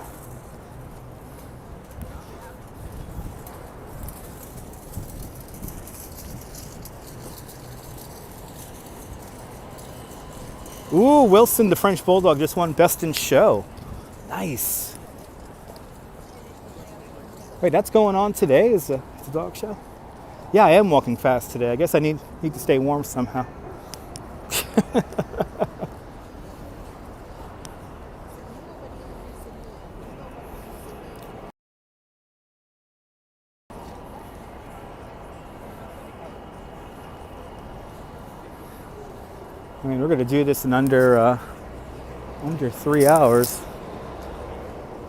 Ooh, Wilson, the French Bulldog, just won Best in Show. Nice. Wait, that's going on today? Is the dog show? Yeah, I am walking fast today. I guess I need to stay warm somehow. I mean, we're going to do this in under 3 hours.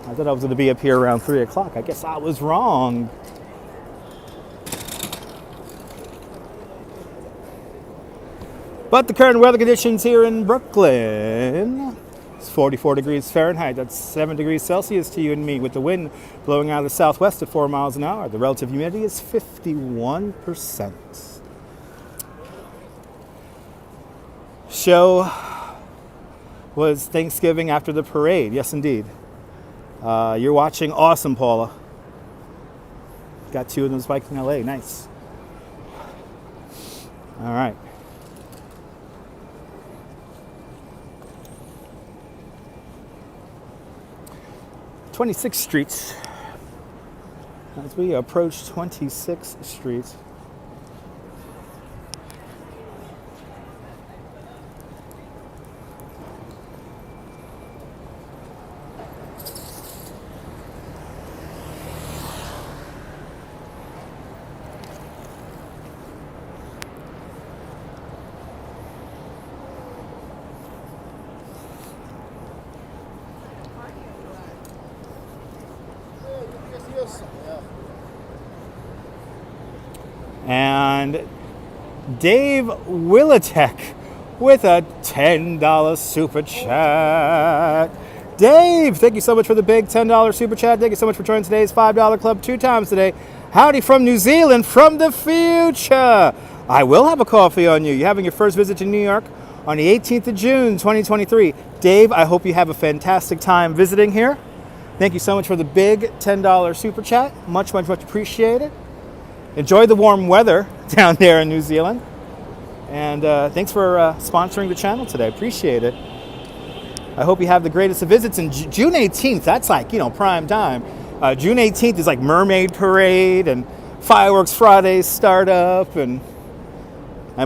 I thought I was going to be up here around 3 o'clock. I guess I was wrong. But the current weather conditions here in Brooklyn, it's 44 degrees Fahrenheit. That's 7 degrees Celsius to you and me, with the wind blowing out of the southwest at 4 miles an hour. The relative humidity is 51%. Show was Thanksgiving after the parade. Yes, indeed. You're watching awesome, Paula. Got 2 of them spiked in LA. Nice. All right. 26th Street. As we approach 26th Street. And Dave Willatek with a $10 super chat. Dave, thank you so much for the big $10 super chat. Thank you so much for joining today's $5 club 2 times today. Howdy from New Zealand, from the future. I will have a coffee on you. You're having your first visit to New York? on the 18th of June, 2023. Dave, I hope you have a fantastic time visiting here. Thank you so much for the big $10 super chat. Much, much, much appreciated. Enjoy the warm weather down there in New Zealand. And thanks for sponsoring the channel today. Appreciate it. I hope you have the greatest of visits. And June 18th, that's like, you know, prime time. June 18th is like Mermaid Parade and Fireworks Fridays start up. And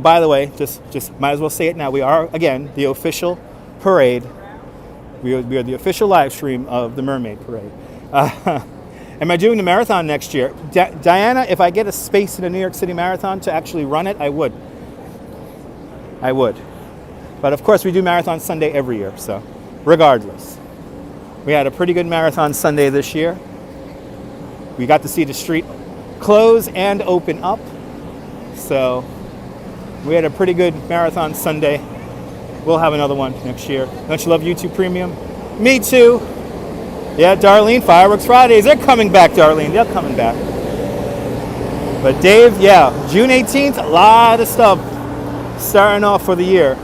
by the way, just might as well say it now. We are, again, the official parade. We are the official live stream of the Mermaid Parade. Am I doing the marathon next year? Diana, if I get a space in the New York City Marathon to actually run it, I would. I would. But of course, we do Marathon Sunday every year, so regardless. We had a pretty good Marathon Sunday this year. We got to see the street close and open up. So we had a pretty good Marathon Sunday. We'll have another one next year. Don't you love YouTube Premium? Me too. Yeah, Darlene, Fireworks Fridays. They're coming back, Darlene. They're coming back. But Dave, yeah, June 18th, a lot of stuff starting off for the year.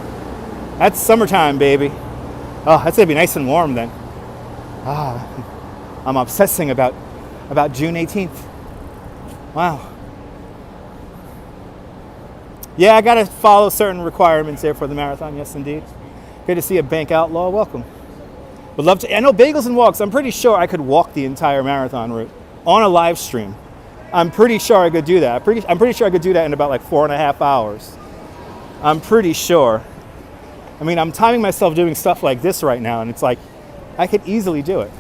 That's summertime, baby. Oh, that's gonna be nice and warm then. I'm obsessing about June 18th. Wow. Yeah, I gotta follow certain requirements there for the marathon. Yes, indeed. Good to see a bank outlaw. Welcome. Would love to. I know Bagels and Walks. I'm pretty sure I could walk the entire marathon route on a live stream. I'm pretty sure I could do that. I'm pretty sure I could do that in about like 4.5 hours. I'm pretty sure. I mean, I'm timing myself doing stuff like this right now, and it's like I could easily do it.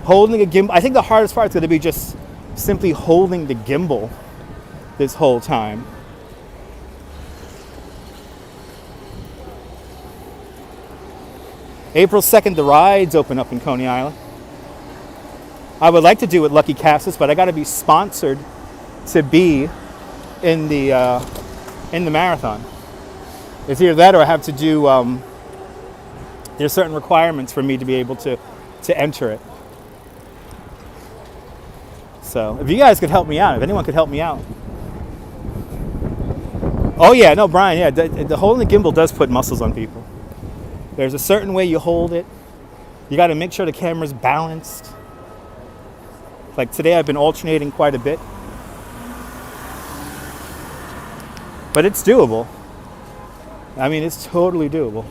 Holding a gimbal. I think the hardest part is going to be just simply holding the gimbal this whole time. April 2nd, the rides open up in Coney Island. I would like to do it Lucky Cassis, but I got to be sponsored to be in the marathon. It's either that or I have to do. There's certain requirements for me to be able to enter it. So if you guys could help me out, if anyone could help me out. Oh yeah, no, Brian. Yeah, the holding the gimbal does put muscles on people. There's a certain way you hold it. You got to make sure the camera's balanced. Like today, I've been alternating quite a bit. But it's doable. I mean, it's totally doable.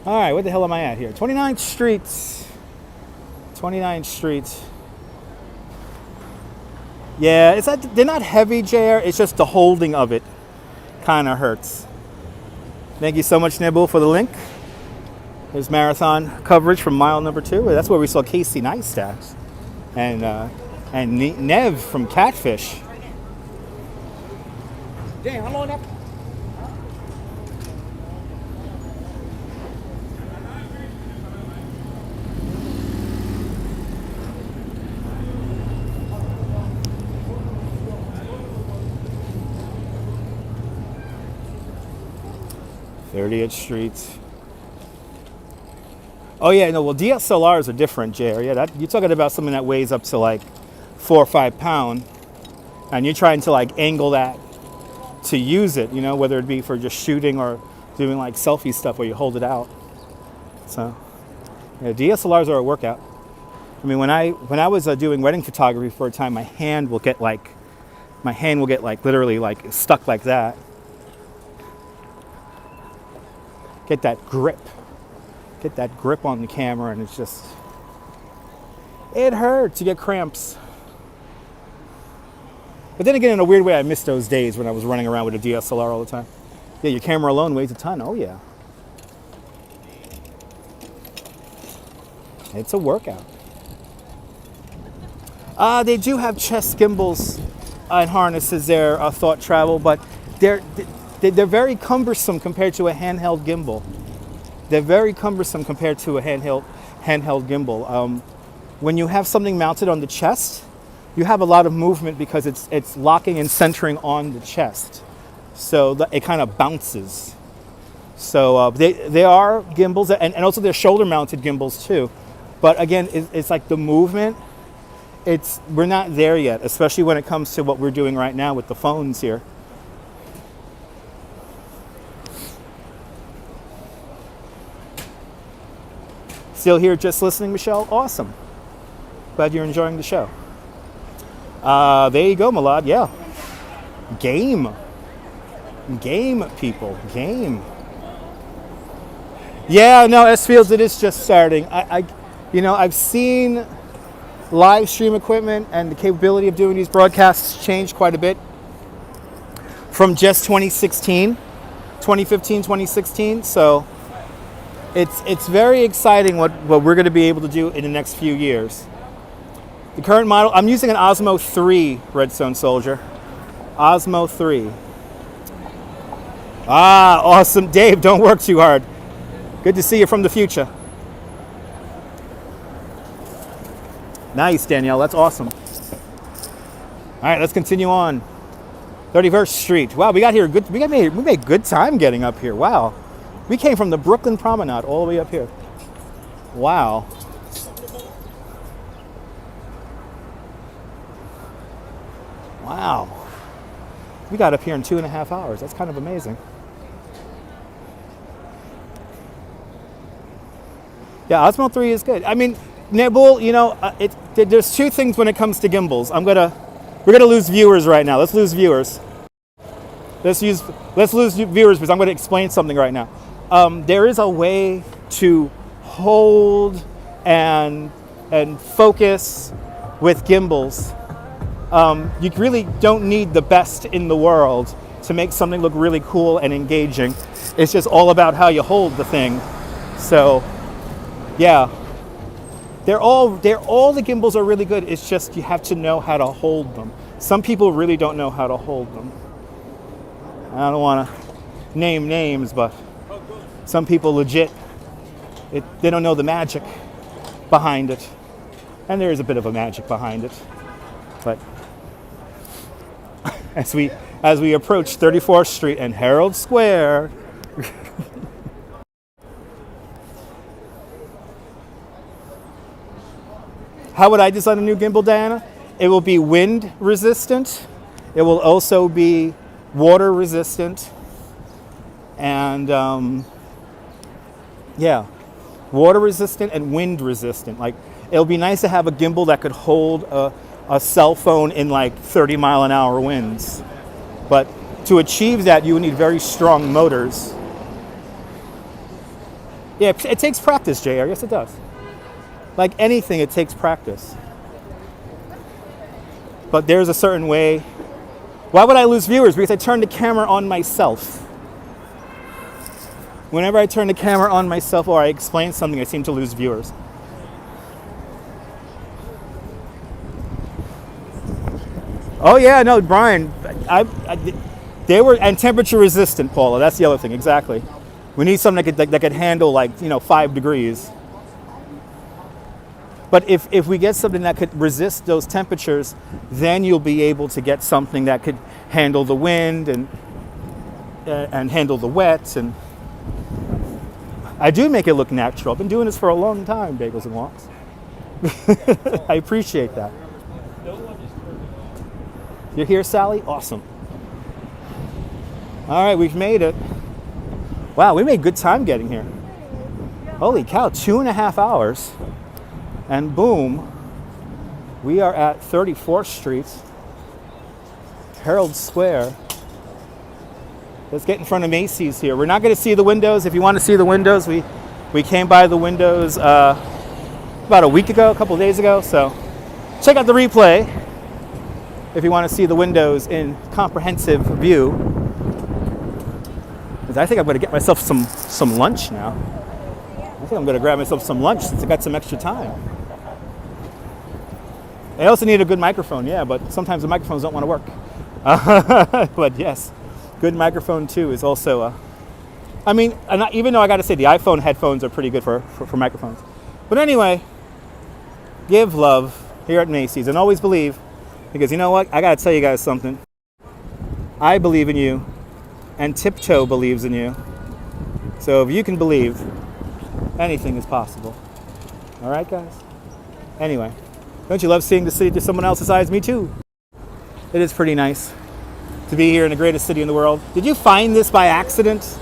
All right, where the hell am I at here? 29th Street. 29th Street. Yeah, it's not, they're not heavy, JR. It's just the holding of it kind of hurts. Thank you so much, Nibble, for the link. There's marathon coverage from mile number 2. That's where we saw Casey Neistat and Nev from Catfish. Damn, how long that? '30th Street. Oh yeah, no. Well, DSLRs are different, JR. Yeah, you're talking about something that weighs up to like 4 or 5 pounds, and you're trying to like angle that to use it. You know, whether it be for just shooting or doing like selfie stuff where you hold it out. So, yeah, DSLRs are a workout. I mean, when I was doing wedding photography for a time, my hand will get like literally like stuck like that. Get that grip on the camera, and it's just, it hurts. You get cramps. But then again, in a weird way, I miss those days when I was running around with a DSLR all the time. Yeah, your camera alone weighs a ton. Oh yeah. It's a workout. They do have chest gimbals and harnesses there, thought travel, but they're very cumbersome compared to a handheld gimbal. They're very cumbersome compared to a handheld gimbal. When you have something mounted on the chest, you have a lot of movement because it's locking and centering on the chest. So it kind of bounces. So they are gimbals, and also they're shoulder mounted gimbals too. But again, it's like the movement. We're not there yet, especially when it comes to what we're doing right now with the phones here. Still here just listening, Michelle? Awesome. Glad you're enjoying the show. There you go, Milad. Yeah. Game, people. Game. Yeah, no, S-Fields, it is just starting. I've seen live stream equipment and the capability of doing these broadcasts change quite a bit from just 2015, 2016. So it's very exciting what we're going to be able to do in the next few years. The current model, I'm using an Osmo 3 Redstone Soldier. Osmo 3. Ah, awesome. Dave, don't work too hard. Good to see you from the future. Nice, Danielle. That's awesome. All right, let's continue on. 31st Street. Wow, we got here good. We made good time getting up here. Wow. We came from the Brooklyn Promenade all the way up here. Wow. Wow. We got up here in 2.5 hours. That's kind of amazing. Yeah, Osmo 3 is good. I mean, Nibble, there's two things when it comes to gimbals. We're gonna lose viewers right now. Let's lose viewers. Let's lose viewers because I'm gonna explain something right now. There is a way to hold and focus with gimbals. You really don't need the best in the world to make something look really cool and engaging. It's just all about how you hold the thing. So, yeah, the gimbals are really good. It's just you have to know how to hold them. Some people really don't know how to hold them. I don't want to name names, but some people legit, they don't know the magic behind it. And there is a bit of a magic behind it. But as we approach 34th Street and Herald Square, how would I design a new gimbal, Diana? It will be wind resistant. It will also be water resistant. And water resistant and wind resistant. Like, it'll be nice to have a gimbal that could hold a cell phone in like 30-mile-an-hour winds. But to achieve that, you would need very strong motors. Yeah, it takes practice, JR. Yes, it does. Like anything, it takes practice. But there's a certain way. Why would I lose viewers? Because I turn the camera on myself. Whenever I turn the camera on myself or I explain something, I seem to lose viewers. Oh yeah, no, Brian, they were, and temperature resistant, Paula. That's the other thing, exactly. We need something that could handle 5 degrees. But if we get something that could resist those temperatures, then you'll be able to get something that could handle the wind and handle the wet. And I do make it look natural. I've been doing this for a long time, Bagels and Walks. I appreciate that. You're here, Sally? Awesome. All right, we've made it. Wow, we made good time getting here. Holy cow, 2.5 hours. And boom, we are at 34th Street, Herald Square. Let's get in front of Macy's here. We're not going to see the windows. If you want to see the windows, we came by the windows about a couple of days ago. So check out the replay if you want to see the windows in comprehensive view. Because I think I'm going to get myself some lunch now. I think I'm going to grab myself some lunch since I got some extra time. I also need a good microphone, yeah, but sometimes the microphones don't want to work. But yes, good microphone too is also, even though I got to say the iPhone headphones are pretty good for microphones. But anyway, give love here at Macy's and always believe, because you know what? I got to tell you guys something. I believe in you and Tiptoe believes in you. So if you can believe, anything is possible. All right, guys? Anyway, don't you love seeing the city through someone else's eyes? Me too. It is pretty nice to be here in the greatest city in the world. Did you find this by accident?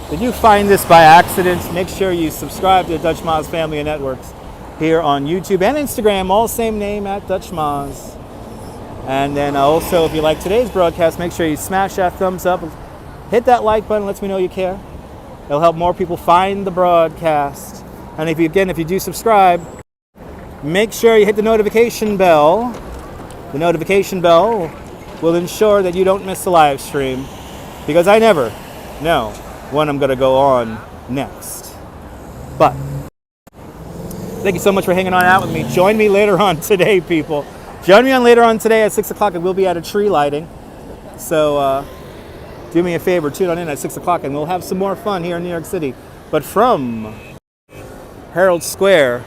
Did you find this by accident? Make sure you subscribe to the Dutch Moz Family of Networks here on YouTube and Instagram, all same name at Dutch Moz. And then also, if you like today's broadcast, make sure you smash that thumbs up. Hit that like button, lets me know you care. It'll help more people find the broadcast. And if you do subscribe, make sure you hit the notification bell. The notification bell will ensure that you don't miss the live stream, because I never know when I'm going to go on next. But thank you so much for hanging on out with me. Join me later on today, people. Join me later on today at 6 o'clock, and we'll be at a tree lighting. So do me a favor, tune on in at 6 o'clock, and we'll have some more fun here in New York City. But from Herald Square,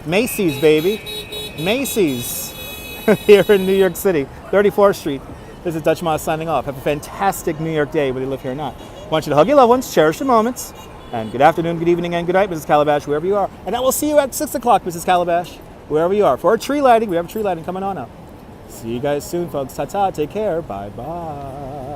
Macy's, baby. Macy's here in New York City, 34th Street. This is Dutch Moz signing off. Have a fantastic New York day, whether you live here or not. I want you to hug your loved ones, cherish the moments, and good afternoon, good evening, and good night, Mrs. Calabash, wherever you are. And I will see you at 6 o'clock, Mrs. Calabash, wherever you are. For a tree lighting, we have a tree lighting coming on up. See you guys soon, folks. Ta-ta, take care, bye-bye.